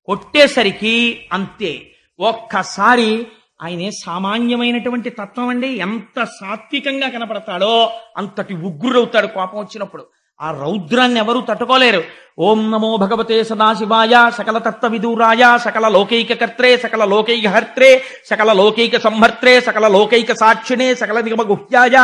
కొట్టేసరికి అంతే, ఒక్కసారి ఆయనే సామాన్యమైనటువంటి తత్వం అండి. ఎంత సాత్వికంగా కనపడతాడో అంతటి ఉగ్రుడవుతాడు కోపం వచ్చినప్పుడు. ఆ రౌద్రాన్ని ఎవరూ తట్టుకోలేరు. ఓం నమో భగవతే సదాశివాయ సకల తత్వ విదూరాయ సకల లోకైక కర్త్రే సకల లోకైక హర్త్రే సకల లోకైక సంహర్త్రే సకల లోకైక సాక్షిణే సకల నిగమ గుహ్యాయ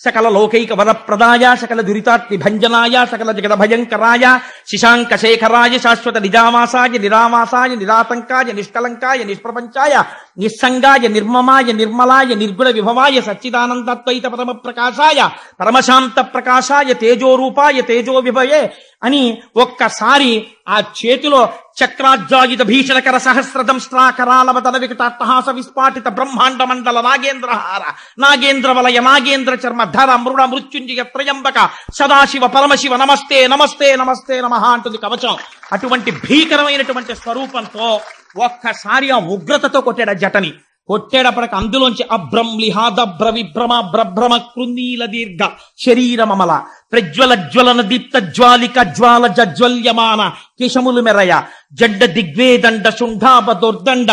సకల లోకైక వరప్రదాయ సకల దురితాత్మి భంజనాయ సకల జగద భయంకరాయ శశాంక శేఖరాయ శాశ్వత నిజామాసాయ నిరామాసాయ నిరాతంకాయ నిష్కలంకాయ నిష్ప్రపంచాయ నిస్సంగాయ నిర్మమాయ నిర్మలాయ నిర్గుణ విభవాయ సచ్చిదానందద్వైత పరమ ప్రకాశాయ పరమశాంత ప్రకాశాయ తేజోరూపాయ తేజో విభయే అని ఒక్కసారి ఆ చేతిలో చక్రాజ్వాయుధ భీషణకర సహస్రదంష్ట్రాకరాలవతన వికటాట్టహాస విస్ఫాటిత బ్రహ్మాండ మండల నాగేంద్రహార నాగేంద్ర వలయ నాగేంద్ర చర్మ ధర మృడ మృత్యుంజయ త్రయంబక సదాశివ పరమశివ నమస్తే నమస్తే నమస్తే నమః అంటుంది కవచం. అటువంటి భీకరమైనటువంటి స్వరూపంతో ఒక్కసారి ఆ ఉగ్రతతో కొట్టాడు జటని. కొట్టేటప్పటికి అందులోంచి అభ్రంలిహాదభ్ర విభ్రమ భ్రభ్రమ కృందీల దీర్ఘ శరీరమమల ప్రజ్వల జ్వలన దీప్త జ్వాలిక జ్వాల జజ్వల్యమాన కేశములు మెరయ జడ్డ దిగ్వేదండ శుంఠాప దుర్దండ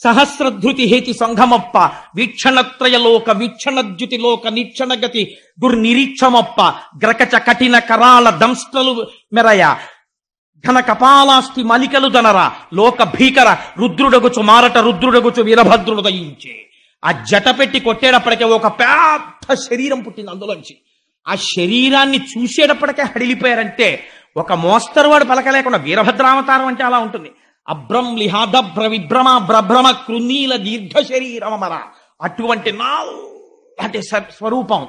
సహస్రధృతి హేతి సంఘమొప్ప వీక్షణత్రయలోక వీక్షణద్యుతిలోక నిక్షణగతి దుర్నిరీక్షమొప్ప గ్రకచ కఠిన కరాళ దంస్ట్రలు మెరయ ఘన కపాలాస్తి మలికలు దనర లోక భీకర రుద్రుడగుచు మారట రుద్రుడగుచు వీరభద్రుడు దయించే. ఆ జట పెట్టి కొట్టేటప్పటికే ఒక పెద్ద శరీరం పుట్టింది అందులోంచి. ఆ శరీరాన్ని చూసేటప్పటికే హడిలిపోయారంటే ఒక మోస్తరు వాడు పలకలేకుండా వీరభద్రావతారం అంటే అలా ఉంటుంది. అభ్రం లిహాదభ్ర విభ్రమ భ్రభ్రమ కృనీల దీర్ఘ శరీరమర అటువంటి నాటి స్వరూపం.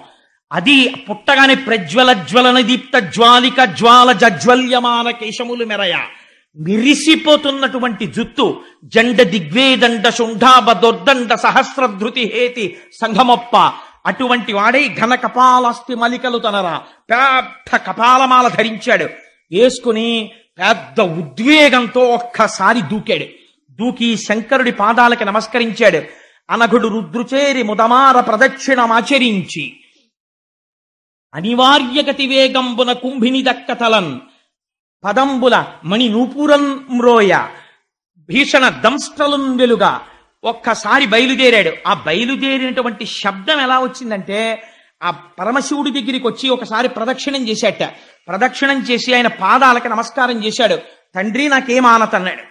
అది పుట్టగానే ప్రజ్వల జ్వలన దీప్త జ్వాలిక జ్వాల జజ్వల్యమాన కేశములు మెరయ మిరిసిపోతున్నటువంటి జుత్తు జండ దిగ్వేదండ శుంఠాభ దొర్దండ సహస్రధృతి హేతి సంఘమొప్ప అటువంటి వాడై ఘన కపాలాస్తి మలికలు తనరా పెద్ద కపాలమాల ధరించాడు. వేసుకుని పెద్ద ఉద్వేగంతో ఒక్కసారి దూకాడు. దూకి శంకరుడి పాదాలకి నమస్కరించాడు. అనఘుడు రుద్రుచేరి ముదమార ప్రదక్షిణమాచరించి అనివార్యగతి వేగంబున కుంభిని దక్కతలన్ పదంబుల మణి నూపురం మ్రోయ భీషణ దంస్ట్రలున్ వెలుగా ఒక్కసారి బయలుదేరాడు. ఆ బయలుదేరినటువంటి శబ్దం ఎలా వచ్చిందంటే ఆ పరమశివుడి దగ్గరికి వచ్చి ఒకసారి ప్రదక్షిణం చేశాట. ప్రదక్షిణం చేసి ఆయన పాదాలకి నమస్కారం చేశాడు. తండ్రి నాకేం ఆనతన్నాడు.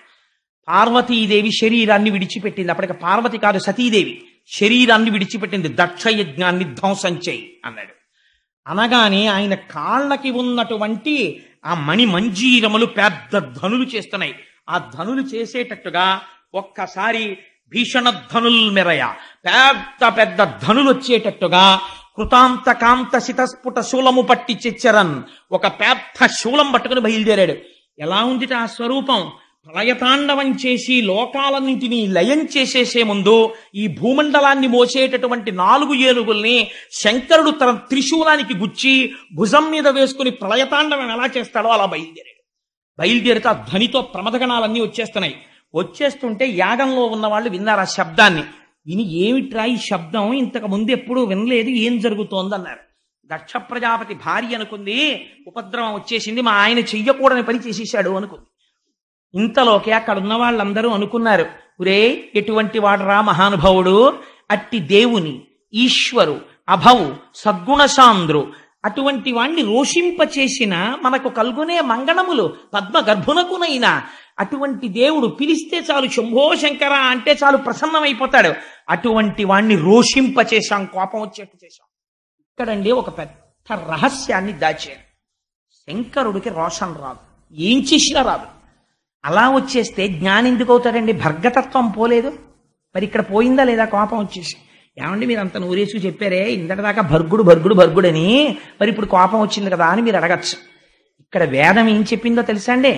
పార్వతీదేవి శరీరాన్ని విడిచిపెట్టింది. అప్పటికి పార్వతి కాదు సతీదేవి శరీరాన్ని విడిచిపెట్టింది. దక్షయజ్ఞాన్ని ధ్వంసం చేయి అన్నాడు. అనగానే ఆయన కాళ్ళకి ఉన్నటువంటి ఆ మణి మంజీరములు పెద్ద ధనులు చేస్తున్నాయి. ఆ ధనులు చేసేటట్టుగా ఒక్కసారి భీషణ ధనుల్ మెరయ పెద్ద పెద్ద ధనులు వచ్చేటట్టుగా కృతాంత కాంత శితస్ఫుట శూలము పట్టి చెచ్చరన్ ఒక పెద్ద శూలం పట్టుకుని బయలుదేరాడు. ఎలా ఉంది ఆ స్వరూపం? ప్రళయతాండవం చేసి లోకాలన్నింటినీ లయం చేసేసే ముందు ఈ భూమండలాన్ని మోసేటటువంటి 4 ఏనుగుల్ని శంకరుడు తన త్రిశూలానికి గుచ్చి భుజం మీద వేసుకుని ప్రళయతాండవం ఎలా చేస్తాడో అలా బయలుదేరాడు. బయలుదేరితే ఆ ధ్వనితో ప్రమదగణాలన్నీ వచ్చేస్తున్నాయి. వచ్చేస్తుంటే యాగంలో ఉన్న వాళ్ళు విన్నారు ఆ శబ్దాన్ని. విని ఏమిట్రా ఈ శబ్దం, ఇంతకు ముందు ఎప్పుడూ వినలేదు, ఏం జరుగుతోందన్నారు. దక్ష ప్రజాపతి భార్య అనుకుంది ఉపద్రవం వచ్చేసింది, మా ఆయన చెయ్యకూడని పని చేసేశాడు అనుకుంది. ఇంతలోకి అక్కడ ఉన్న వాళ్ళందరూ అనుకున్నారు, ఒరే ఎటువంటి వాడరా మహానుభావుడు, అట్టి దేవుని ఈశ్వరు అభవు సద్గుణశాంద్రు అటువంటి వాణ్ణి రోషింపచేసిన మనకు కల్గునే మంగళములు పద్మ గర్భునకునైనా అటువంటి దేవుడు పిలిస్తే చాలు శంభో శంకర అంటే చాలు ప్రసన్నమైపోతాడు. అటువంటి వాణ్ణి రోషింపచేశాం, కోపం వచ్చేట్టు చేశాం. ఇక్కడండి ఒక పెద్ద రహస్యాన్ని దాచారు. శంకరుడికి రోషం రాదు, ఏం చేసినా రాదు. అలా వచ్చేస్తే జ్ఞాని ఎందుకు అవుతాడండి? భర్గతత్వం పోలేదు. మరి ఇక్కడ పోయిందా లేదా కోపం వచ్చేసి? ఏమండి మీరు అంత నూరేసు చెప్పారే ఇంతటిదాకా భర్గుడు భర్గుడు భర్గుడని, మరి ఇప్పుడు కోపం వచ్చింది కదా అని మీరు అడగచ్చు. ఇక్కడ వేదం ఏం చెప్పిందో తెలుసా అండి?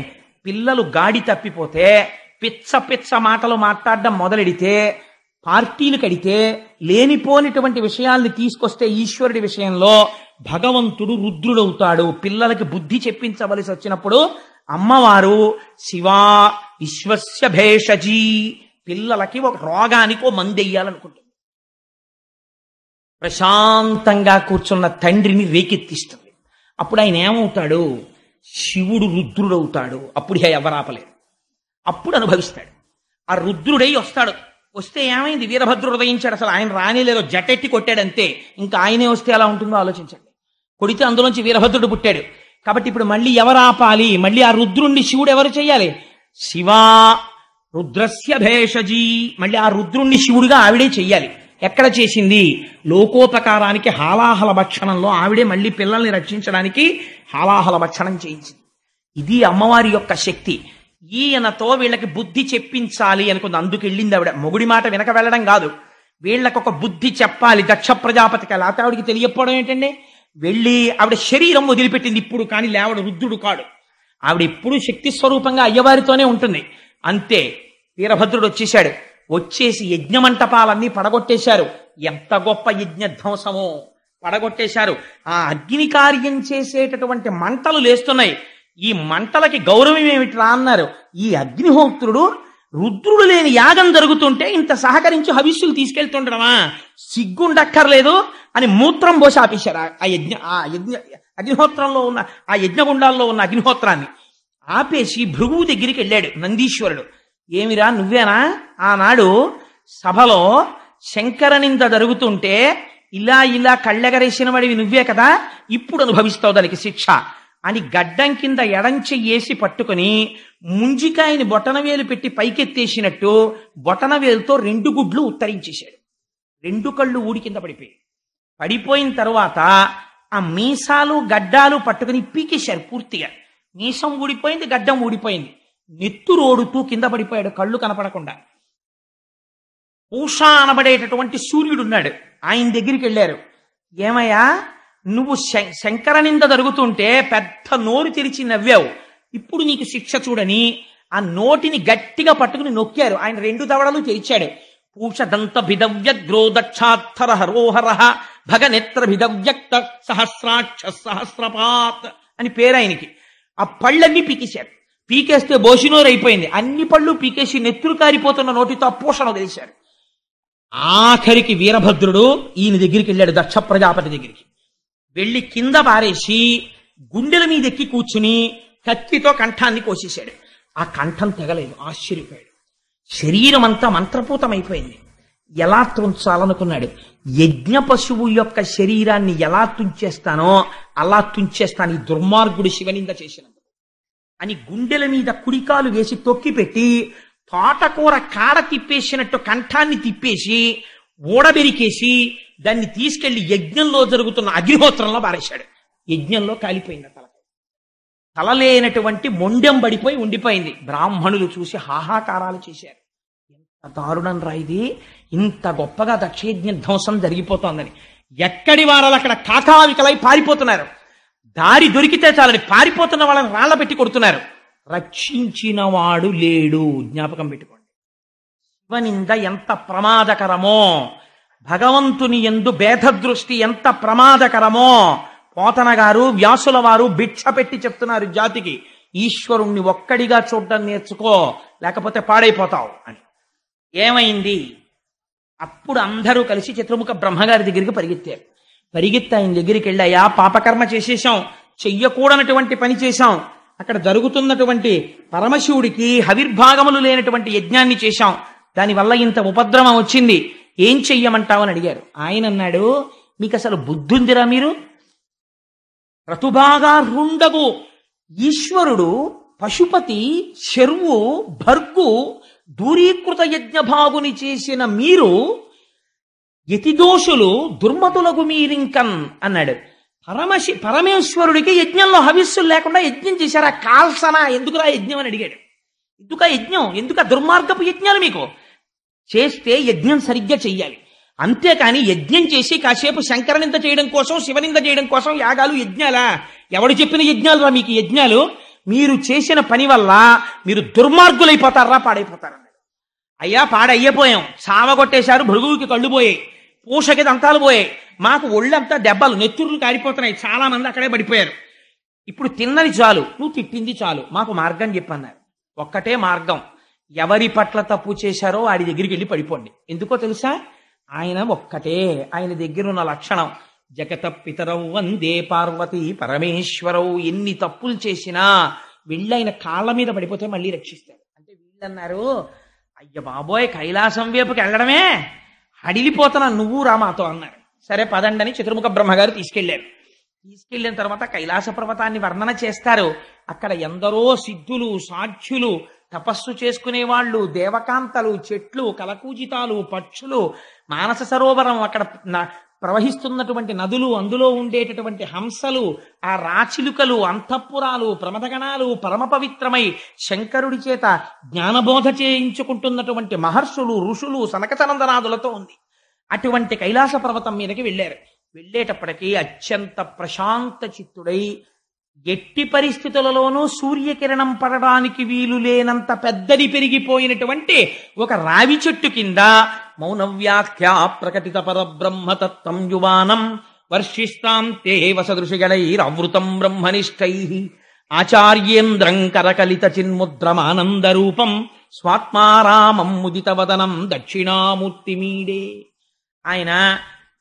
పిల్లలు గాడి తప్పిపోతే పిచ్చ పిచ్చ మాటలు మాట్లాడడం మొదలెడితే, పార్టీలు కడితే, లేనిపోనిటువంటి విషయాల్ని తీసుకొస్తే ఈశ్వరుడి విషయంలో భగవంతుడు రుద్రుడవుతాడు. పిల్లలకి బుద్ధి చెప్పించవలసి వచ్చినప్పుడు అమ్మవారు శివా విశ్వస్య భేషజీ, పిల్లలకి ఒక రోగానికి ఓ మందెయ్యాలనుకుంటుంది. ప్రశాంతంగా కూర్చున్న తండ్రిని రేకెత్తిస్తుంది. అప్పుడు ఆయన ఏమవుతాడు? శివుడు రుద్రుడవుతాడు. అప్పుడు ఎవరాపలేరు, అప్పుడు అనుభవిస్తాడు. ఆ రుద్రుడై వస్తాడు. వస్తే ఏమైంది? వీరభద్రుడు ఉదయించాడు. అసలు ఆయన రానేలేదో జటెట్టి కొట్టాడంతే. ఇంకా ఆయనే వస్తే ఎలా ఉంటుందో ఆలోచించండి. కొడితే అందులోంచి వీరభద్రుడు పుట్టాడు. కాబట్టి ఇప్పుడు మళ్ళీ ఎవరు ఆపాలి? మళ్ళీ ఆ రుద్రుణ్ణి శివుడు ఎవరు చేయాలి? శివా రుద్రస్య భేషజీ, మళ్ళీ ఆ రుద్రుణ్ణి శివుడిగా ఆవిడే చెయ్యాలి. ఎక్కడ చేసింది? లోకోపకారానికి హాలాహల భక్షణంలో ఆవిడే మళ్ళీ పిల్లల్ని రక్షించడానికి హాలాహల భక్షణం చేయించింది. ఇది అమ్మవారి యొక్క శక్తి. ఈయనతో వీళ్ళకి బుద్ధి చెప్పించాలి అనుకుంది. అందుకు వెళ్ళింది ఆవిడ. మొగుడి మాట వెనక వెళ్ళడం కాదు, వీళ్ళకి ఒక బుద్ధి చెప్పాలి దక్ష ప్రజాపతికి. లేకపోతే ఆవిడికి తెలియకపోవడం ఏంటండి? వెళ్ళి ఆవిడ శరీరం వదిలిపెట్టింది ఇప్పుడు, కానీ లేవడు రుద్రుడు కాడు. ఆవిడ ఎప్పుడూ శక్తి స్వరూపంగా అయ్యవారితోనే ఉంటుంది. అంతే వీరభద్రుడు వచ్చేశాడు. వచ్చేసి యజ్ఞమంటపాలన్నీ పడగొట్టేశారు. ఎంత గొప్ప యజ్ఞ ధ్వంసమో పడగొట్టేశారు. ఆ అగ్ని కార్యం చేసేటటువంటి మంటలు లేస్తున్నాయి. ఈ మంటలకి గౌరవం ఏమిట్రా అన్నారు. ఈ అగ్నిహోత్రుడు రుద్రుడు లేని యాగం జరుగుతుంటే ఇంత సహకరించి హవిస్సులు తీసుకెళ్తుండడమా? సిగ్గుండక్కర్లేదు అని మూత్రం పోసి ఆపేశారు. ఆ యజ్ఞ అగ్నిహోత్రంలో ఉన్న ఆ యజ్ఞగుండాల్లో ఉన్న అగ్నిహోత్రాన్ని ఆపేసి భృగువు దగ్గరికి వెళ్ళాడు నందీశ్వరుడు. ఏమిరా నువ్వేనా ఆనాడు సభలో శంకరనింద జరుగుతుంటే ఇలా ఇలా కళ్ళెగరేసిన వాడివి నువ్వే కదా, ఇప్పుడు అనుభవిస్తావు దానికి శిక్ష అని గడ్డం కింద ఎడంచెయ్యేసి పట్టుకుని ముంజికాయని బొటనవేలు పెట్టి పైకెత్తేసినట్టు బొటనవేలుతో 2 గుడ్లు ఉత్తరించేశాడు. 2 కళ్ళు ఊడి కింద పడిపోయిన తరువాత ఆ మీసాలు గడ్డాలు పట్టుకుని పీకేశారు పూర్తిగా. మీసం ఊడిపోయింది, గడ్డం ఊడిపోయింది, నెత్తురోడుతూ కింద పడిపోయాడు కళ్ళు కనపడకుండా. పూష అనబడేటటువంటి సూర్యుడున్నాడు, ఆయన దగ్గరికి వెళ్ళారు. ఏమయ్యా నువ్వు శంకరనింద జరుగుతుంటే పెద్ద నోరు తెరిచి నవ్వావు, ఇప్పుడు నీకు శిక్ష చూడని ఆ నోటిని గట్టిగా పట్టుకుని నొక్కారు. ఆయన 2 దవడలు తెరిచాడు. పూషదంత భిదవ్యగ్రో దక్షాత్తర హరోహర భగనేత్ర భిదవ్యక్త సహస్రాక్ష సహస్రపాత్ అని పేరు ఆయనకి. ఆ పళ్ళన్నీ పీకేశారు. పీకేస్తే బోసినోరు అయిపోయింది. అన్ని పళ్ళు పీకేసి నెత్తురు కారిపోతున్న నోటితో పూషణ తెలిశాడు. ఆఖరికి వీరభద్రుడు ఈయన దగ్గరికి వెళ్ళాడు, దక్ష ప్రజాపతి దగ్గరికి వెళ్ళి కింద పారేసి గుండెల మీద ఎక్కి కూర్చుని కత్తితో కంఠాన్ని కోసేశాడు. ఆ కంఠం తెగలేదు. ఆశ్చర్యపోయాడు. శరీరం అంతా మంత్రపూతమైపోయింది. ఎలా తుంచాలనుకున్నాడు. యజ్ఞ పశువు యొక్క శరీరాన్ని ఎలా తుంచేస్తానో అలా తుంచేస్తాను ఈ దుర్మార్గుడు శివనింద చేసినందుకు అని గుండెల మీద కుడికాలు వేసి తొక్కి పెట్టి తోటకూర కాడ తిప్పేసినట్టు కంఠాన్ని తిప్పేసి ఊడబెరికేసి దాన్ని తీసుకెళ్లి యజ్ఞంలో జరుగుతున్న అగ్నిహోత్రంలో పారేశాడు. యజ్ఞంలో కాలిపోయింది తల లేనటువంటి మొండెం పడిపోయి ఉండిపోయింది. బ్రాహ్మణులు చూసి హాహాకారాలు చేశారు. ఎంత దారుణం రా ఇది, ఇంత గొప్పగా దక్షయజ్ఞ ధ్వంసం జరిగిపోతోందని. ఎక్కడి వారాలు అక్కడ కాకావికలై పారిపోతున్నారు. దారి దొరికితే చాలని పారిపోతున్న వాళ్ళని రాళ్ల పెట్టి కొడుతున్నారు. రక్షించిన వాడు లేడు. జ్ఞాపకం పెట్టుకోండి. శివనింద ఎంత ప్రమాదకరమో, భగవంతుని యందు భేదదృష్టి ఎంత ప్రమాదకరమో పోతన గారు వ్యాసుల వారు భిక్ష పెట్టి చెప్తున్నారు జాతికి. ఈశ్వరుణ్ణి ఒక్కడిగా చూడడం నేర్చుకో, లేకపోతే పాడైపోతావు అని. ఏమైంది? అప్పుడు అందరూ కలిసి చతుర్ముఖ బ్రహ్మగారి దగ్గరికి పరిగెత్తారు. పరిగెత్తి ఆయన దగ్గరికి వెళ్ళాయా, పాపకర్మ చేసేశాం, చెయ్యకూడనటువంటి పని చేశాం, అక్కడ జరుగుతున్నటువంటి పరమశివుడికి హవిర్భాగములు లేనటువంటి యజ్ఞాన్ని చేశాం, దానివల్ల ఇంత ఉపద్రవం వచ్చింది, ఏం చెయ్యమంటావని అడిగారు. ఆయన అన్నాడు, మీకు అసలు బుద్ధుందిరా? మీరు ఋతుభాగారుండగు ఈశ్వరుడు పశుపతి శర్వు భర్గు దూరీకృత యజ్ఞభాగుని చేసిన మీరు యతిదోషులు దుర్మతులకు మీరింకన్ అన్నాడు. పరమేశ్వరుడికి యజ్ఞంలో హవిస్సులు లేకుండా యజ్ఞం చేశారా? కాల్సనా? ఎందుకురా యజ్ఞం అని అడిగాడు. ఎందుక యజ్ఞం? ఎందుక దుర్మార్గపు యజ్ఞాలు? మీకు చేస్తే యజ్ఞం సరిగ్గా చెయ్యాలి, అంతేకాని యజ్ఞం చేసి కాసేపు శంకరనింద చేయడం కోసం శివనింద చేయడం కోసం యాగాలు యజ్ఞాలా? ఎవడు చెప్పిన యజ్ఞాలు రా మీకు యజ్ఞాలు? మీరు చేసిన పని వల్ల మీరు దుర్మార్గులైపోతారా, పాడైపోతారన్నాడు. అయ్యా పాడయ్యపోయాం, చావగొట్టేశారు, భృగువుకి కళ్ళు పోయాయి, పూషకి దంతాలు పోయాయి, మాకు ఒళ్ళంతా దెబ్బలు, నెత్తుర్లు కారిపోతున్నాయి, చాలా మంది అక్కడే పడిపోయారు. ఇప్పుడు తిన్నది చాలు, నువ్వు తిట్టింది చాలు, మాకు మార్గం చెప్పన్నారు. ఒక్కటే మార్గం, ఎవరి పట్ల తప్పు చేశారో వాడి దగ్గరికి వెళ్ళి పడిపోండి. ఎందుకో తెలుసా? ఆయన ఒక్కటే, ఆయన దగ్గరున్న లక్షణం జగత పితరౌ వందే పార్వతీ పరమేశ్వరవు. ఎన్ని తప్పులు చేసినా వెళ్ళి ఆయన కాళ్ళ మీద పడిపోతే మళ్ళీ రక్షిస్తాడు. అంటే వీళ్ళన్నారు, అయ్య బాబోయ్ కైలాసం వైపుకి వెళ్ళడమే అడిలిపోతున్నా, నువ్వు రా మాతో అన్నారు. సరే పదండని చతుర్ముఖ బ్రహ్మగారు తీసుకెళ్లారు. తీసుకెళ్లిన తర్వాత కైలాస పర్వతాన్ని వర్ణన చేస్తారు. అక్కడ ఎందరో సిద్ధులు, సాధ్యులు, తపస్సు చేసుకునే వాళ్ళు, దేవకాంతలు, చెట్లు, కలకూజితాలు, పక్షులు, మానస సరోవరం, అక్కడ ప్రవహిస్తున్నటువంటి నదులు, అందులో ఉండేటటువంటి హంసలు, ఆ రాచిలుకలు, అంతఃపురాలు, ప్రమదగణాలు, పరమ పవిత్రమై శంకరుడి చేత జ్ఞానబోధ చేయించుకుంటున్నటువంటి మహర్షులు, ఋషులు, సనకసనందనాదులతో ఉంది. అటువంటి కైలాస పర్వతం మీదకి వెళ్ళారు. వెళ్ళేటప్పటికీ అత్యంత ప్రశాంత చిత్తుడై, ఎట్టి పరిస్థితులలోనూ సూర్యకిరణం పడడానికి వీలు లేనంత పెద్దది పెరిగిపోయినటువంటి ఒక రావి చెట్టు కింద మౌన వ్యాఖ్యా ప్రకటిత పరబ్రహ్మతత్వం యువానం వర్షిస్తాం తే వసదృశిగణైరవృతం బ్రహ్మనిష్టై ఆచార్యేంద్రం కరకలిత చిన్ముద్రమానందరూపం స్వాత్మారామం ముదితవదనం దక్షిణామూర్తిమీడే. ఆయన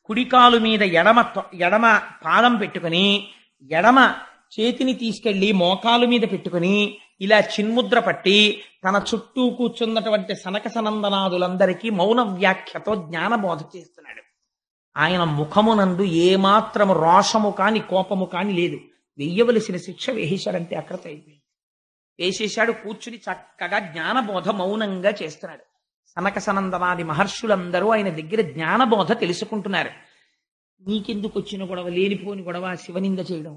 కుడికాలు మీద ఎడమ పాదం పెట్టుకుని ఎడమ చేతిని తీసుకెళ్లి మోకాలు మీద పెట్టుకుని ఇలా చిన్ముద్ర పట్టి తన చుట్టూ కూర్చున్నటువంటి సనక సనందనాదులందరికీ మౌన వ్యాఖ్యతో జ్ఞానబోధ చేస్తున్నాడు. ఆయన ముఖమునందు ఏమాత్రము రోషము కాని కోపము కాని లేదు. వెయ్యవలసిన శిక్ష వేసేశాడంటే అక్కడ అయిపోయింది. వేసేశాడు. కూర్చుని చక్కగా జ్ఞానబోధ మౌనంగా చేస్తున్నాడు. సనక సనందనాది మహర్షులందరూ ఆయన దగ్గర జ్ఞానబోధ తెలుసుకుంటున్నారు. నీకెందుకు వచ్చిన గొడవ, లేనిపోని గొడవ, శివనింద చేయడం.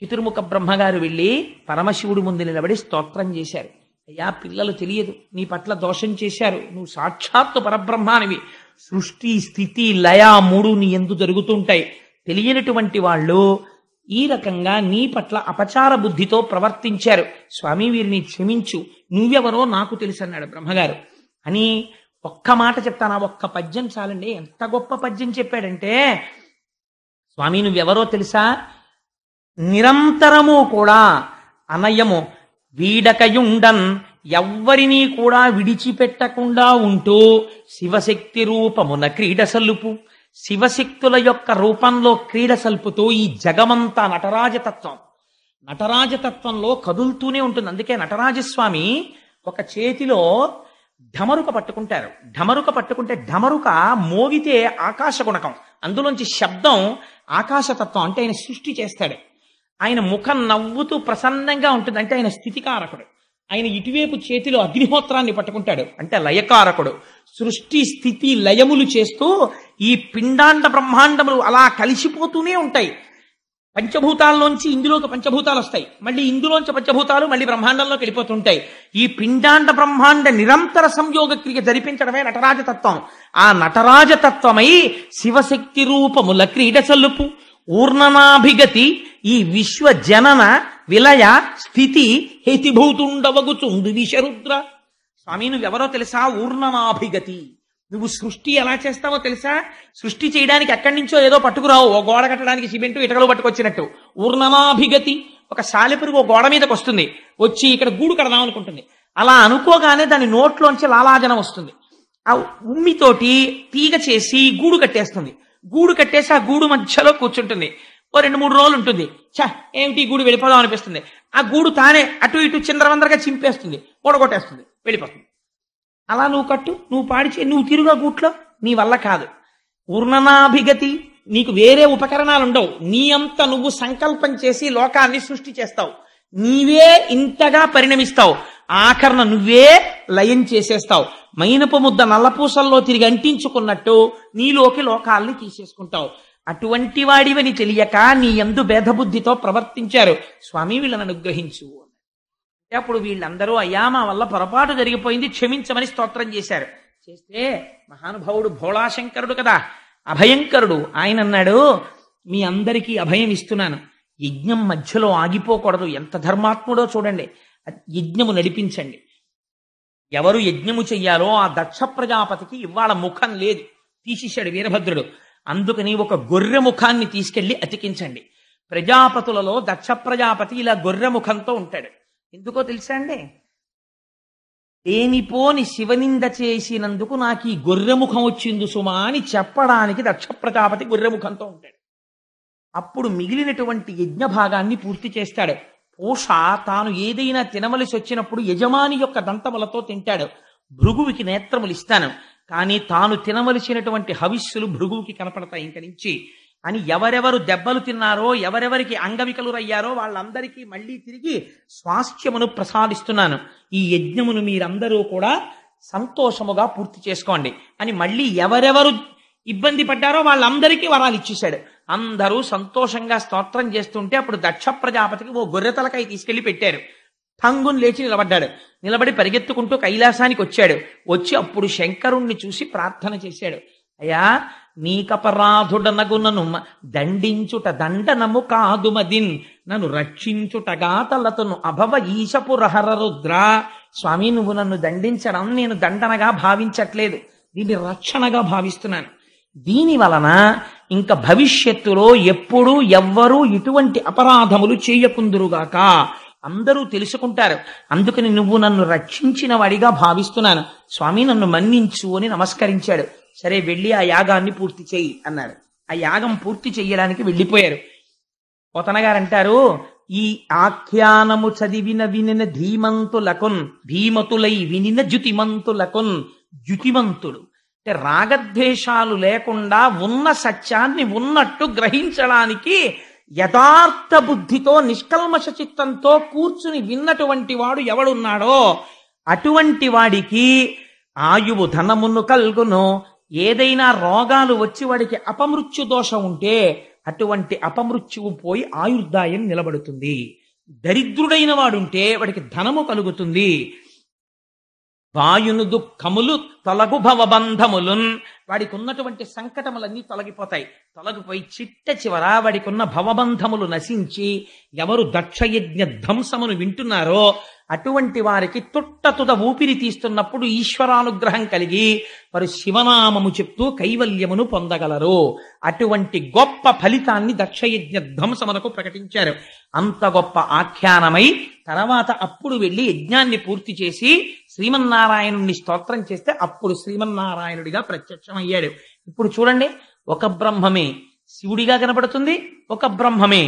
చతుర్ముఖ బ్రహ్మగారు వెళ్ళి పరమశివుడి ముందు నిలబడి స్తోత్రం చేశారు. అయ్యా, పిల్లలు తెలియదు, నీ పట్ల దోషం చేశారు, నువ్వు సాక్షాత్తు పరబ్రహ్మానివి, సృష్టి స్థితి లయ మూడు నీ యందు జరుగుతుంటాయి, తెలియనటువంటి వాళ్ళు ఈ రకంగా నీ పట్ల అపచార బుద్ధితో ప్రవర్తించారు, స్వామి వీరిని క్షమించు, నువ్వెవరో నాకు తెలుసు అన్నాడు బ్రహ్మగారు. అని ఒక్క మాట చెప్తాను, ఒక్క పద్యం చాలండి. ఎంత గొప్ప పద్యం చెప్పాడంటే, స్వామి నువ్వెవరో తెలుసా, నిరంతరము కూడా అనయము వీడకయుండన్ ఎవ్వరినీ కూడా విడిచిపెట్టకుండా ఉంటూ శివశక్తి రూపమున క్రీడ సల్లుపు, శివశక్తుల యొక్క రూపంలో క్రీడ సల్పుతూ ఈ జగమంతా నటరాజతత్వం, నటరాజతత్వంలో కదులుతూనే ఉంటుంది. అందుకే నటరాజస్వామి ఒక చేతిలో ఢమరుక పట్టుకుంటారు. ఢమరుక పట్టుకుంటే ఢమరుక మోగితే ఆకాశ గుణకం, అందులోంచి శబ్దం ఆకాశతత్వం, అంటే ఆయన సృష్టి చేస్తాడు. ఆయన ముఖం నవ్వుతూ ప్రసన్నంగా ఉంటుంది, అంటే ఆయన స్థితికారకుడు. ఆయన ఇటువైపు చేతిలో అగ్నిహోత్రాన్ని పట్టుకుంటాడు, అంటే లయకారకుడు. సృష్టి స్థితి లయములు చేస్తూ ఈ పిండాండ బ్రహ్మాండములు అలా కలిసిపోతూనే ఉంటాయి. పంచభూతాల్లోంచి ఇందులోకి పంచభూతాలు వస్తాయి, మళ్ళీ ఇందులోంచి పంచభూతాలు మళ్ళీ బ్రహ్మాండంలోకి వెళ్ళిపోతుంటాయి. ఈ పిండాండ బ్రహ్మాండ నిరంతర సంయోగ క్రియ జరిపించడమే నటరాజతత్వం. ఆ నటరాజతత్వమై శివశక్తి రూపముల క్రీడ చల్లుపు, ఊర్ణనాభిగతి ఈ విశ్వ జనన విలయ స్థితి హేతిభూతుండవగుచుండు విశరుద్ర. స్వామి నువ్వెవరో తెలుసా, ఊర్ణనాభిగతి. నువ్వు సృష్టి ఎలా చేస్తావో తెలుసా, సృష్టి చేయడానికి ఎక్కడి నుంచో ఏదో పట్టుకురావు, ఓ గోడ కట్టడానికి సిమెంటు ఇటకలు పట్టుకొచ్చినట్టు. ఊర్ణనాభిగతి, ఒక సాలెపురుగు ఓ గోడ మీదకి వస్తుంది, వచ్చి ఇక్కడ గూడు కడదాం అనుకుంటుంది. అలా అనుకోగానే దాని నోట్లోంచి లాలాజనం వస్తుంది. ఆ ఉమ్మితోటి తీగ చేసి గూడు కట్టేస్తుంది. గూడు కట్టేసి ఆ గూడు మధ్యలో కూర్చుంటుంది. ఓ 2-3 రోజులు ఉంటుంది. ఏమిటి గూడు వెళ్ళిపోదాం అనిపిస్తుంది. ఆ గూడు తానే అటు ఇటు చిందరవందరగా చింపేస్తుంది, ఓడగొట్టేస్తుంది, వెళ్ళిపోతుంది. అలా నువ్వు కట్టు, నువ్వు పాడిచే, నువ్వు తిరుగా గూట్లో, నీ వల్ల కాదు. ఊర్ణనాభిగతి, నీకు వేరే ఉపకరణాలు ఉండవు. నీ అంత నువ్వు సంకల్పం చేసి లోకాన్ని సృష్టి చేస్తావు, నీవే ఇంతగా పరిణమిస్తావు, ఆఖరణ నువ్వే లయం చేసేస్తావు. మైనపు ముద్ద నల్లపూసల్లో తిరిగి అంటించుకున్నట్టు నీలోకి లోకాల్ని తీసేసుకుంటావు. అటువంటి వాడివని తెలియక నీ యందు భేదబుద్ధితో ప్రవర్తించారు, స్వామి వీళ్ళని అనుగ్రహించు. అప్పుడు వీళ్ళందరూ అయ్యా మా వల్ల పొరపాటు జరిగిపోయింది, క్షమించమని స్తోత్రం చేశారు. చేస్తే మహానుభావుడు భోళాశంకరుడు కదా, అభయంకరుడు, ఆయన అన్నాడు, మీ అందరికీ అభయం ఇస్తున్నాను, యజ్ఞం మధ్యలో ఆగిపోకూడదు. ఎంత ధర్మాత్ముడో చూడండి, యజ్ఞము నడిపించండి. ఎవరు యజ్ఞము చెయ్యాలో ఆ దక్ష ప్రజాపతికి ఇవాళ ముఖం లేదు, తీసేశాడు వీరభద్రుడు. అందుకని ఒక గొర్రె ముఖాన్ని తీసుకెళ్లి అతికించండి. ప్రజాపతులలో దక్ష ప్రజాపతి ఇలా గొర్రె ముఖంతో ఉంటాడు. ఎందుకో తెలుసా అండి, లేనిపోని శివనింద చేసినందుకు నాకు ఈ గొర్రెముఖం వచ్చింది సుమా అని చెప్పడానికి దక్ష ప్రజాపతి గొర్రెముఖంతో ఉంటాడు. అప్పుడు మిగిలినటువంటి యజ్ఞ భాగాన్ని పూర్తి చేస్తాడు. పూష తాను ఏదైనా తినవలసి వచ్చినప్పుడు యజమాని యొక్క దంతములతో తింటాడు. భృగువుకి నేత్రములు ఇస్తాను, కానీ తాను తినవలసినటువంటి హవిస్సులు భృగువుకి కనపడతాయి ఇంక నుంచి అని. ఎవరెవరు దెబ్బలు తిన్నారో, ఎవరెవరికి అంగవికలురయ్యారో వాళ్ళందరికీ మళ్ళీ తిరిగి స్వాస్థ్యమును ప్రసాదిస్తున్నాను. ఈ యజ్ఞమును మీరందరూ కూడా సంతోషముగా పూర్తి చేసుకోండి అని మళ్ళీ ఎవరెవరు ఇబ్బంది పడ్డారో వాళ్ళందరికీ వరాలు ఇచ్చేశాడు. అందరూ సంతోషంగా స్తోత్రం చేస్తుంటే అప్పుడు దక్ష ప్రజాపతికి ఓ గొర్రెతలకాయ తీసుకెళ్లి పెట్టారు. ఠంగుని లేచి నిలబడ్డాడు. నిలబడి పరిగెత్తుకుంటూ కైలాసానికి వచ్చాడు. వచ్చి అప్పుడు శంకరుణ్ణి చూసి ప్రార్థన చేశాడు, అయ్యా నీకపరాధుడనగు నన్ను దండించుట దండనము కాదు మదిన్, నన్ను రక్షించుటగా తలతను అభవ ఈశపురహర రుద్ర. స్వామి నువ్వు నన్ను దండించడం నేను దండనగా భావించట్లేదు, దీన్ని రక్షణగా భావిస్తున్నాను. దీని వలన ఇంకా భవిష్యత్తులో ఎప్పుడూ ఎవ్వరూ ఇటువంటి అపరాధములు చేయకుందురుగాక, అందరూ తెలుసుకుంటారు. అందుకని నువ్వు నన్ను రక్షించిన వాడిగా భావిస్తున్నాను, స్వామి నన్ను మన్నించు అని నమస్కరించాడు. సరే వెళ్ళి ఆ యాగాన్ని పూర్తి చెయ్యి అన్నాడు. ఆ యాగం పూర్తి చెయ్యడానికి వెళ్ళిపోయారు. పోతన గారు అంటారు, ఈ ఆఖ్యానము చదివిన వినిన ధీమంతులకున్ ధీమతులై వినిన జుతిమంతులకున్ జుతిమంతుడు అంటే రాగద్వేషాలు లేకుండా ఉన్న సత్యాన్ని ఉన్నట్టు గ్రహించడానికి యథార్థ బుద్ధితో నిష్కల్మష చిత్తంతో కూర్చుని విన్నటువంటి వాడు ఎవడున్నాడో అటువంటి వాడికి ఆయువు ధనమును కల్గును. ఏదైనా రోగాలు వచ్చి వాడికి అపమృత్యు దోషం ఉంటే అటువంటి అపమృత్యువు పోయి ఆయుర్దాయం నిలబడుతుంది. దరిద్రుడైన వాడుంటే వాడికి ధనము కలుగుతుంది. వాయును దుఃఖములు తొలగు భవబంధములున్ వాడికి ఉన్నటువంటి సంకటములన్నీ తొలగిపోయి చిట్ట చివర వాడికి ఉన్న భవబంధములు నశించి ఎవరు దక్షయజ్ఞ ధ్వంసమును వింటున్నారో అటువంటి వారికి తుట్టతుద ఊపిరి తీస్తున్నప్పుడు ఈశ్వరానుగ్రహం కలిగి వారు శివనామము చెప్తూ కైవల్యమును పొందగలరు. అటువంటి గొప్ప ఫలితాన్ని దక్షయజ్ఞ ధ్వంసమునకు ప్రకటించారు. అంత గొప్ప ఆఖ్యానమై తర్వాత అప్పుడు వెళ్లి యజ్ఞాన్ని పూర్తి చేసి శ్రీమన్నారాయణుణ్ణి స్తోత్రం చేస్తే అప్పుడు శ్రీమన్నారాయణుడిగా ప్రత్యక్షమయ్యాడు. ఇప్పుడు చూడండి, ఒక బ్రహ్మమే శివుడిగా కనపడుతుంది, ఒక బ్రహ్మమే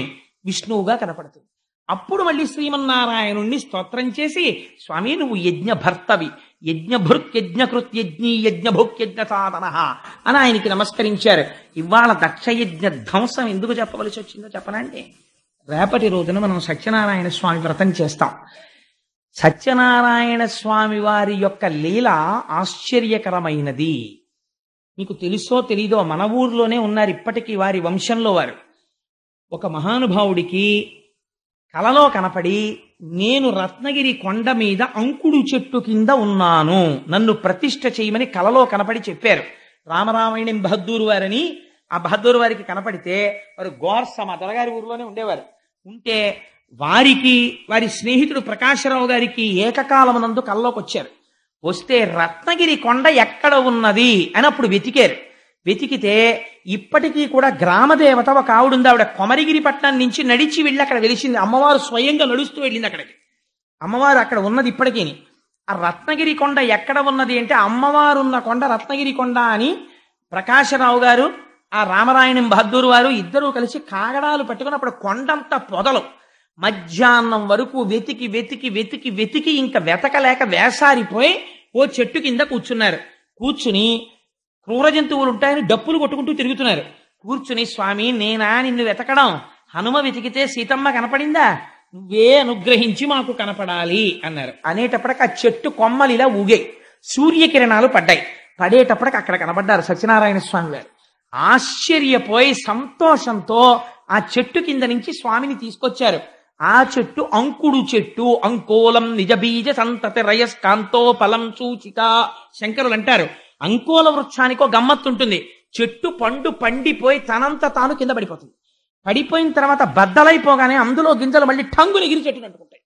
విష్ణువుగా కనపడుతుంది. అప్పుడు మళ్ళీ శ్రీమన్నారాయణుణ్ణి స్తోత్రం చేసి స్వామి నువ్వు యజ్ఞభర్తవి, యజ్ఞభృత్ యజ్ఞకృత్ యజ్ఞీ యజ్ఞభుక్ యజ్ఞ సాధన అని ఆయనకి నమస్కరించారు. ఇవాళ దక్షయజ్ఞ ధ్వంసం ఎందుకు చెప్పవలసి వచ్చిందో చెప్పనండి. రేపటి రోజున మనం సత్యనారాయణ స్వామి వ్రతం చేస్తాం. సత్యనారాయణ స్వామి వారి యొక్క లీల ఆశ్చర్యకరమైనది. మీకు తెలుసో తెలీదో మన ఊర్లోనే ఉన్నారు ఇప్పటికీ వారి వంశంలో వారు. ఒక మహానుభావుడికి కలలో కనపడి నేను రత్నగిరి కొండ మీద అంకుడు చెట్టు కింద ఉన్నాను, నన్ను ప్రతిష్ఠ చేయమని కలలో కనపడి చెప్పారు. రామరామాయణం బహద్దూరు వారని ఆ బహద్దూరు వారికి కనపడితే వారు గోర్స మా దొరగారి ఊరిలోనే ఉండేవారు. ఉంటే వారికి వారి స్నేహితుడు ప్రకాశరావు గారికి ఏకకాలమునందు కల్లోకి వచ్చారు. వస్తే రత్నగిరి కొండ ఎక్కడ ఉన్నది అని అప్పుడు వెతికారు. వెతికితే ఇప్పటికీ కూడా గ్రామదేవత ఒక ఆవిడుంది. ఆవిడ కొమరిగిరి పట్టణం నుంచి నడిచి వెళ్ళి అక్కడ వెలిసింది. అమ్మవారు స్వయంగా నడుస్తూ వెళ్ళింది అక్కడికి. అమ్మవారు అక్కడ ఉన్నది ఇప్పటికీ. ఆ రత్నగిరి కొండ ఎక్కడ ఉన్నది అంటే అమ్మవారు ఉన్న కొండ రత్నగిరి కొండ అని ప్రకాశరావు గారు ఆ రామరాయణం బహద్దూరు వారు ఇద్దరూ కలిసి కాగడాలు పట్టుకుని అప్పుడు కొండంత పొదలు మధ్యాహ్నం వరకు వెతికి వెతికి వెతికి వెతికి ఇంకా వెతకలేక వేసారిపోయి ఓ చెట్టు కింద కూర్చున్నారు. కూర్చుని క్రూర జంతువులు ఉంటాయని డప్పులు కొట్టుకుంటూ తిరుగుతున్నారు. కూర్చుని స్వామి నేనా నిన్ను వెతకడం, హనుమ వెతికితే సీతమ్మ కనపడిందా, నువ్వే అనుగ్రహించి మాకు కనపడాలి అన్నారు. అనేటప్పటికి ఆ చెట్టు కొమ్మలు ఇలా ఊగాయి, సూర్యకిరణాలు పడ్డాయి. పడేటప్పటికి అక్కడ కనబడ్డారు సత్యనారాయణ స్వామి వారు. ఆశ్చర్యపోయి సంతోషంతో ఆ చెట్టు కింద నుంచి స్వామిని తీసుకొచ్చారు. ఆ చెట్టు అంకుడు చెట్టు. అంకోలం నిజబీజ సంతతి రయస్కాంతో ఫలం సూచిక. శంకరులు అంటారు అంకోల వృక్షానికో గమ్మత్తుంటుంది. చెట్టు పండు పండిపోయి తనంత తాను కింద పడిపోతుంది. పడిపోయిన తర్వాత బద్దలైపోగానే అందులో గింజలు మళ్ళీ టంగులు ఎగిరి చెట్టును అంటుకుంటాయి.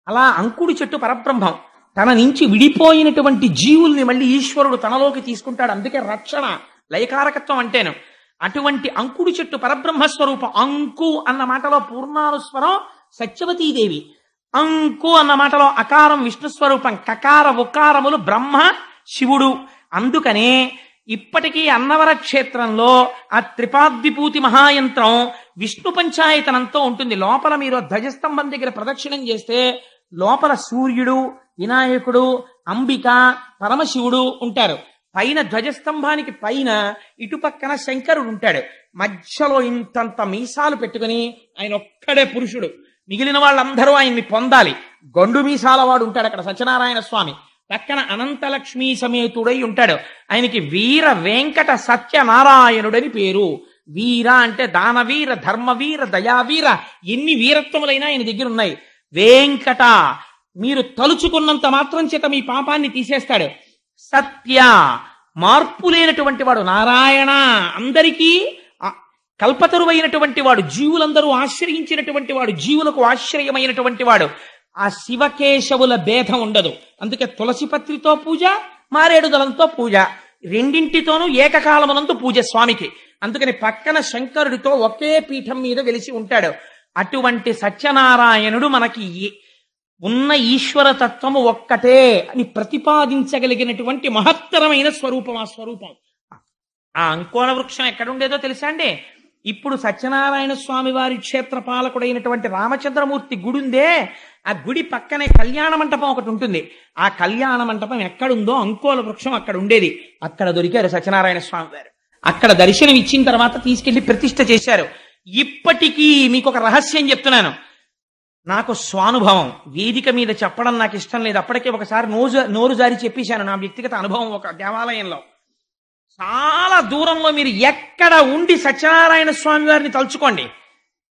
అలా అంకుడు చెట్టు పరబ్రహ్మం. తన నుంచి విడిపోయినటువంటి జీవుల్ని మళ్ళీ ఈశ్వరుడు తనలోకి తీసుకుంటాడు. అందుకే రక్షణ లయకారకత్వం అంటేను. అటువంటి అంకుడు చెట్టు పరబ్రహ్మస్వరూపం. అంకు అన్న మాటలో పూర్ణానుస్వరం సత్యవతీదేవి, అంకు అన్న మాటలో అకారం విష్ణుస్వరూపం, కకార ఉకారములు బ్రహ్మ శివుడు. అందుకనే ఇప్పటికీ అన్నవర క్షేత్రంలో ఆ త్రిపాద్విభూతి మహాయంత్రం విష్ణు పంచాయతనంతో ఉంటుంది. లోపల మీరు ధ్వజస్తంభం దగ్గర ప్రదక్షిణం చేస్తే లోపల సూర్యుడు, వినాయకుడు, అంబిక, పరమశివుడు ఉంటారు. పైన ధ్వజస్తంభానికి పైన ఇటుపక్కన శంకరుడు ఉంటాడు. మధ్యలో ఇంతంత మీసాలు పెట్టుకుని ఆయన ఒక్కడే పురుషుడు, మిగిలిన వాళ్ళందరూ ఆయన్ని పొందాలి. గొండు మీసాల వాడు ఉంటాడు అక్కడ సత్యనారాయణ స్వామి. పక్కన అనంతలక్ష్మీ సమేతుడై ఉంటాడు. ఆయనకి వీర వెంకట సత్యనారాయణుడని పేరు. వీర అంటే దానవీర, ధర్మవీర, దయావీర, ఎన్ని వీరత్వములైనా ఆయన దగ్గర ఉన్నాయి. వెంకట మీరు తలుచుకున్నంత మాత్రం చేత మీ పాపాన్ని తీసేస్తాడు. సత్య మార్పు లేనటువంటి వాడు. నారాయణ అందరికీ కల్పతరువైనటువంటి వాడు, జీవులందరూ ఆశ్రయించినటువంటి వాడు, జీవులకు ఆశ్రయమైనటువంటి వాడు. ఆ శివకేశవుల భేదం ఉండదు. అందుకే తులసిపత్రితో పూజ, మారేడు దళంతో పూజ, రెండింటితోనూ ఏకకాలమునందు పూజ స్వామికి. అందుకని పక్కన శంకరుడితో ఒకే పీఠం మీద వెలిసి ఉంటాడు. అటువంటి సత్యనారాయణుడు మనకి ఉన్న ఈశ్వర తత్వము ఒక్కటే అని ప్రతిపాదించగలిగినటువంటి మహత్తరమైన స్వరూపం. ఆ స్వరూపం ఆ అంకోల వృక్షం ఎక్కడుండేదో తెలుసా అండి? ఇప్పుడు సత్యనారాయణ స్వామి వారి క్షేత్ర పాలకుడైనటువంటి రామచంద్రమూర్తి గుడి ఉందే, ఆ గుడి పక్కనే కళ్యాణ మంటపం ఒకటి ఉంటుంది. ఆ కళ్యాణ మంటపం ఎక్కడుందో అంకోల వృక్షం అక్కడ ఉండేది. అక్కడ దొరికారు సత్యనారాయణ స్వామి వారు. అక్కడ దర్శనం ఇచ్చిన తర్వాత తీసుకెళ్లి ప్రతిష్ఠ చేశారు. ఇప్పటికీ మీకు ఒక రహస్యం చెప్తున్నాను. నాకు స్వానుభవం, వేదిక మీద చెప్పడం నాకు ఇష్టం లేదు. అప్పటికే ఒకసారి నోరు జారి చెప్పేశాను నా వ్యక్తిగత అనుభవం. ఒక దేవాలయంలో చాలా దూరంలో మీరు ఎక్కడ ఉండి సత్యనారాయణ స్వామి వారిని తలుచుకోండి,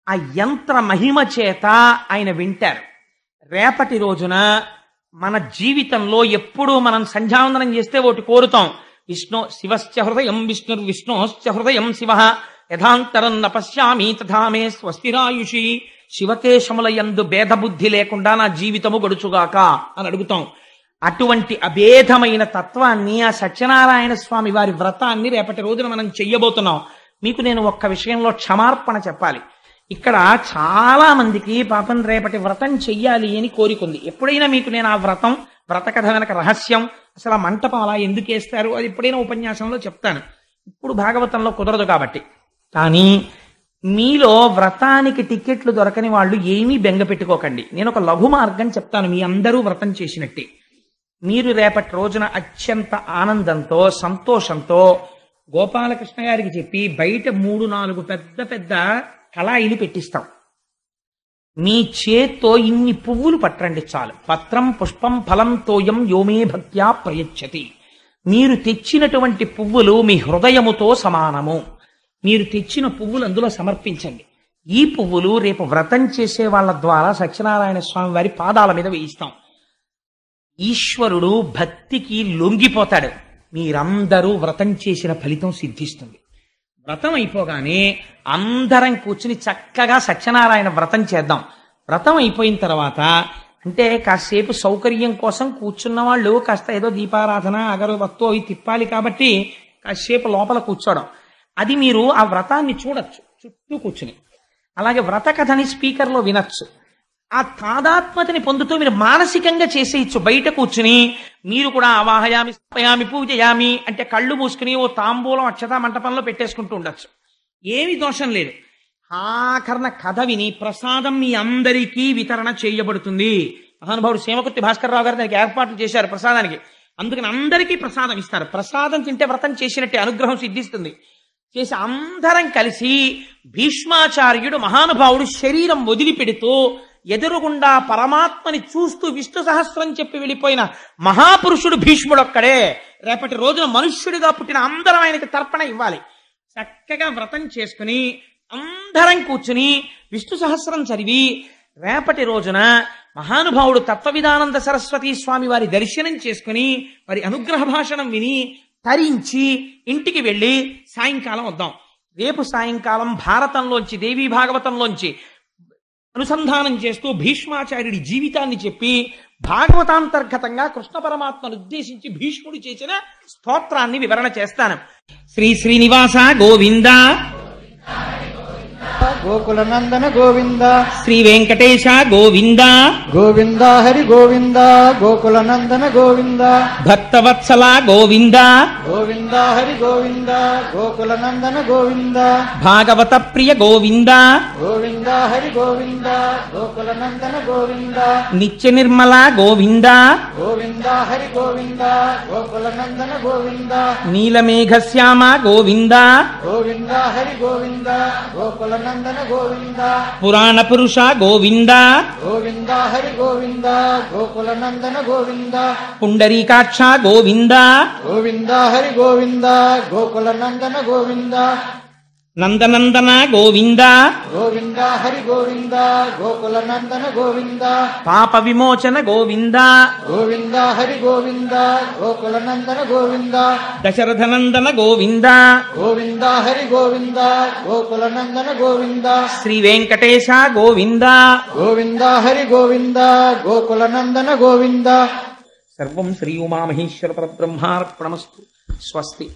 ఆ యంత్ర మహిమ చేత ఆయన వింటారు. రేపటి రోజున మన జీవితంలో ఎప్పుడూ మనం సంధ్యావందనం చేస్తే ఒకటి కోరుతాం, విష్ణు శివశ్చ హృదయం విష్ణోశ్చ హృదయం శివ యథాంతరం నపశ్యామి తథా మే స్వస్తిరాయుషి. శివకేశముల యందు భేదబుద్ధి లేకుండా నా జీవితము గడుచుగాక అని అడుగుతాం. అటువంటి అభేదమైన తత్వాన్ని, ఆ సత్యనారాయణ స్వామి వారి వ్రతాన్ని రేపటి రోజున మనం చెయ్యబోతున్నాం. మీకు నేను ఒక్క విషయంలో క్షమార్పణ చెప్పాలి. ఇక్కడ చాలా మందికి పాపం రేపటి వ్రతం చెయ్యాలి అని కోరికుంది. ఎప్పుడైనా మీకు నేను ఆ వ్రత కథ వెనక రహస్యం, అసలు ఆ మంటపం అలా ఎందుకు వేస్తారు, అది ఎప్పుడైనా ఉపన్యాసంలో చెప్తాను. ఇప్పుడు భాగవతంలో కుదరదు కాబట్టి. కానీ మీలో వ్రతానికి టికెట్లు దొరకని వాళ్ళు ఏమీ బెంగ పెట్టుకోకండి. నేను ఒక లఘు మార్గం చెప్తాను, మీ అందరూ వ్రతం చేసినట్టే. మీరు రేపటి రోజున అత్యంత ఆనందంతో సంతోషంతో గోపాలకృష్ణ గారికి చెప్పి బయట 3-4 పెద్ద పెద్ద కళాయిలు పెట్టిస్తాం. మీ చేత్తో ఇన్ని పువ్వులు పట్టండి చాలు. పత్రం పుష్పం ఫలం తోయం యోమే భక్త్యా ప్రయచ్చతి. మీరు తెచ్చినటువంటి పువ్వులు మీ హృదయముతో సమానము. మీరు తెచ్చిన పువ్వులు అందులో సమర్పించండి. ఈ పువ్వులు రేపు వ్రతం చేసే వాళ్ళ ద్వారా సత్యనారాయణ స్వామి వారి పాదాల మీద వేయిస్తాం. ఈశ్వరుడు భక్తికి లొంగిపోతాడు. మీరందరూ వ్రతం చేసిన ఫలితం సిద్ధిస్తుంది. వ్రతం అయిపోగానే అందరం కూర్చుని చక్కగా సత్యనారాయణ వ్రతం చేద్దాం. వ్రతం అయిపోయిన తర్వాత అంటే కాసేపు సౌకర్యం కోసం కూర్చున్న వాళ్ళు కాస్త ఏదో దీపారాధన అగరవత్తో అవి తిప్పాలి కాబట్టి కాసేపు లోపల కూర్చోవడం, అది మీరు ఆ వ్రతాన్ని చూడొచ్చు చుట్టూ కూర్చుని. అలాగే వ్రత కథని స్పీకర్లో వినొచ్చు. ఆ తాదాత్మతని పొందుతూ మీరు మానసికంగా చేసేయచ్చు. బయట కూర్చుని మీరు కూడా ఆవాహయామి స్థాపయామి పూజయామి అంటే కళ్ళు మూసుకుని ఓ తాంబూలం అక్షతా మంటపంలో పెట్టేసుకుంటూ ఉండొచ్చు. ఏమి దోషం లేదు. ఆఖరణ కథ విని ప్రసాదం మీ అందరికీ వితరణ చేయబడుతుంది. మహానుభావుడు సేమకుర్తి భాస్కర్రావు గారు దానికి ఏర్పాట్లు చేశారు ప్రసాదానికి. అందుకని అందరికీ ప్రసాదం ఇస్తారు. ప్రసాదం తింటే వ్రతం చేసినట్టే, అనుగ్రహం సిద్ధిస్తుంది. చేసి అందరం కలిసి భీష్మాచార్యుడు మహానుభావుడు శరీరం వదిలిపెడుతూ ఎదురుగుండా పరమాత్మని చూస్తూ విష్ణు సహస్రం చెప్పి వెళ్ళిపోయిన మహాపురుషుడు భీష్ముడొక్కడే. రేపటి రోజున మనుష్యుడిగా పుట్టిన అందరం ఆయనకి తర్పణ ఇవ్వాలి. చక్కగా వ్రతం చేసుకుని అందరం కూర్చుని విష్ణు సహస్రం చదివి రేపటి రోజున మహానుభావుడు తత్వవిధానంద సరస్వతీ స్వామి వారి దర్శనం చేసుకుని వారి అనుగ్రహ భాషణం విని తరించి ఇంటికి వెళ్ళి సాయంకాలం వద్దాం. రేపు సాయంకాలం భారతంలోంచి దేవీ భాగవతంలోంచి అనుసంధానం చేస్తూ భీష్మాచార్యుడి జీవితాన్ని చెప్పి భాగవతాంతర్గతంగా కృష్ణ పరమాత్మను ఉద్దేశించి భీష్ముడు చేసిన స్తోత్రాన్ని వివరణ చేస్తాను. శ్రీ శ్రీనివాస గోవింద, గోకుల నందన గోవింద, శ్రీ వెంకటేశ గోవింద, గోవింద హరి గోవింద, గోకుల నందన గోవింద, భక్తవత్సల గోవింద, గోవింద హరి గోవింద, గోకుల నందన గోవింద, భాగవత ప్రియ గోవింద, గోవింద హరి గోవింద, గోకుల నందన గోవింద, నిత్య నిర్మల గోవింద, గోవింద హరి గోవింద, గోకుల నందన గోవింద, నీలమేఘశ్యామ గోవింద, గోవింద హరి గోవింద, గోకుల నందన గోవింద, పురాణ పురుష గోవింద, గోవింద హరి గోవింద, గోకుల నందన గోవింద, పుండరీకాక్ష గోవింద, గోవింద హరి గోవింద, గోకుల నందన గోవింద, నందనందన గోవింద, గోవింద హరి గోవింద, గోకుల నందన గోవింద, పాప విమోచన గోవింద, గోవింద హరి గోవింద, గోకుల నందన గోవింద, దశరథనందన గోవింద, గోవింద హరి గోవింద, గోకుల నందన గోవింద, శ్రీ వెంకటేశ గోవింద. గోవింద హరి గోవింద, గోకుల నందన గోవింద. సర్వం శ్రీ ఉమామహేశ్వర పరబ్రహ్మార్పణమస్తు. స్వస్తి.